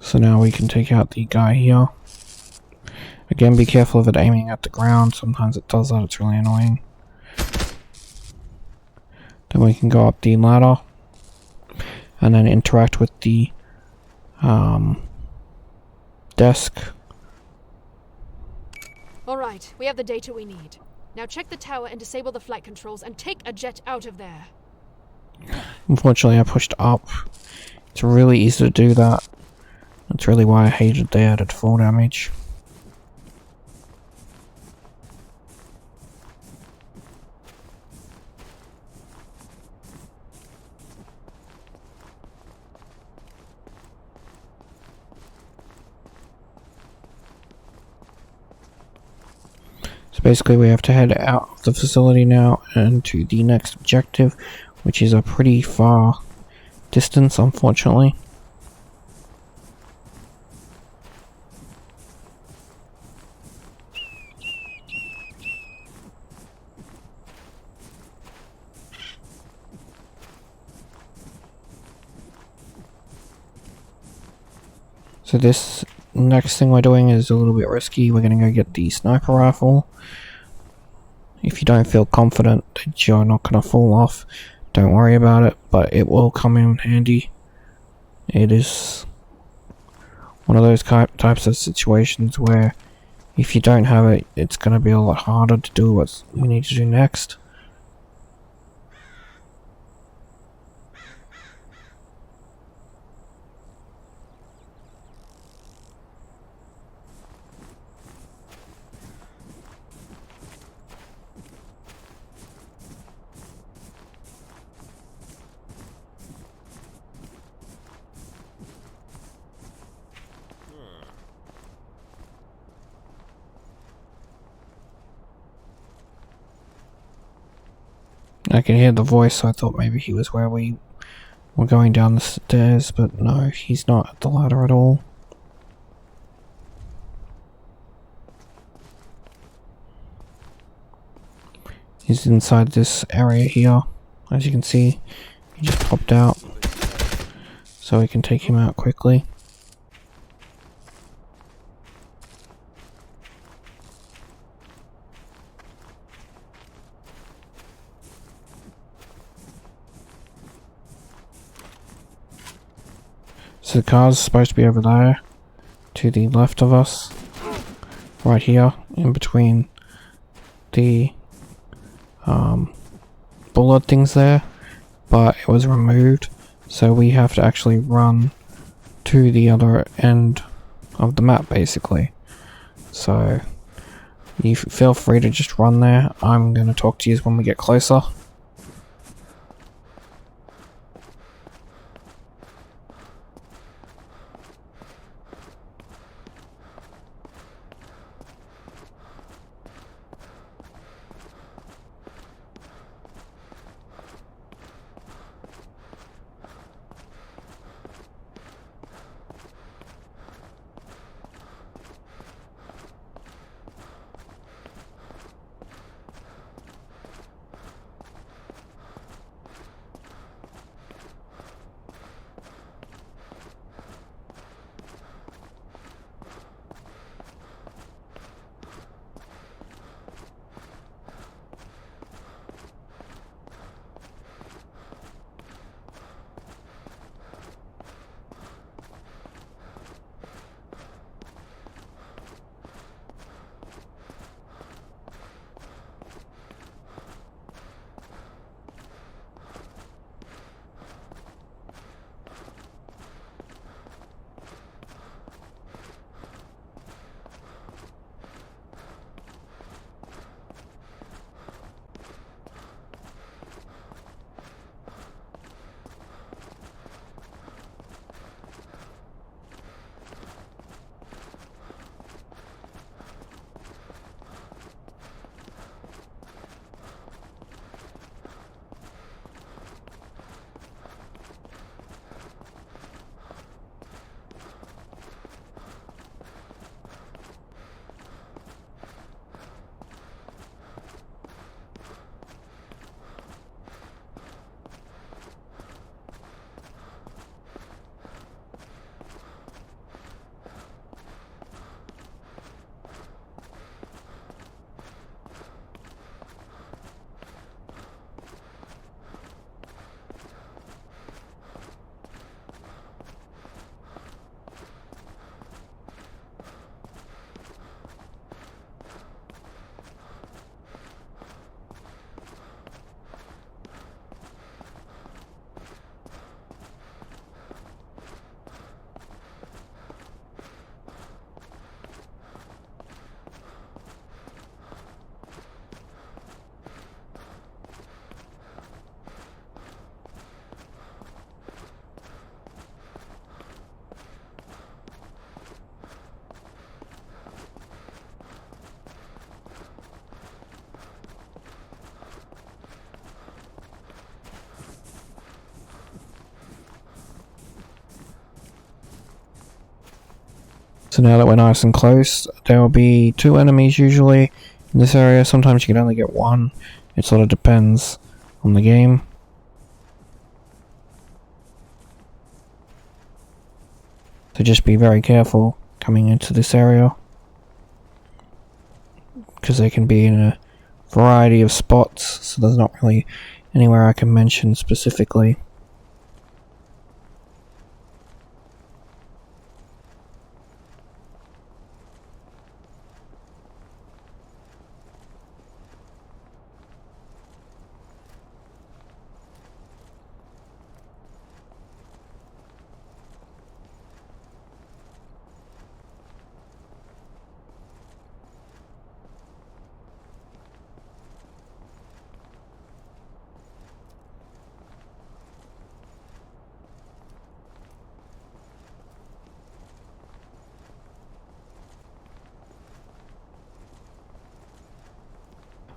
So now we can take out the guy here. Again, be careful of it aiming at the ground. Sometimes it does that, it's really annoying. Then we can go up the ladder and then interact with the desk. Alright, we have the data we need. Now check the tower and disable the flight controls and take a jet out of there. Unfortunately, I pushed up. It's really easy to do that. That's really why I hated they added fall damage. So basically we have to head out of the facility now and to the next objective, which is a pretty far distance, unfortunately. So this next thing we're doing is a little bit risky. We're going to go get the sniper rifle. If you don't feel confident that you're not going to fall off, don't worry about it, but it will come in handy it is one of those types of situations where if you don't have it, it's going to be a lot harder to do what we need to do next. I can hear the voice, so I thought maybe he was where we were going down the stairs, but no, he's not at the ladder at all. He's inside this area here. As you can see, he just popped out, so we can take him out quickly. So the car's supposed to be over there, to the left of us, right here, in between the bullet things there, but it was removed, so we have to actually run to the other end of the map, basically. So you feel free to just run there. I'm going to talk to you when we get closer. So now that we're nice and close, there will be 2 enemies usually in this area. Sometimes you can only get 1. It sort of depends on the game. So just be very careful coming into this area, because they can be in a variety of spots, so there's not really anywhere I can mention specifically.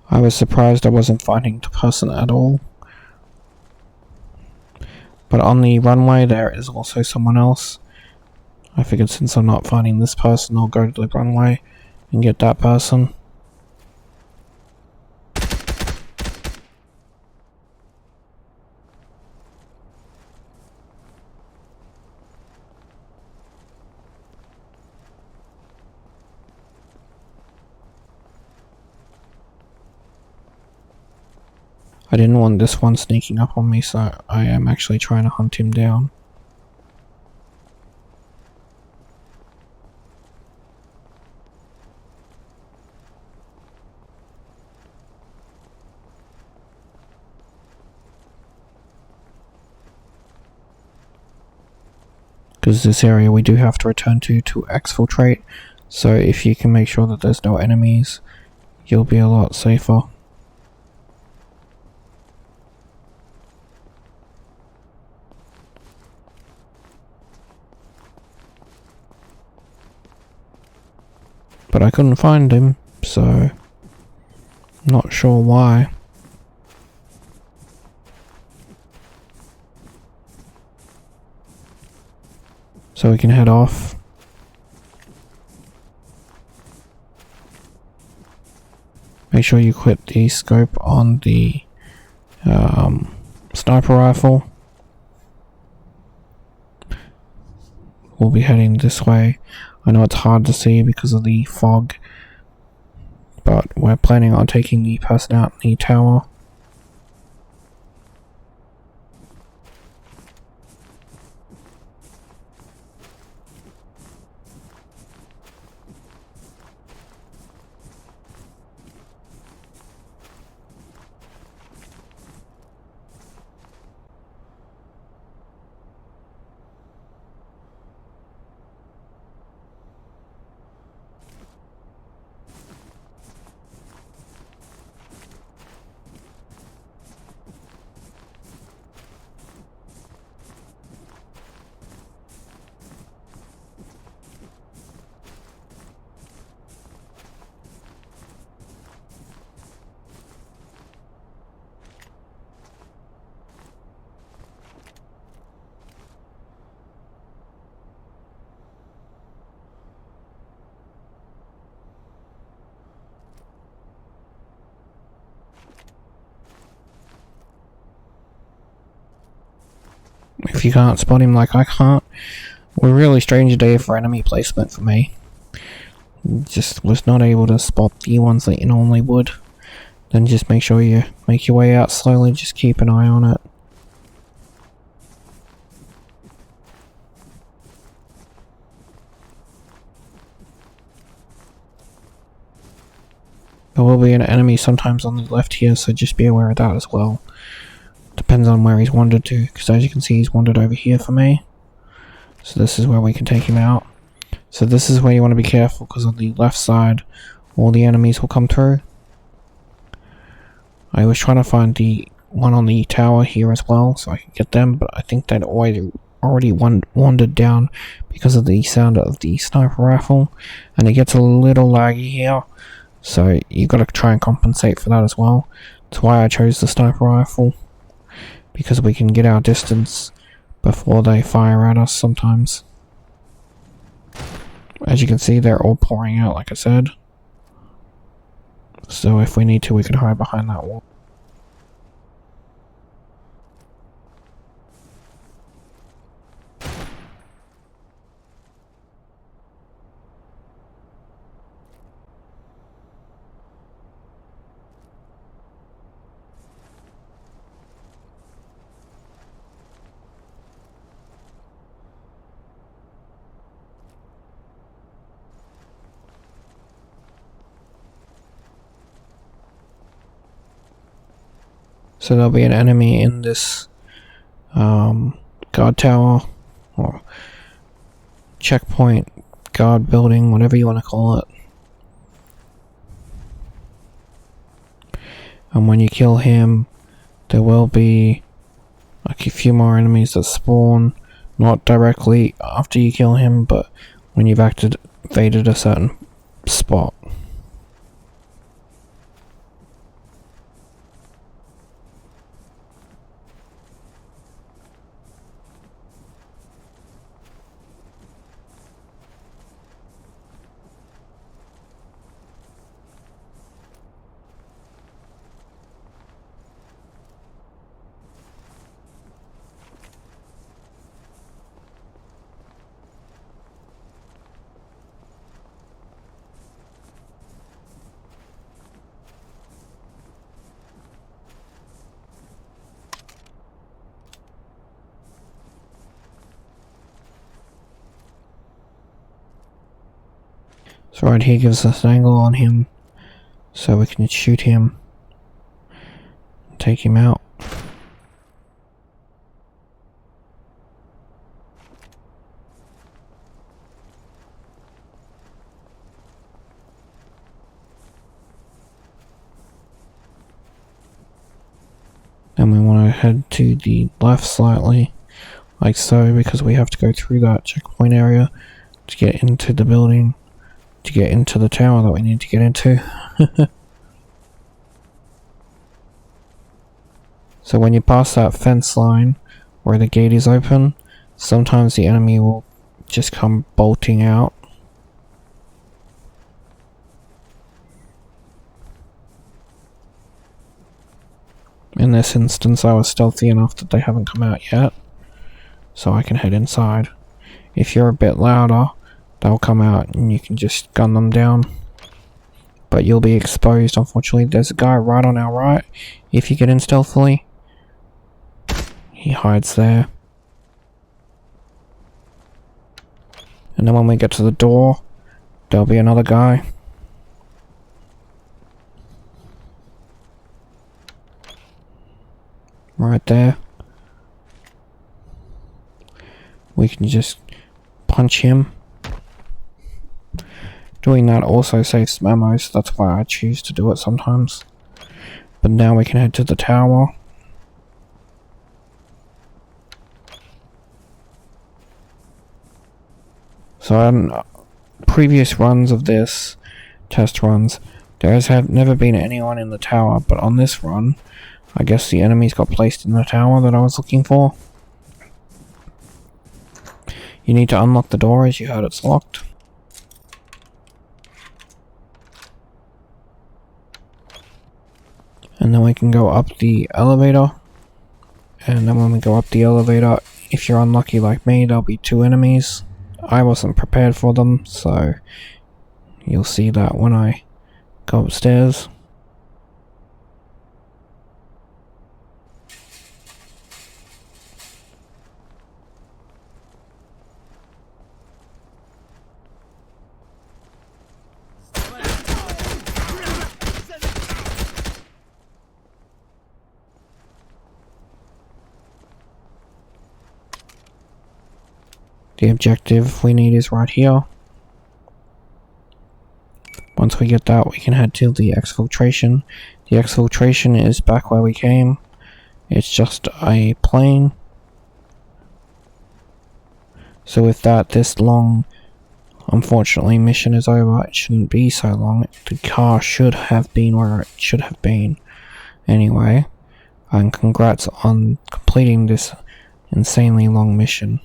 I was surprised I wasn't finding the person at all. But on the runway there is also someone else. I figured since I'm not finding this person, I'll go to the runway and get that person. I didn't want this one sneaking up on me, so I am actually trying to hunt him down. Because this area we do have to return to exfiltrate, so if you can make sure that there's no enemies, you'll be a lot safer. But I couldn't find him, so not sure why. So we can head off. Make sure you quit the scope on the sniper rifle. We'll be heading this way. I know it's hard to see because of the fog, but we're planning on taking the person out in the tower. If you can't spot him like I can't, we're really strange day for enemy placement for me. Just was not able to spot the ones that you normally would. Then just make sure you make your way out slowly, just keep an eye on it. There will be an enemy sometimes on the left here, so just be aware of that as well. Depends on where he's wandered to, because as you can see he's wandered over here for me. So this is where we can take him out. So this is where you want to be careful, because on the left side all the enemies will come through. I was trying to find the one on the tower here as well, so I could get them, but I think they'd already wandered down because of the sound of the sniper rifle, and it gets a little laggy here, so you've got to try and compensate for that as well. That's why I chose the sniper rifle, because we can get our distance before they fire at us sometimes. As you can see, they're all pouring out, like I said. So if we need to, we can hide behind that wall. So there'll be an enemy in this guard tower, or checkpoint, guard building, whatever you want to call it. And when you kill him, there will be like a few more enemies that spawn, not directly after you kill him, but when you've activated a certain spot. So right here gives us an angle on him, so we can shoot him, take him out. Then we want to head to the left slightly, like so, because we have to go through that checkpoint area to get into the building, to get into the tower that we need to get into. So when you pass that fence line where the gate is open, sometimes the enemy will just come bolting out. In this instance, I was stealthy enough that they haven't come out yet, so I can head inside. If you're a bit louder, they'll come out and you can just gun them down. But you'll be exposed, unfortunately. There's a guy right on our right. If you get in stealthily, he hides there. And then when we get to the door, there'll be another guy. Right there. We can just punch him. Doing that also saves some ammo, so that's why I choose to do it sometimes. But now we can head to the tower. So on previous runs of this, test runs, there has never been anyone in the tower, but on this run, I guess the enemies got placed in the tower that I was looking for. You need to unlock the door as you heard it's locked. And then we can go up the elevator. And then when we go up the elevator, if you're unlucky like me, there'll be 2 enemies. I wasn't prepared for them, so you'll see that when I go upstairs. The objective we need is right here. Once we get that, we can head to the exfiltration. The exfiltration is back where we came. It's just a plane. So with that, this long, unfortunately, mission is over. It shouldn't be so long. The car should have been where it should have been. Anyway, and congrats on completing this insanely long mission.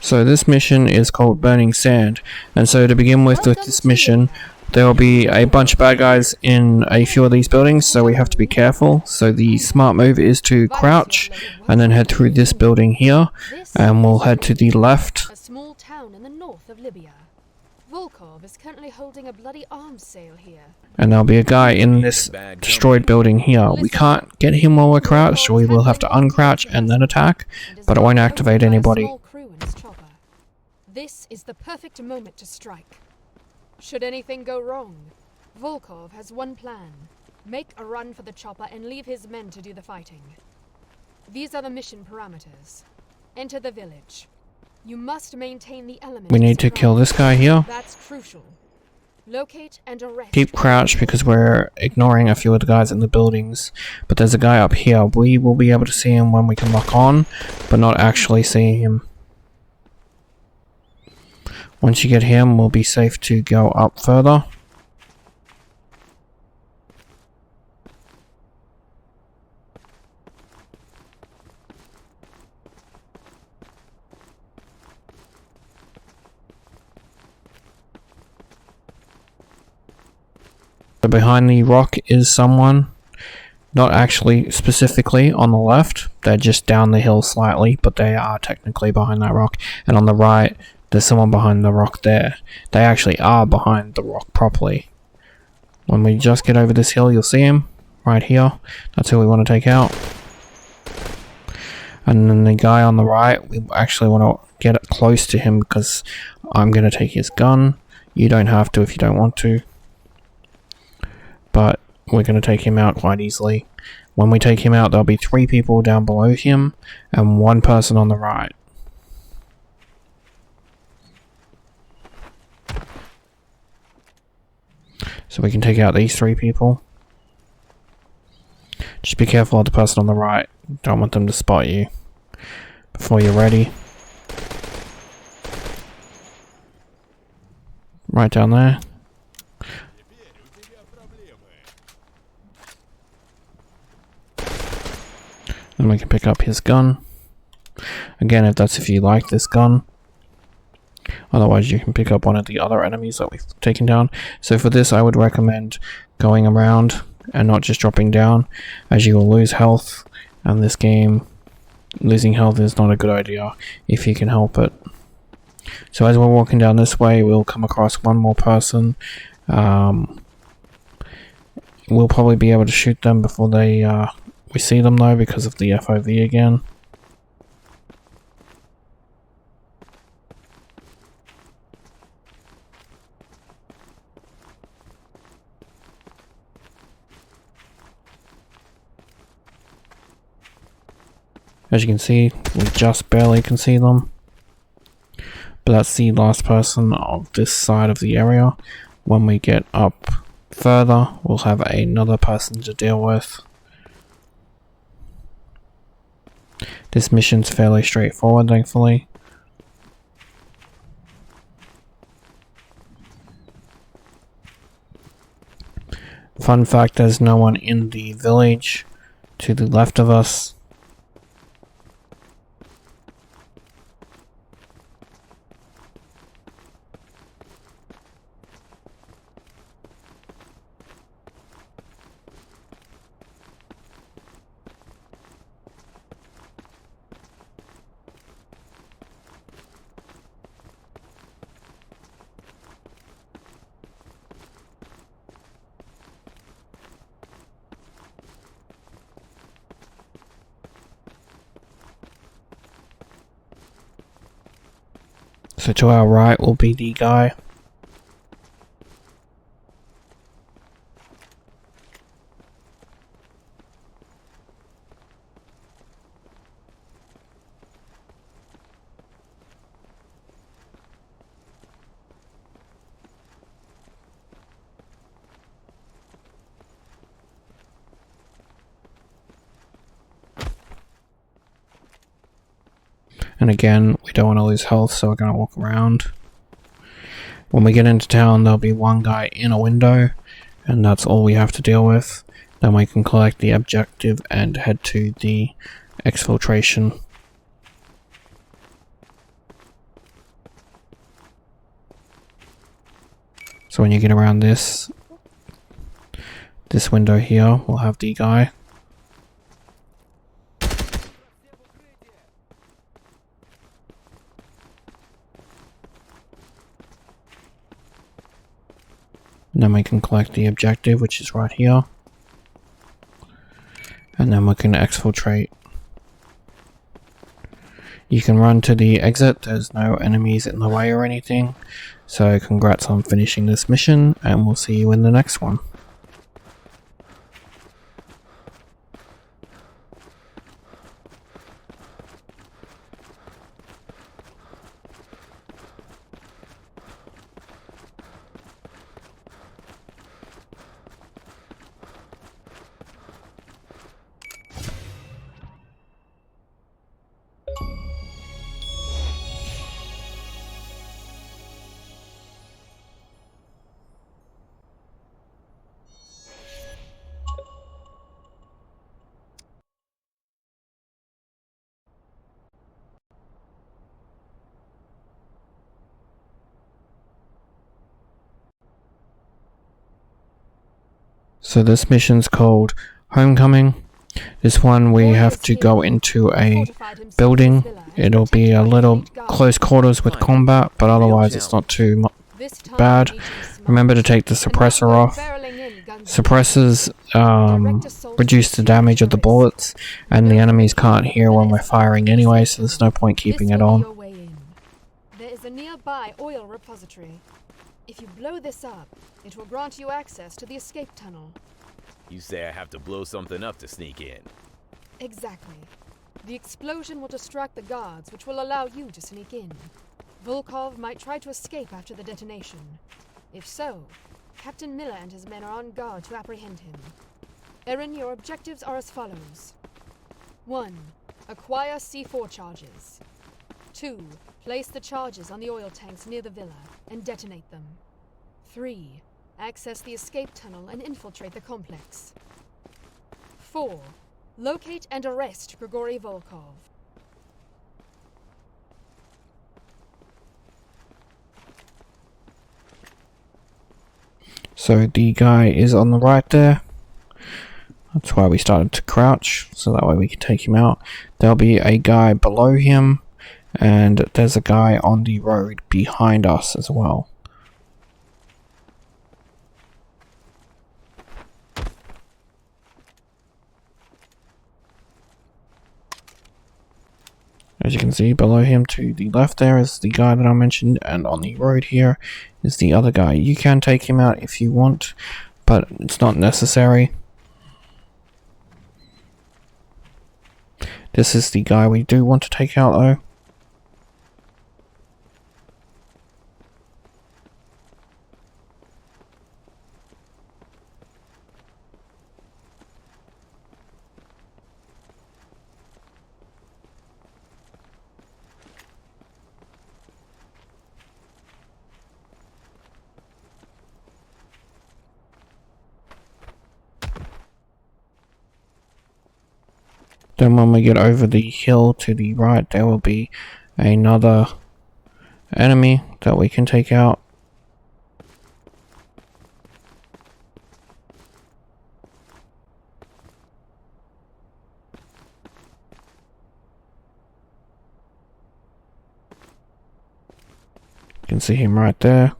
So this mission is called Burning Sand, and so to begin with this mission, there will be a bunch of bad guys in a few of these buildings, so we have to be careful. So the smart move is to crouch and then head through this building here, and we'll head to the left. A small town in the north of Libya. Volkov is currently holding a bloody arms sale here. And there'll be a guy in this destroyed building here. We can't get him while we're crouched, so we will have to uncrouch and then attack, but it won't activate anybody. This is the perfect moment to strike. Should anything go wrong, Volkov has one plan. Make a run for the chopper and leave his men to do the fighting. These are the mission parameters. Enter the village. You must maintain the element. We need to kill this guy here. That's crucial. Locate and arrest. Keep crouched because we're ignoring a few of the guys in the buildings. But there's a guy up here. We will be able to see him when we can lock on, but not actually see him. Once you get him, we'll be safe to go up further. So behind the rock is someone. Not actually specifically on the left. They're just down the hill slightly, but they are technically behind that rock. And on the right, there's someone behind the rock there. They actually are behind the rock properly. When we just get over this hill, you'll see him right here. That's who we want to take out. And then the guy on the right, we actually want to get close to him because I'm going to take his gun. You don't have to if you don't want to. But we're going to take him out quite easily. When we take him out, there'll be 3 people down below him and 1 person on the right. So we can take out these 3 people. Just be careful of the person on the right. Don't want them to spot you before you're ready. Right down there. Then we can pick up his gun. Again, if you like this gun. Otherwise, you can pick up one of the other enemies that we've taken down. So for this, I would recommend going around and not just dropping down, as you will lose health. And this game, losing health is not a good idea if you can help it. So as we're walking down this way, we'll come across one more person. We'll probably be able to shoot them before we see them though, because of the FOV again. As you can see, we just barely can see them. But that's the last person of this side of the area. When we get up further, we'll have another person to deal with. This mission's fairly straightforward, thankfully. Fun fact, there's no one in the village to the left of us. So to our right will be the guy. And again, we don't want to lose health, so we're going to walk around. When we get into town, there'll be one guy in a window, and that's all we have to deal with. Then we can collect the objective and head to the exfiltration. So when you get around this window here, we'll have the guy. And then we can collect the objective, which is right here. And then we can exfiltrate. You can run to the exit, there's no enemies in the way or anything. So congrats on finishing this mission, and we'll see you in the next one. So this mission's called Homecoming. This one we have to go into a building. It'll be a little close quarters with combat, but otherwise it's not too bad. Remember to take the suppressor off. Suppressors reduce the damage of the bullets, and the enemies can't hear when we're firing anyway, so there's no point keeping it on. There is a nearby oil repository. If you blow this up, it will grant you access to the escape tunnel. You say I have to blow something up to sneak in. Exactly. The explosion will distract the guards, which will allow you to sneak in. Volkov might try to escape after the detonation. If so, Captain Miller and his men are on guard to apprehend him. Erin, your objectives are as follows. 1. Acquire C4 charges. 2. Place the charges on the oil tanks near the villa and detonate them. 3. Access the escape tunnel and infiltrate the complex. 4. Locate and arrest Grigory Volkov. So the guy is on the right there. That's why we started to crouch, so that way we can take him out. There'll be a guy below him, and there's a guy on the road behind us as well. As you can see, below him to the left there is the guy that I mentioned, and on the road here is the other guy. You can take him out if you want, but it's not necessary. This is the guy we do want to take out though. Then when we get over the hill to the right, there will be another enemy that we can take out. You can see him right there.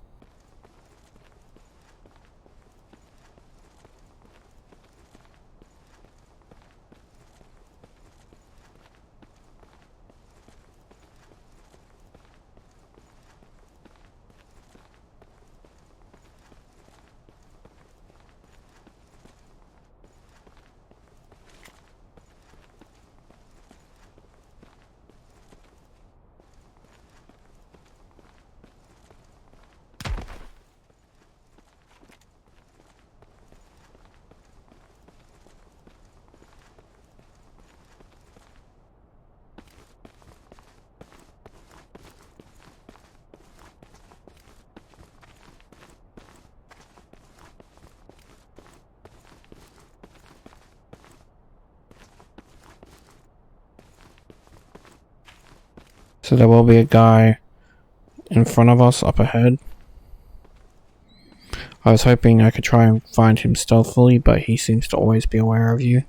So there will be a guy in front of us up ahead. I was hoping I could try and find him stealthily, but he seems to always be aware of you.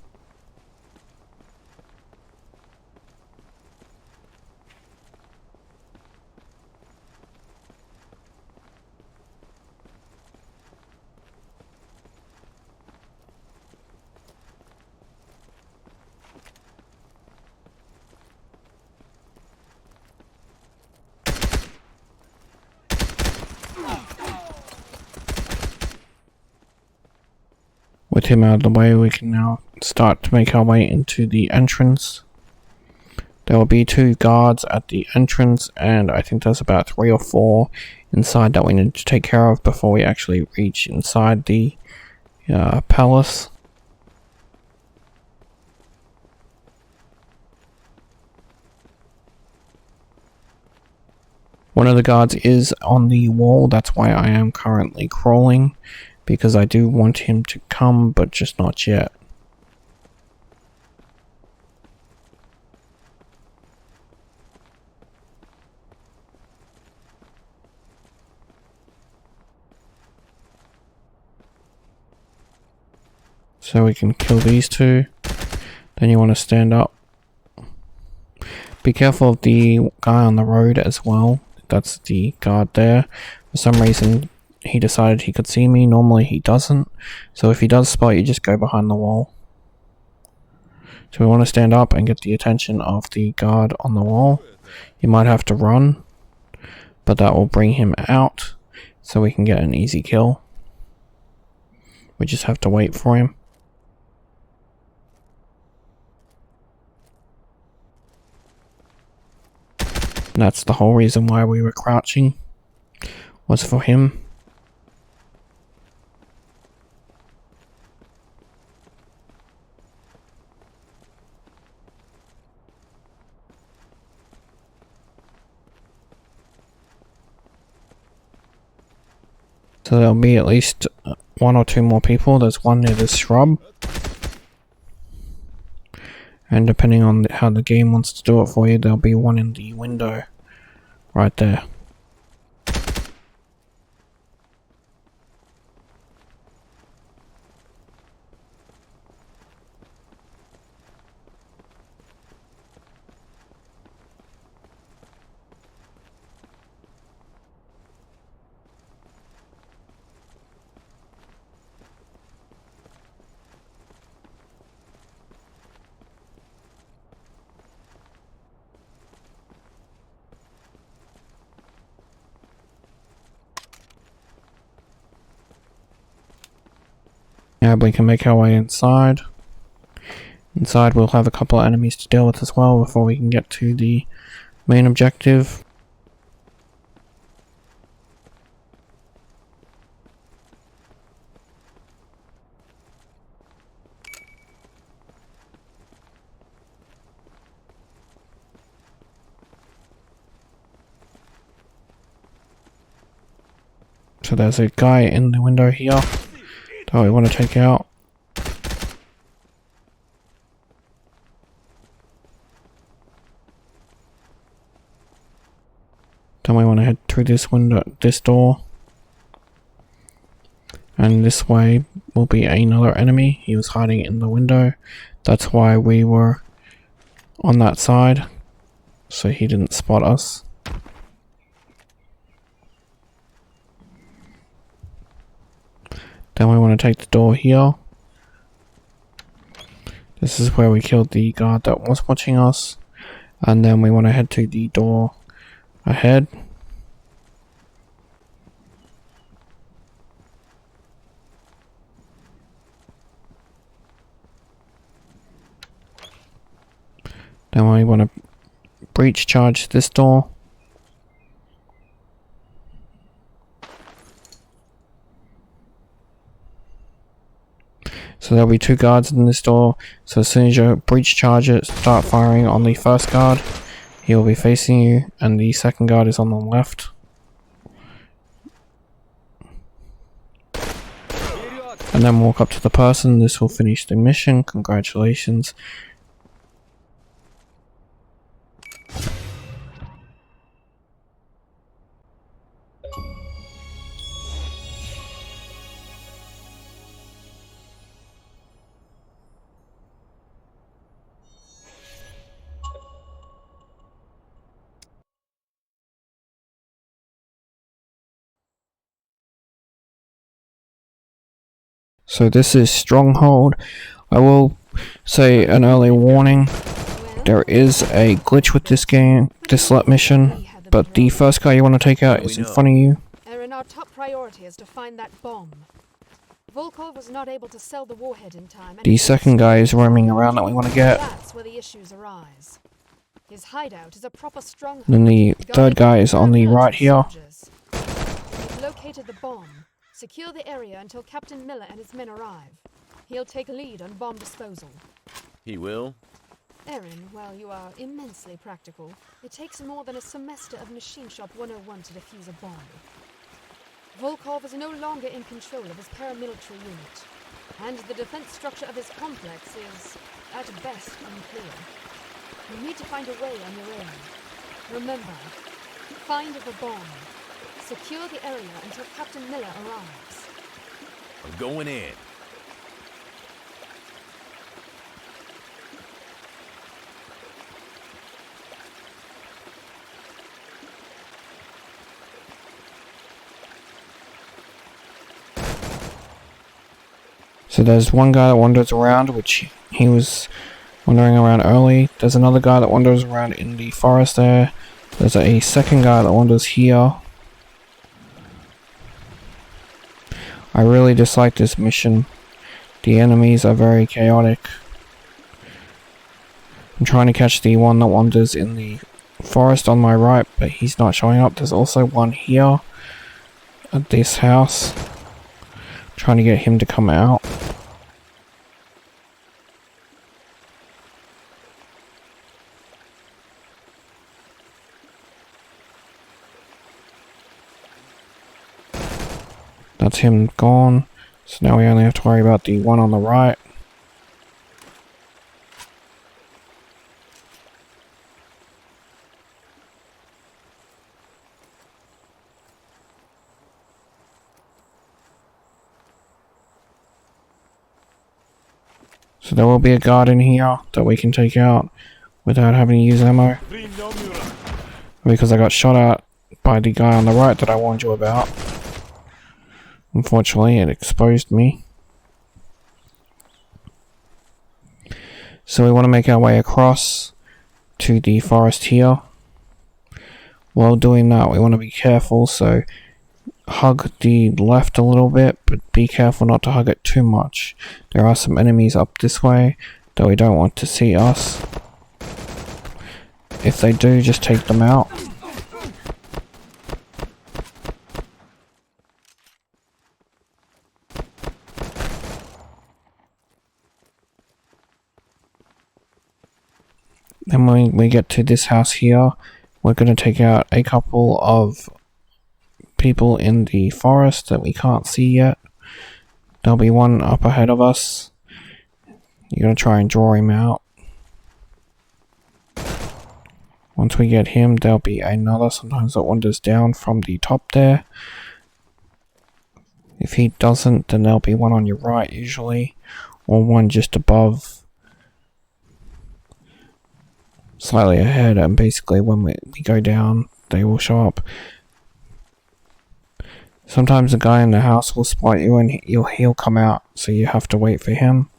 With him out of the way, we can now start to make our way into the entrance. There will be 2 guards at the entrance, and I think there's about 3 or 4 inside that we need to take care of before we actually reach inside the palace. One of the guards is on the wall, that's why I am currently crawling, because I do want him to come, but just not yet. So we can kill these 2. Then you want to stand up. Be careful of the guy on the road as well. That's the guard there. For some reason he decided he could see me. Normally he doesn't. So if he does spot you, just go behind the wall. So we want to stand up and get the attention of the guard on the wall. You might have to run, but that will bring him out so we can get an easy kill. We just have to wait for him. And that's the whole reason why we were crouching, was for him. So there'll be at least 1 or 2 more people. There's one near this shrub. And depending on how the game wants to do it for you, there'll be one in the window right there. Yeah, we can make our way inside. Inside we'll have a couple of enemies to deal with as well before we can get to the main objective. So there's a guy in the window here that we want to take out. Then we want to head through this window, this door. And this way will be another enemy. He was hiding in the window. That's why we were on that side, so he didn't spot us. Then we want to take the door here. This is where we killed the guard that was watching us. And then we want to head to the door ahead. Then we want to breach charge this door. So there'll be 2 guards in this door. So as soon as you breach charge it, start firing on the first guard. He will be facing you, and the second guard is on the left. And then walk up to the person. This will finish the mission. Congratulations. So this is Stronghold. I will say an early warning. There is a glitch with this game, this mission, but the first guy you want to take out is in front of you. Aaron, our top priority is to find that bomb. Volkov was not able to sell the Warhead in time. The second guy is roaming around that we want to get. That's where the issues arise. His hideout is a proper stronghold. Then the third guy is on the right here. We've located the bomb. Secure the area until Captain Miller and his men arrive. He'll take lead on bomb disposal. He will? Aaron, while you are immensely practical, it takes more than a semester of Machine Shop 101 to defuse a bomb. Volkov is no longer in control of his paramilitary unit, and the defense structure of his complex is, at best, unclear. You need to find a way on your own. Remember, find the bomb. Secure the area until Captain Miller arrives. I'm going in. So there's one guy that wanders around, which he was wandering around early. There's another guy that wanders around in the forest there. There's a second guy that wanders here. I really dislike this mission. The enemies are very chaotic. I'm trying to catch the one that wanders in the forest on my right, but he's not showing up. There's also one here at this house. I'm trying to get him to come out. That's him gone. So now we only have to worry about the one on the right. So there will be a guard in here that we can take out without having to use ammo. Because I got shot at by the guy on the right that I warned you about. Unfortunately, it exposed me. So we want to make our way across to the forest here. While doing that, we want to be careful, so hug the left a little bit, but be careful not to hug it too much. There are some enemies up this way that we don't want to see us. If they do, just take them out. Then when we get to this house here, we're going to take out a couple of people in the forest that we can't see yet. There'll be one up ahead of us. You're going to try and draw him out. Once we get him, there'll be another. Sometimes it wanders down from the top there. If he doesn't, then there'll be one on your right usually, or one just above, slightly ahead, and basically when we go down, they will show up. Sometimes the guy in the house will spot you and he'll come out, so you have to wait for him.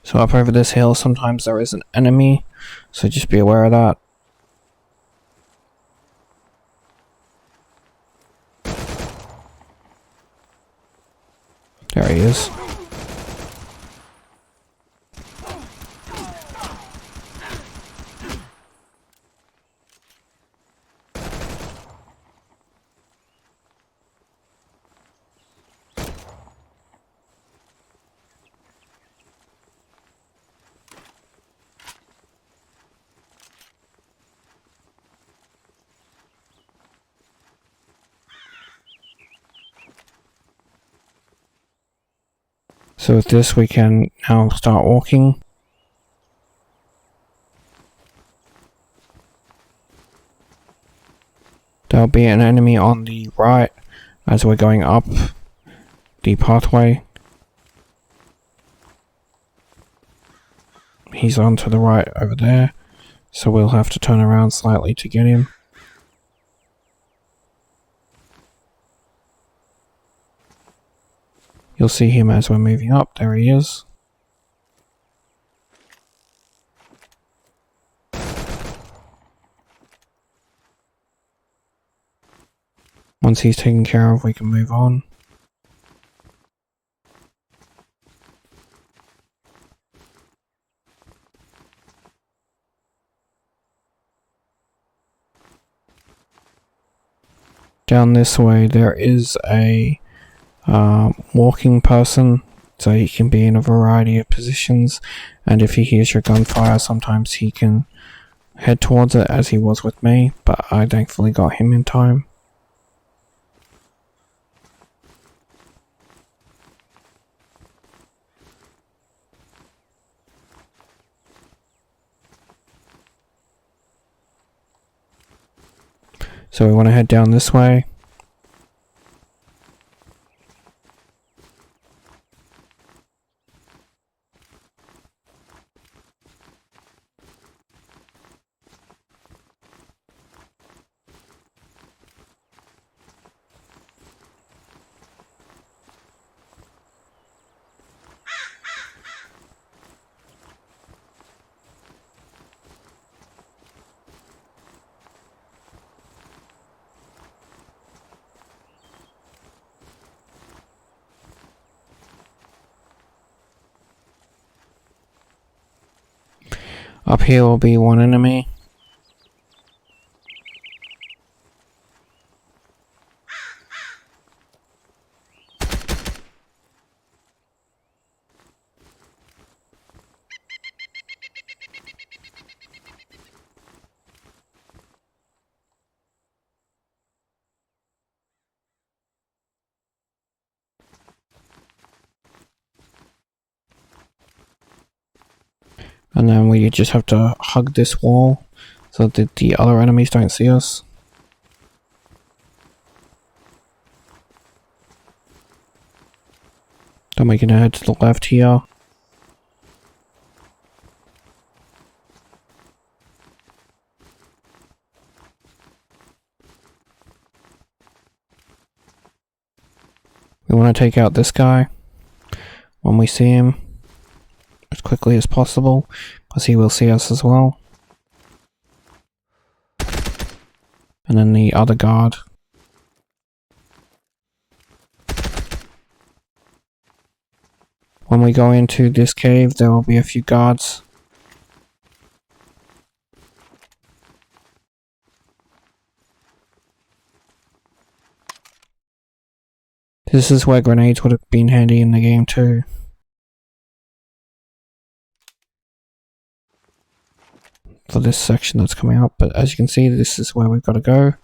So up over this hill, sometimes there is an enemy, so just be aware of that. There he is. So with this we can now start walking. there'll be an enemy on the right as we're going up the pathway. He's on to the right over there, so we'll have to turn around slightly to get him. You'll see him as we're moving up. There he is. Once he's taken care of, we can move on. Down this way there is a walking person, so he can be in a variety of positions, and if he hears your gunfire sometimes he can head towards it, as he was with me, but I thankfully got him in time. So we want to head down this way. Up here will be one enemy. And then we just have to hug this wall so that the other enemies don't see us. Then we can head to the left here. We want to take out this guy when we see him as quickly as possible, because he will see us as well. And then the other guard. When we go into this cave, there will be a few guards. This is where grenades would have been handy in the game too. For this section that's coming up, but as you can see, this is where we've got to go.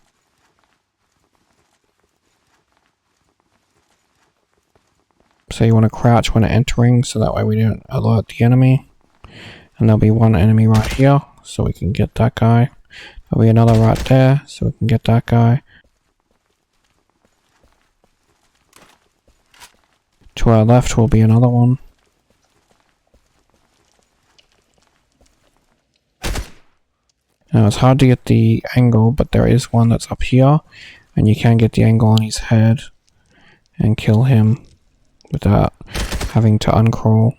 So you want to crouch when entering, so that way we don't alert the enemy. And there'll be one enemy right here, so we can get that guy. There'll be another right there, so we can get that guy. To our left will be another one. Now it's hard to get the angle, but there is one that's up here, and you can get the angle on his head and kill him without having to uncrawl.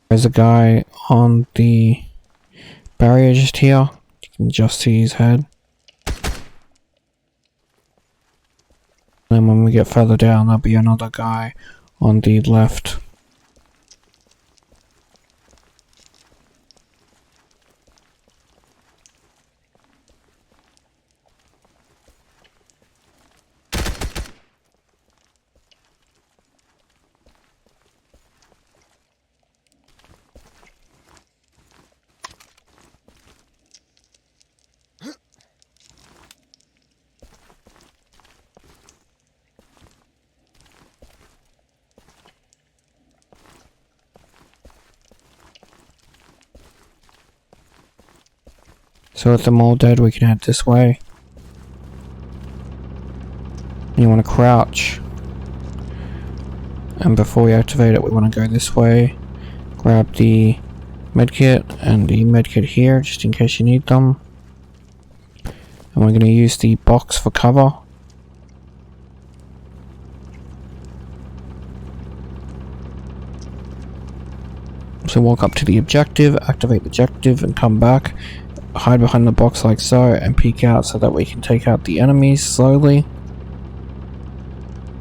There's a guy on the barrier just here. You can just see his head. Then when we get further down, there'll be another guy on the left. So with them all dead, we can head this way. You want to crouch. And before we activate it, we want to go this way. Grab the medkit and the medkit here, just in case you need them. And we're going to use the box for cover. So walk up to the objective, activate the objective, and come back. Hide behind the box like so, and peek out so that we can take out the enemies slowly.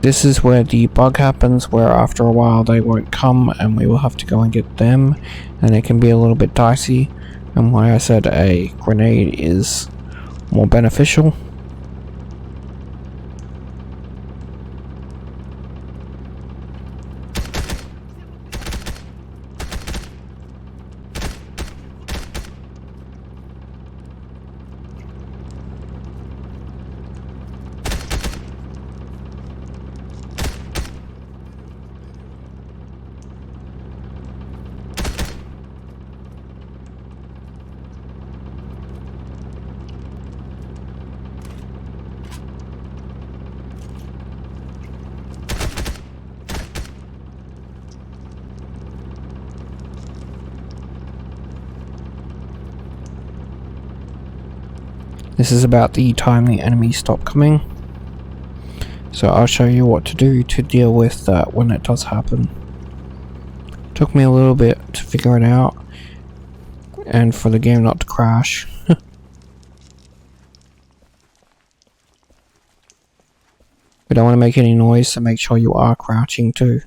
This is where the bug happens, where after a while they won't come and we will have to go and get them, and it can be a little bit dicey, and why I said a grenade is more beneficial. This is about the time the enemies stop coming. So I'll show you what to do to deal with that when it does happen. Took me a little bit to figure it out, and for the game not to crash. We don't want to make any noise, so make sure you are crouching too.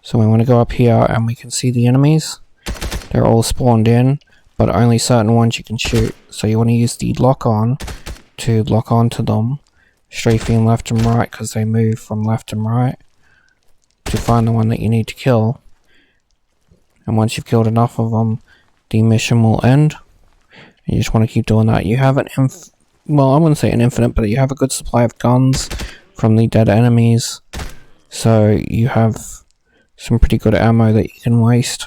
So we want to go up here and we can see the enemies. They're all spawned in, but only certain ones you can shoot. So you want to use the lock on to lock onto them, strafing left and right because they move from left and right to find the one that you need to kill. And once you've killed enough of them, the mission will end. And you just want to keep doing that. You have an well, I wouldn't say an infinite, but you have a good supply of guns from the dead enemies. So you have some pretty good ammo that you can waste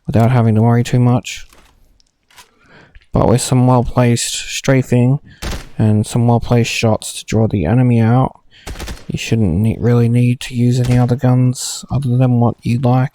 without having to worry too much. But with some well placed strafing and some well placed shots to draw the enemy out, you shouldn't really need to use any other guns other than what you like.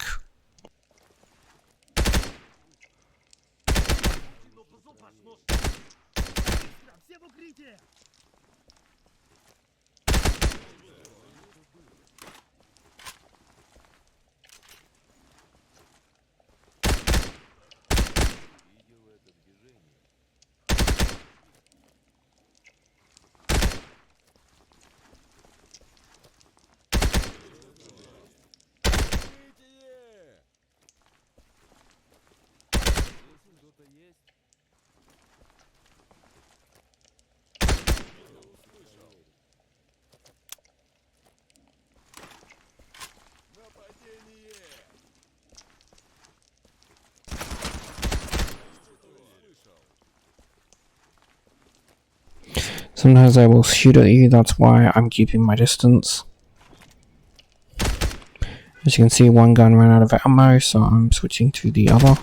Sometimes I will shoot at you, that's why I'm keeping my distance. As you can see, one gun ran out of ammo, so I'm switching to the other.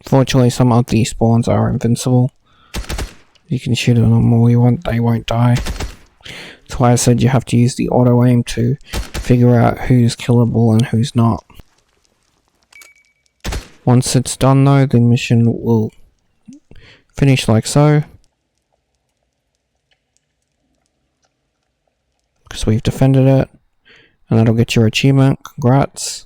Fortunately, some of these spawns are invincible. You can shoot at them all you want, they won't die. That's why I said you have to use the auto aim to figure out who's killable and who's not. Once it's done though, the mission will finish like so. Because we've defended it. And that'll get your achievement. Congrats.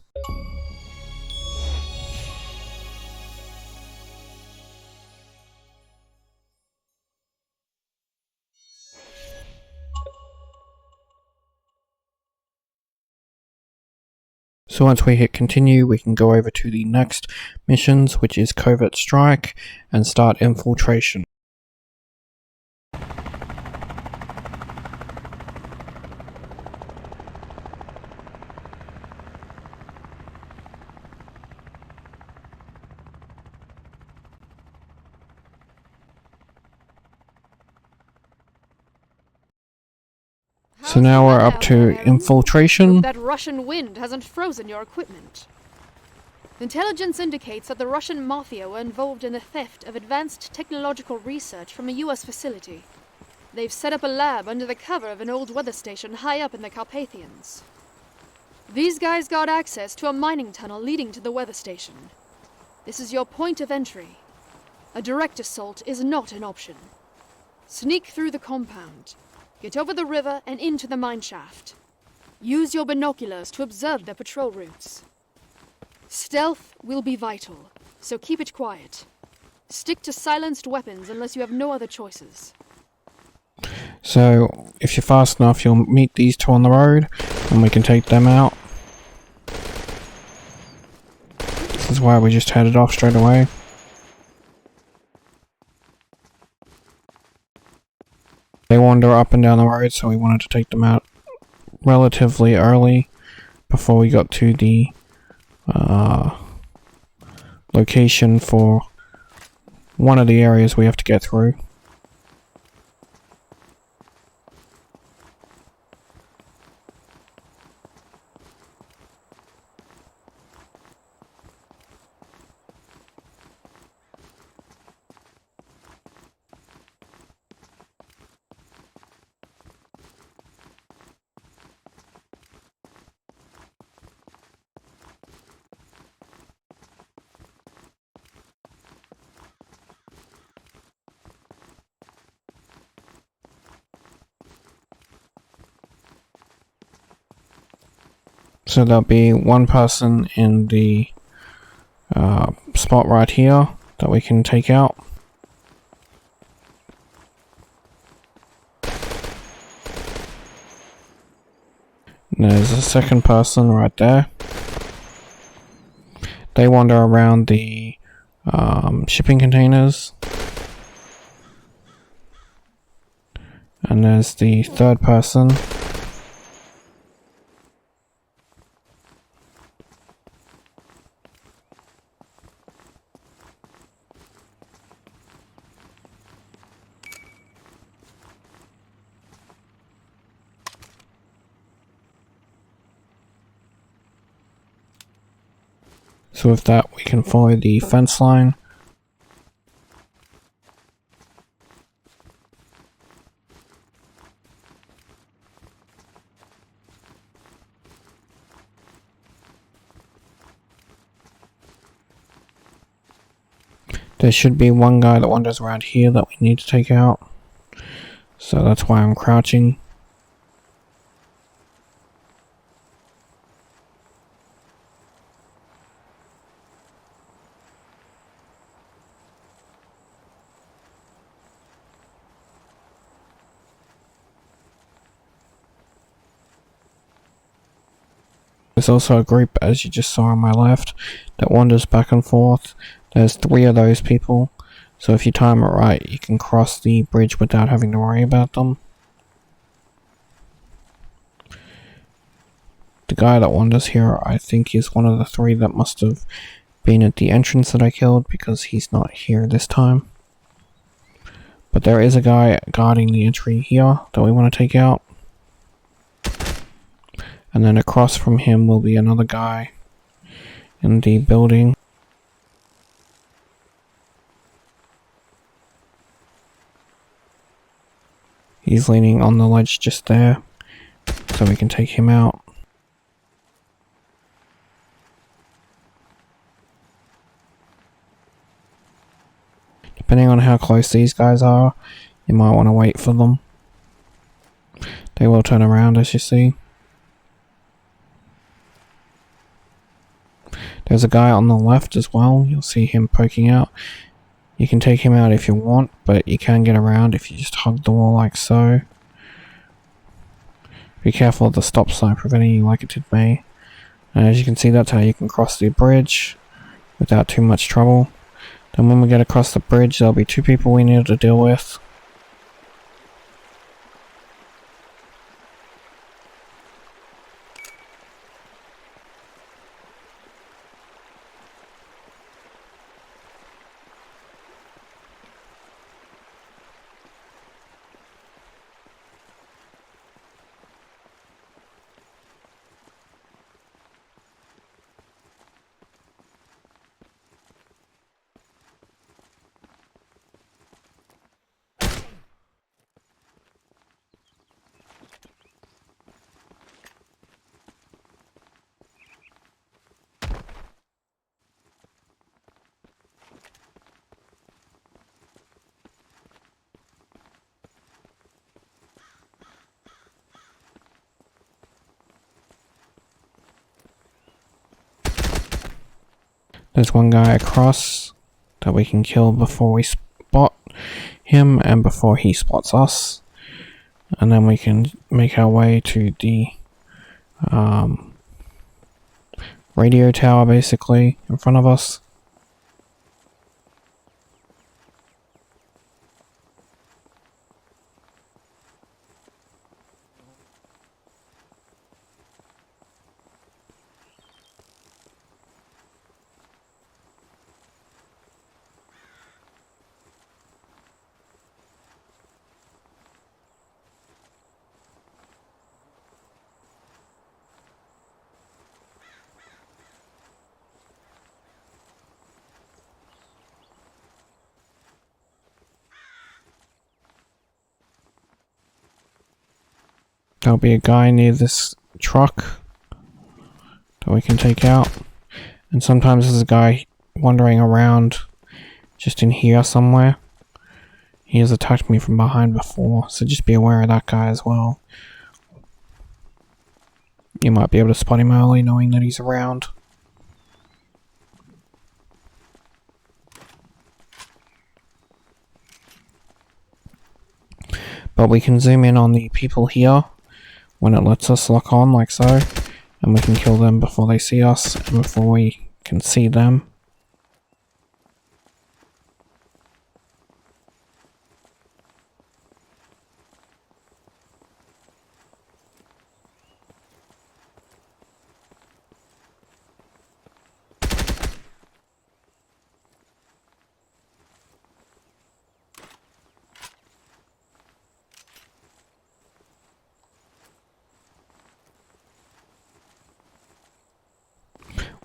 So once we hit continue, we can go over to the next missions, which is Covert Strike, and start Infiltration. So now we're up to Infiltration. That Russian wind hasn't frozen your equipment. Intelligence indicates that the Russian mafia were involved in the theft of advanced technological research from a US facility. They've set up a lab under the cover of an old weather station high up in the Carpathians. These guys got access to a mining tunnel leading to the weather station. This is your point of entry. A direct assault is not an option. Sneak through the compound. Get over the river and into the mine shaft. Use your binoculars to observe their patrol routes. Stealth will be vital, so keep it quiet. Stick to silenced weapons unless you have no other choices. So if you're fast enough, you'll meet these two on the road, and we can take them out. This is why we just headed off straight away. They wander up and down the road, so we wanted to take them out relatively early before we got to the location for one of the areas we have to get through. So there'll be one person in the spot right here that we can take out. And there's a second person right there. They wander around the shipping containers. And there's the third person. So with that, we can follow the fence line. There should be one guy that wanders around here that we need to take out. So that's why I'm crouching. There's also a group, as you just saw on my left, that wanders back and forth. There's 3 of those people, so if you time it right, you can cross the bridge without having to worry about them. The guy that wanders here, I think, is one of the 3 that must have been at the entrance that I killed, because he's not here this time. But there is a guy guarding the entry here that we want to take out. And then across from him will be another guy in the building. He's leaning on the ledge just there, so we can take him out. Depending on how close these guys are, you might want to wait for them. They will turn around, as you see. There's a guy on the left as well, you'll see him poking out. You can take him out if you want, but you can get around if you just hug the wall like so. Be careful of the stop sign preventing you like it did me. And as you can see, that's how you can cross the bridge without too much trouble. Then when we get across the bridge, there'll be 2 people we need to deal with. There's one guy across that we can kill before we spot him and before he spots us. And then we can make our way to the radio tower basically in front of us. There'll be a guy near this truck that we can take out. And sometimes there's a guy wandering around just in here somewhere. He has attacked me from behind before, so just be aware of that guy as well. You might be able to spot him early knowing that he's around. But we can zoom in on the people here when it lets us lock on like so, and we can kill them before they see us and before we can see them.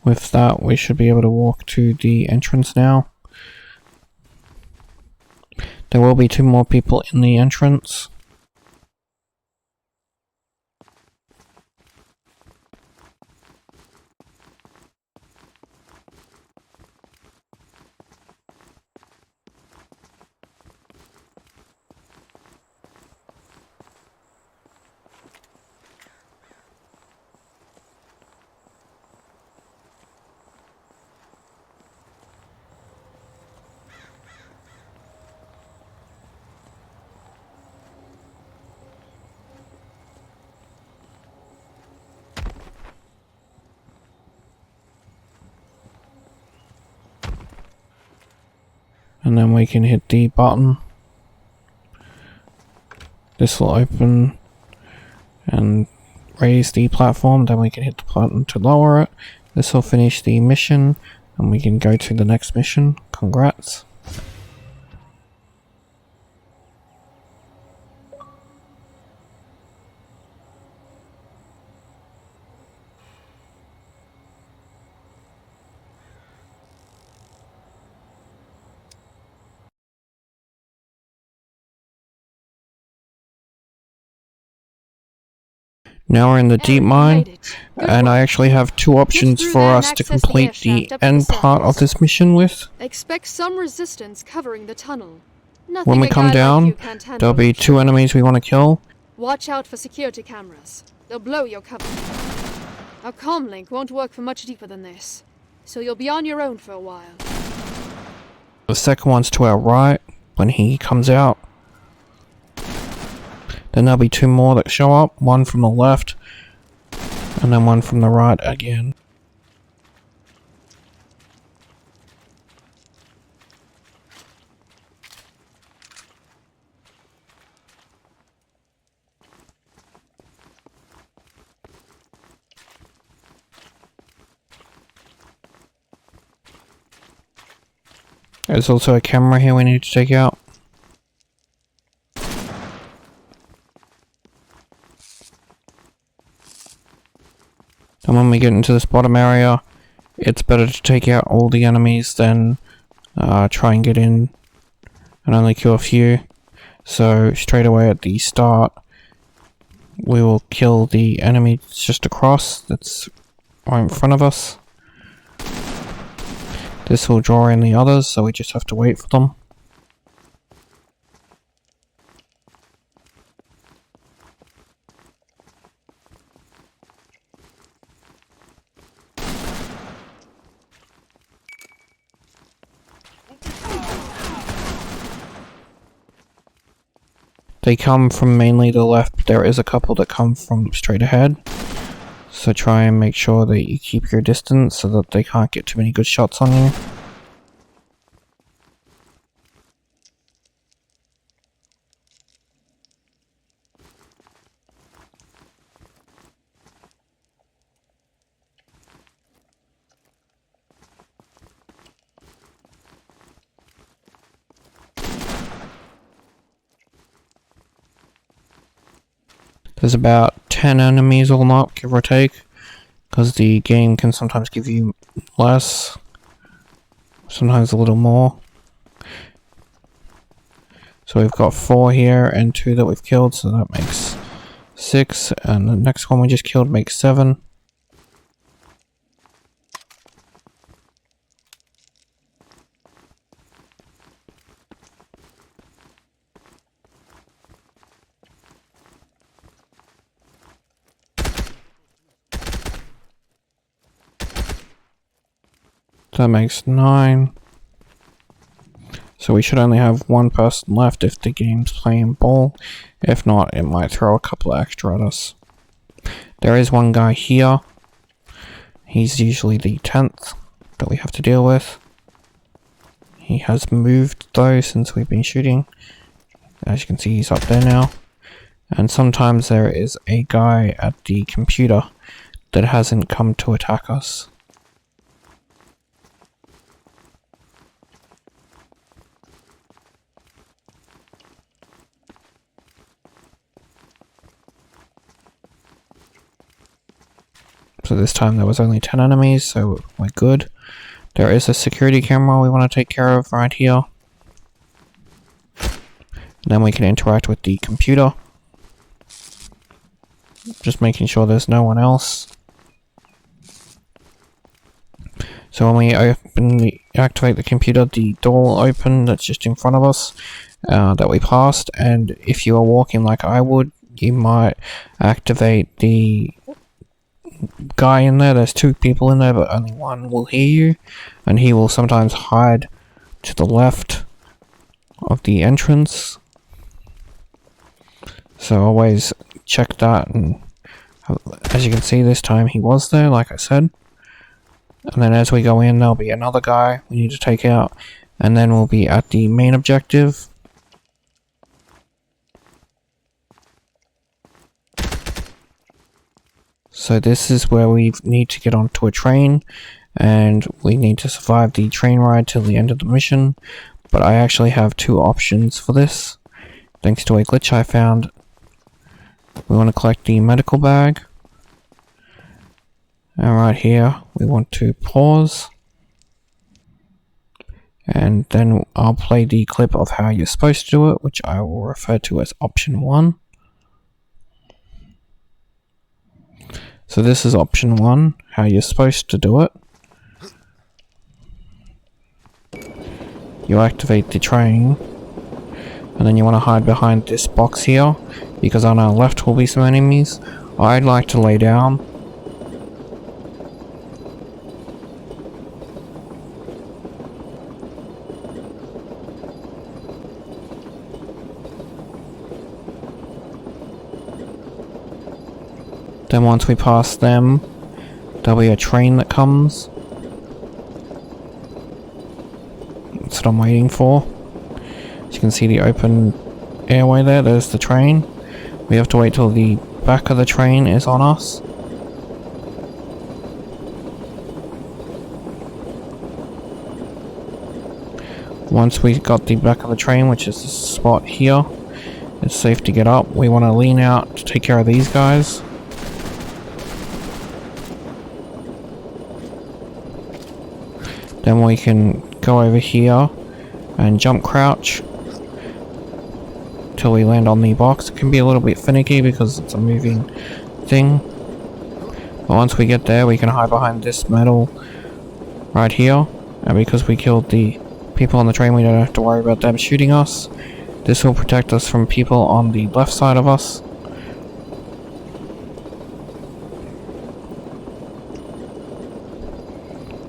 With that, we should be able to walk to the entrance now. There will be 2 more people in the entrance. And then we can hit the button. This will open and raise the platform. Then we can hit the button to lower it. This will finish the mission and we can go to the next mission. Congrats. Now we're in the deep mine, and I actually have 2 options for us to complete the end part of this mission with. Expect some resistance covering the tunnel. When we come down, there'll be 2 enemies we want to kill. Watch out for security cameras. They'll blow your cover. Our comm link won't work for much deeper than this, so you'll be on your own for a while. The second one's to our right, when he comes out. Then there'll be 2 more that show up, one from the left, And then one from the right again. There's also a camera here we need to take out. And when we get into this bottom area, it's better to take out all the enemies than try and get in and only kill a few. So straight away at the start, we will kill the enemy that's just across, that's right in front of us. This will draw in the others, so we just have to wait for them. They come from mainly the left, but there is a couple that come from straight ahead. So try and make sure that you keep your distance so that they can't get too many good shots on you. There's about 10 enemies all up, give or take, because the game can sometimes give you less, sometimes a little more. So we've got 4 here and 2 that we've killed, so that makes 6, and the next one we just killed makes 7. That makes 9. So we should only have 1 person left if the game's playing ball. If not, it might throw a couple extra at us. There is one guy here. He's usually the 10th that we have to deal with. He has moved though since we've been shooting. As you can see, he's up there now. And sometimes there is a guy at the computer that hasn't come to attack us. So this time there was only 10 enemies, so we're good. There is a security camera we want to take care of right here. And then we can interact with the computer. Just making sure there's no one else. So when we activate the computer, the door will open that's just in front of us that we passed. And if you are walking like I would, you might activate the guy in there. There's 2 people in there, but only one will hear you, and he will sometimes hide to the left of the entrance. So always check that, and as you can see this time he was there, like I said. And then as we go in, there'll be another guy we need to take out, and then we'll be at the main objective. So this is where we need to get onto a train, and we need to survive the train ride till the end of the mission. But I actually have 2 options for this, thanks to a glitch I found. We want to collect the medical bag, and right here we want to pause, and then I'll play the clip of how you're supposed to do it, which I will refer to as option 1. So this is option 1, how you're supposed to do it. You activate the train, and then you want to hide behind this box here, because on our left will be some enemies. I'd like to lay down. Then once we pass them, there'll be a train that comes. That's what I'm waiting for. As you can see the open airway there, there's the train. We have to wait till the back of the train is on us. Once we got the back of the train, which is the spot here, it's safe to get up. We want to lean out to take care of these guys. Then we can go over here and jump crouch till we land on the box. It can be a little bit finicky because it's a moving thing. But once we get there, we can hide behind this metal right here. And because we killed the people on the train, we don't have to worry about them shooting us. This will protect us from people on the left side of us.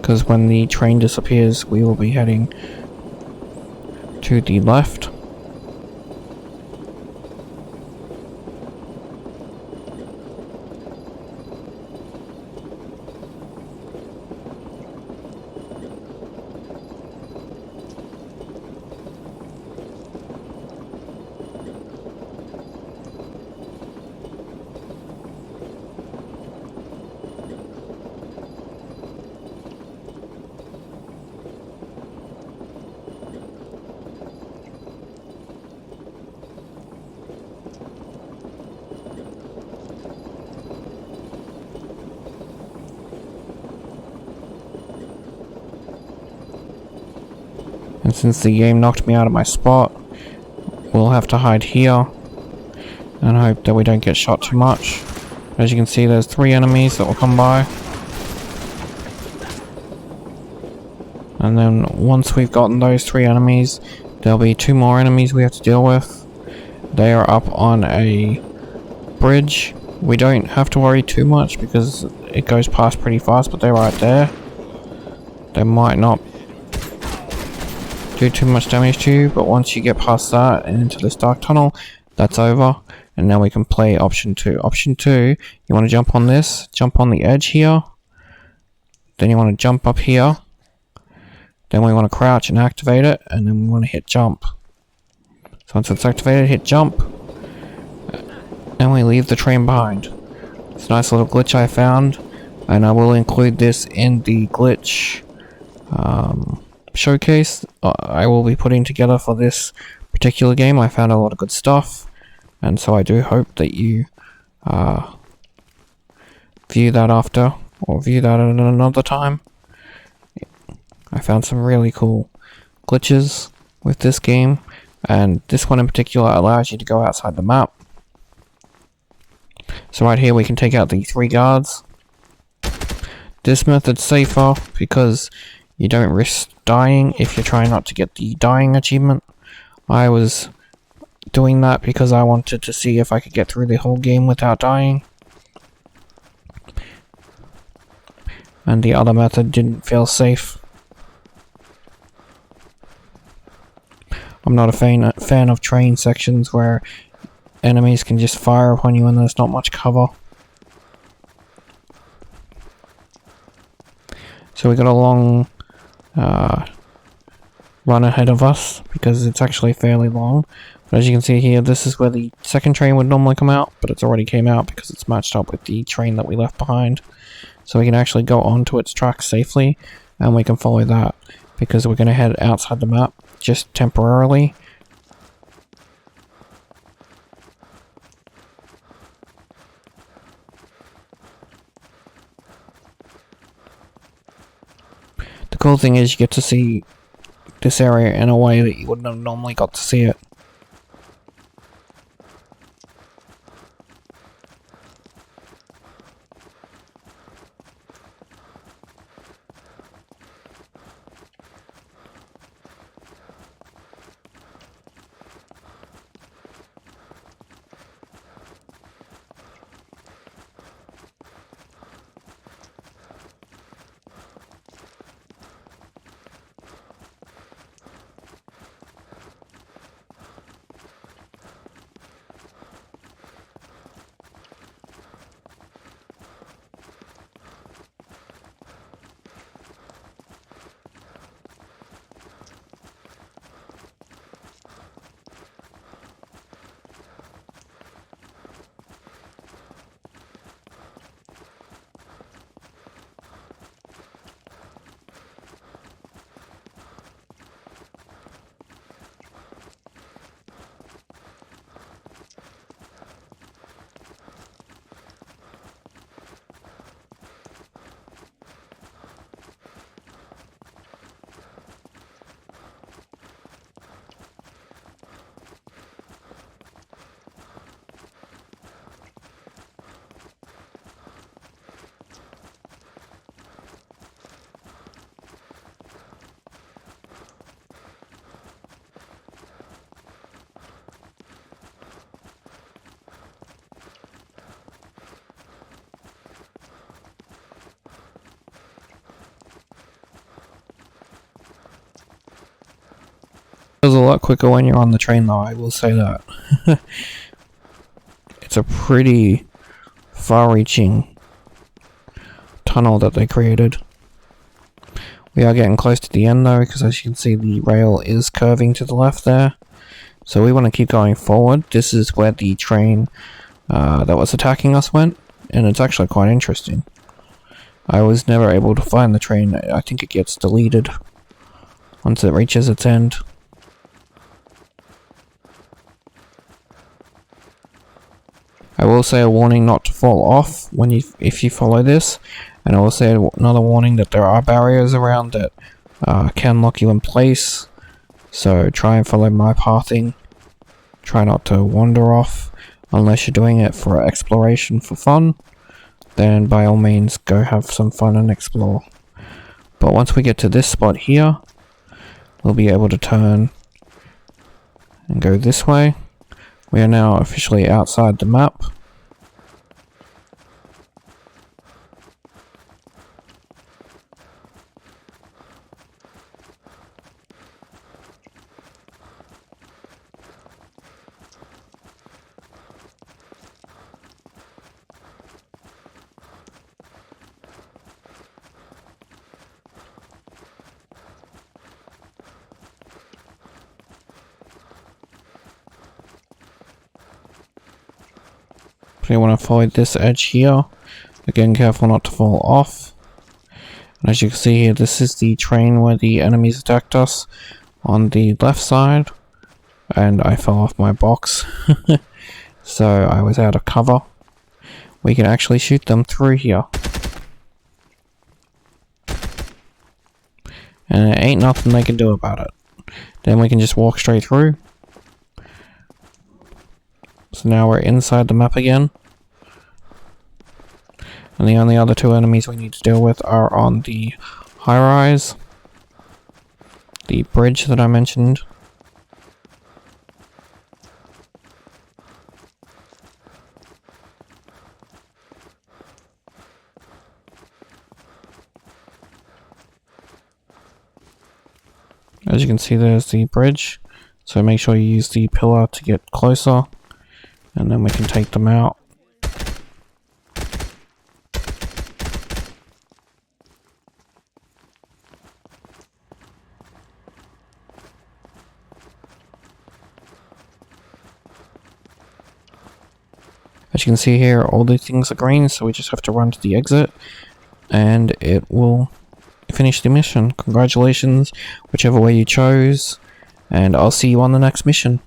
Because when the train disappears, we will be heading to the left. And since the game knocked me out of my spot, we'll have to hide here and hope that we don't get shot too much. As you can see, there's 3 enemies that will come by. And then once we've gotten those 3 enemies, there'll be 2 more enemies we have to deal with. They are up on a bridge. We don't have to worry too much because it goes past pretty fast, but they're right there. They might not do too much damage to you, but once you get past that and into this dark tunnel, that's over. And now we can play option 2. Option 2, you want to jump on this, jump on the edge here. Then you want to jump up here. Then we want to crouch and activate it, and then we want to hit jump. So once it's activated, hit jump. And we leave the train behind. It's a nice little glitch I found, and I will include this in the glitch showcase I will be putting together for this particular game. I found a lot of good stuff, and so I do hope that you view that after, or view that at another time. I found some really cool glitches with this game, and this one in particular allows you to go outside the map. So right here we can take out the 3 guards. This method's safer because you don't risk dying if you're trying not to get the dying achievement. I was doing that because I wanted to see if I could get through the whole game without dying. And the other method didn't feel safe. I'm not a fan of train sections where enemies can just fire upon you and there's not much cover. So we got a long run ahead of us because it's actually fairly long. But as you can see here, this is where the second train would normally come out, but it's already came out because it's matched up with the train that we left behind. So we can actually go onto its tracks safely, and we can follow that because we're going to head outside the map just temporarily. The cool thing is you get to see this area in a way that you wouldn't have normally got to see it. lot quicker when you're on the train though, I will say that. It's a pretty far-reaching tunnel that they created. We are getting close to the end though, because as you can see the rail is curving to the left there. So we want to keep going forward. This is where the train that was attacking us went, and it's actually quite interesting. I was never able to find the train. I think it gets deleted once it reaches its end. I will say a warning not to fall off if you follow this, and I will say another warning that there are barriers around that can lock you in place. So try and follow my pathing. Try not to wander off unless you're doing it for exploration for fun. Then by all means go have some fun and explore. But once we get to this spot here, we'll be able to turn and go this way. We are now officially outside the map. So you want to follow this edge here. Again, careful not to fall off. And as you can see here, this is the train where the enemies attacked us on the left side. And I fell off my box. So I was out of cover. We can actually shoot them through here. And it ain't nothing they can do about it. Then we can just walk straight through. So now we're inside the map again. And the only other two enemies we need to deal with are on the high-rise, the bridge that I mentioned. As you can see, there's the bridge, so make sure you use the pillar to get closer, and then we can take them out. As you can see here, all the things are green, so we just have to run to the exit, and it will finish the mission. Congratulations, whichever way you chose, and I'll see you on the next mission.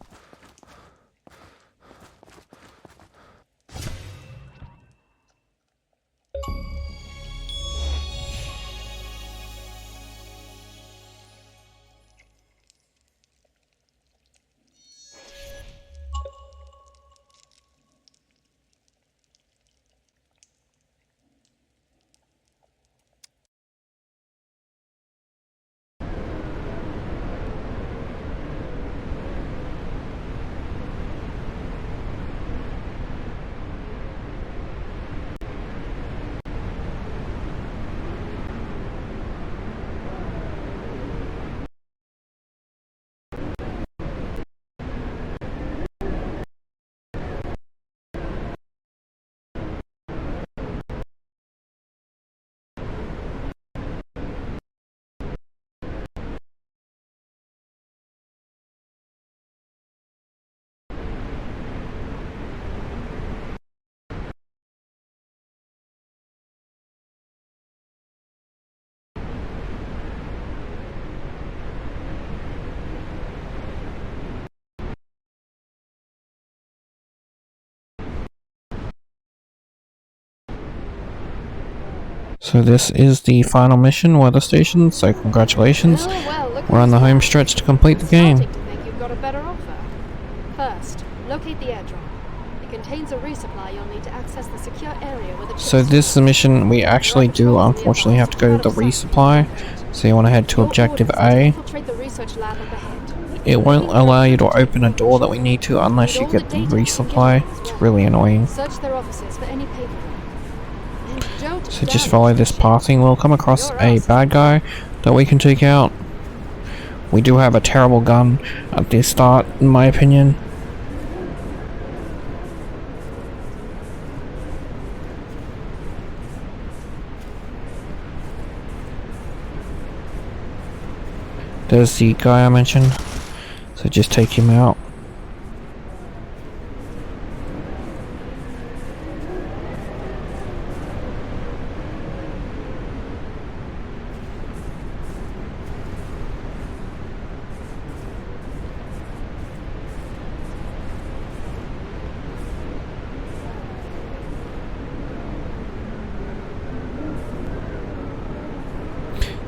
So this is the final mission, weather station, so congratulations. We're on the home stretch to complete the game. Starting to think you've got a better offer. First, locate the airdrop. It contains a resupply you'll need to access the secure area where the So this is the mission we actually do unfortunately have to go to the resupply. So you want to head to objective A. Infiltrate the research lab up ahead. It won't allow you to open a door that we need to unless you get the resupply. It's really annoying. Search their offices for any paperwork. And don't So just damage follow the this ship. pathing. We'll come across a bad guy that we can take out. We do have a terrible gun at the start, in my opinion. There's the guy I mentioned, so just take him out.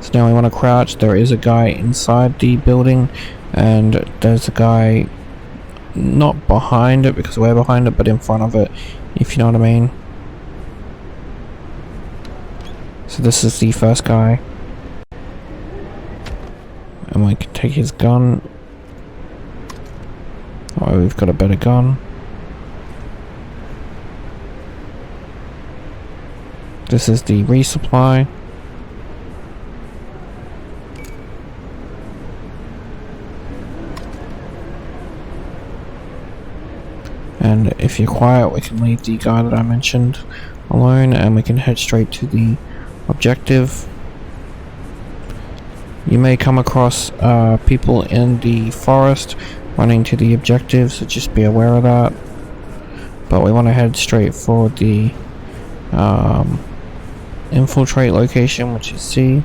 So now we want to crouch. There is a guy inside the building, and there's a guy not behind it because we're behind it, but in front of it, if you know what I mean. So this is the first guy, and we can take his gun. Oh, we've got a better gun. This is the resupply. And if you're quiet, we can leave the guy that I mentioned alone, and we can head straight to the objective. You may come across people in the forest running to the objective, so just be aware of that. But we want to head straight for the infiltrate location, which is C.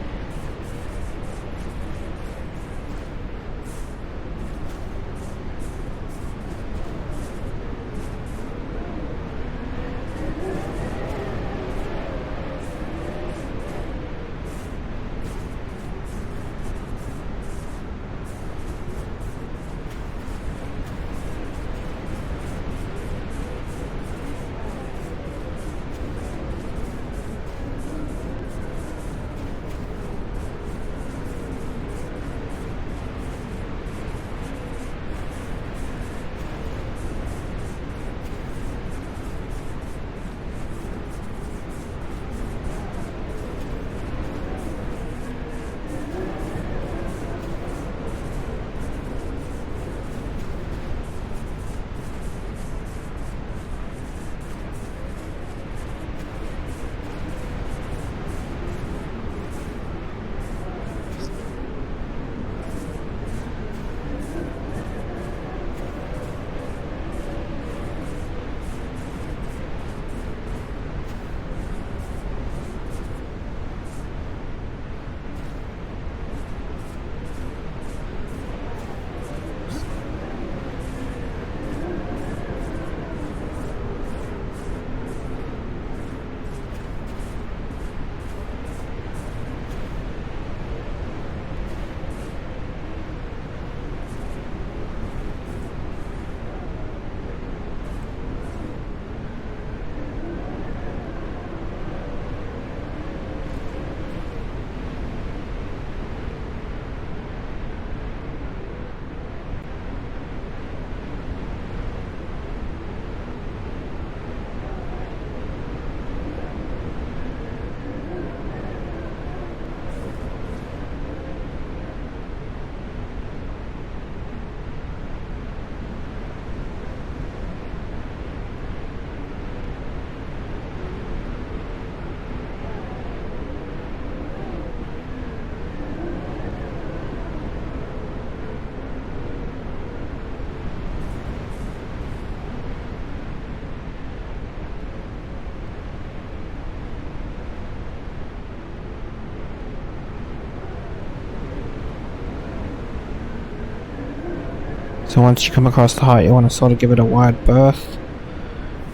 So once you come across the height, you want to sort of give it a wide berth.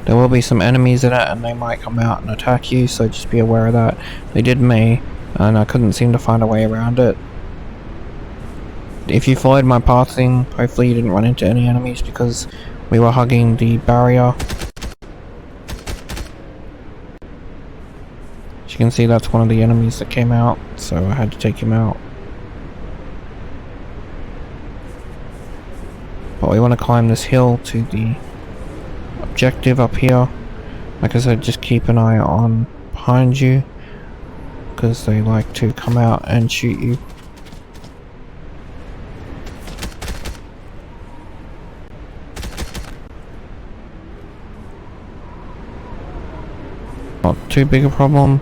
There will be some enemies in it, and they might come out and attack you, so just be aware of that. They did me, and I couldn't seem to find a way around it. If you followed my pathing, hopefully you didn't run into any enemies because we were hugging the barrier. As you can see, that's one of the enemies that came out, so I had to take him out. But we want to climb this hill to the objective up here. Like I said, just keep an eye on behind you, because they like to come out and shoot you. not too big a problem.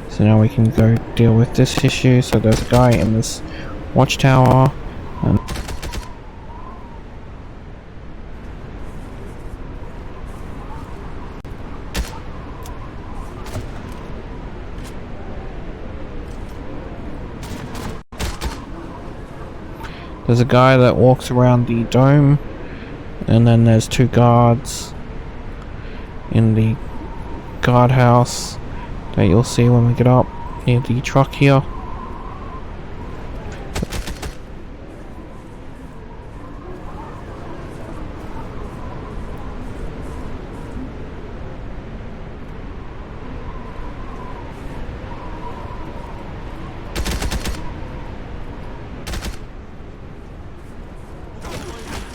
So now we can go deal with this issue. So there's a guy in this watchtower, and there's a guy that walks around the dome, and then there's 2 guards in the guardhouse that you'll see when we get up near the truck here.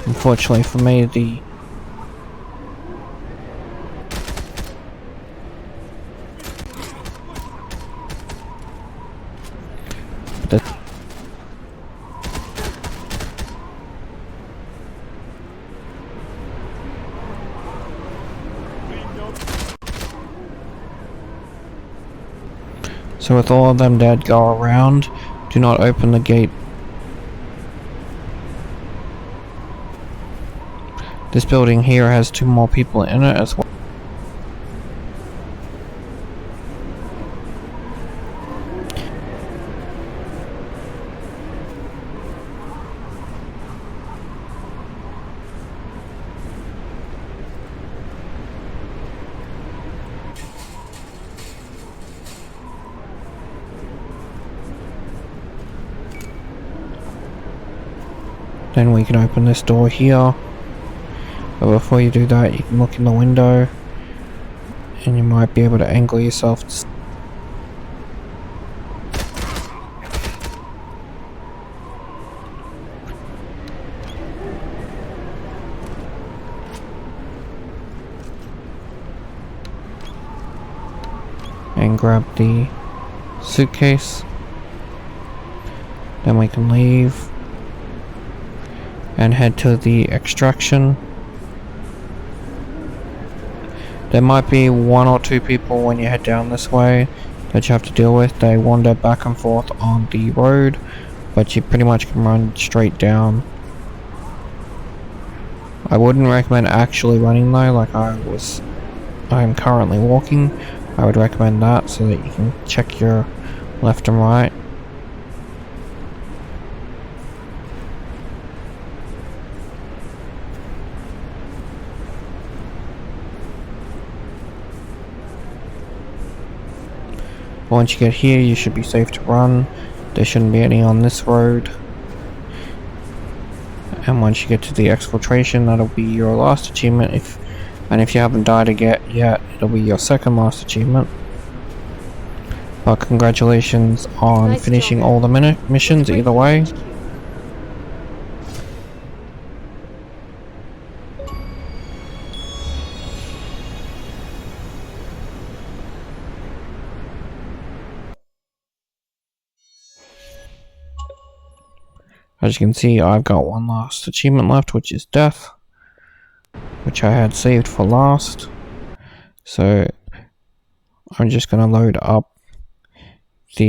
Unfortunately for me, the so with all of them dead, go around. Do not open the gate. This building here has 2 more people in it as well. Then we can open this door here. But before you do that, you can look in the window, and you might be able to angle yourself and grab the suitcase. Then we can leave and head to the extraction. There might be 1 or 2 people when you head down this way that you have to deal with. They wander back and forth on the road, but you pretty much can run straight down. I wouldn't recommend actually running though, like I am currently walking. I would recommend that so that you can check your left and right. Once you get here, you should be safe to run. There shouldn't be any on this road. And once you get to the exfiltration, that'll be your last achievement. If you haven't died yet, it'll be your second last achievement. But congratulations on finishing all the missions either way. As you can see, I've got 1 last achievement left, which is death, which I had saved for last. So I'm just going to load up the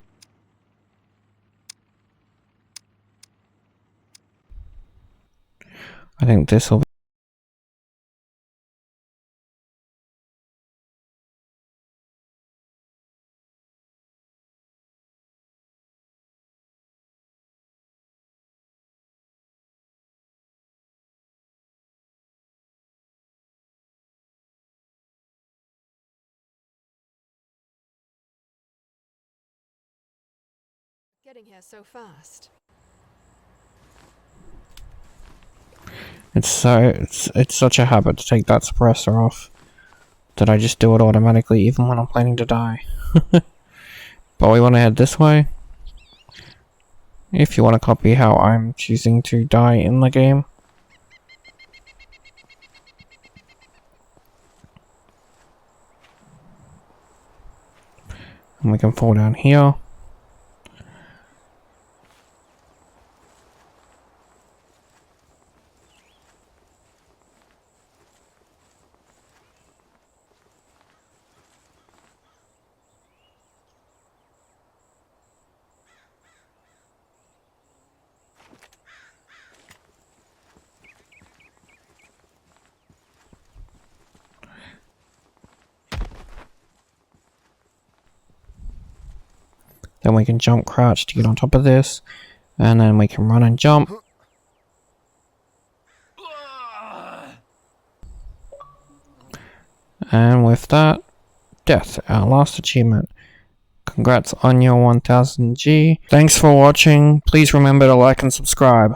I think this will be Getting here so fast. it's such a habit to take that suppressor off that I just do it automatically even when I'm planning to die. But we want to head this way. If you want to copy how I'm choosing to die in the game. And we can fall down here. Then we can jump crouch to get on top of this. And then we can run and jump. And with that, death, our last achievement. Congrats on your 1000 G. Thanks for watching. Please remember to like and subscribe.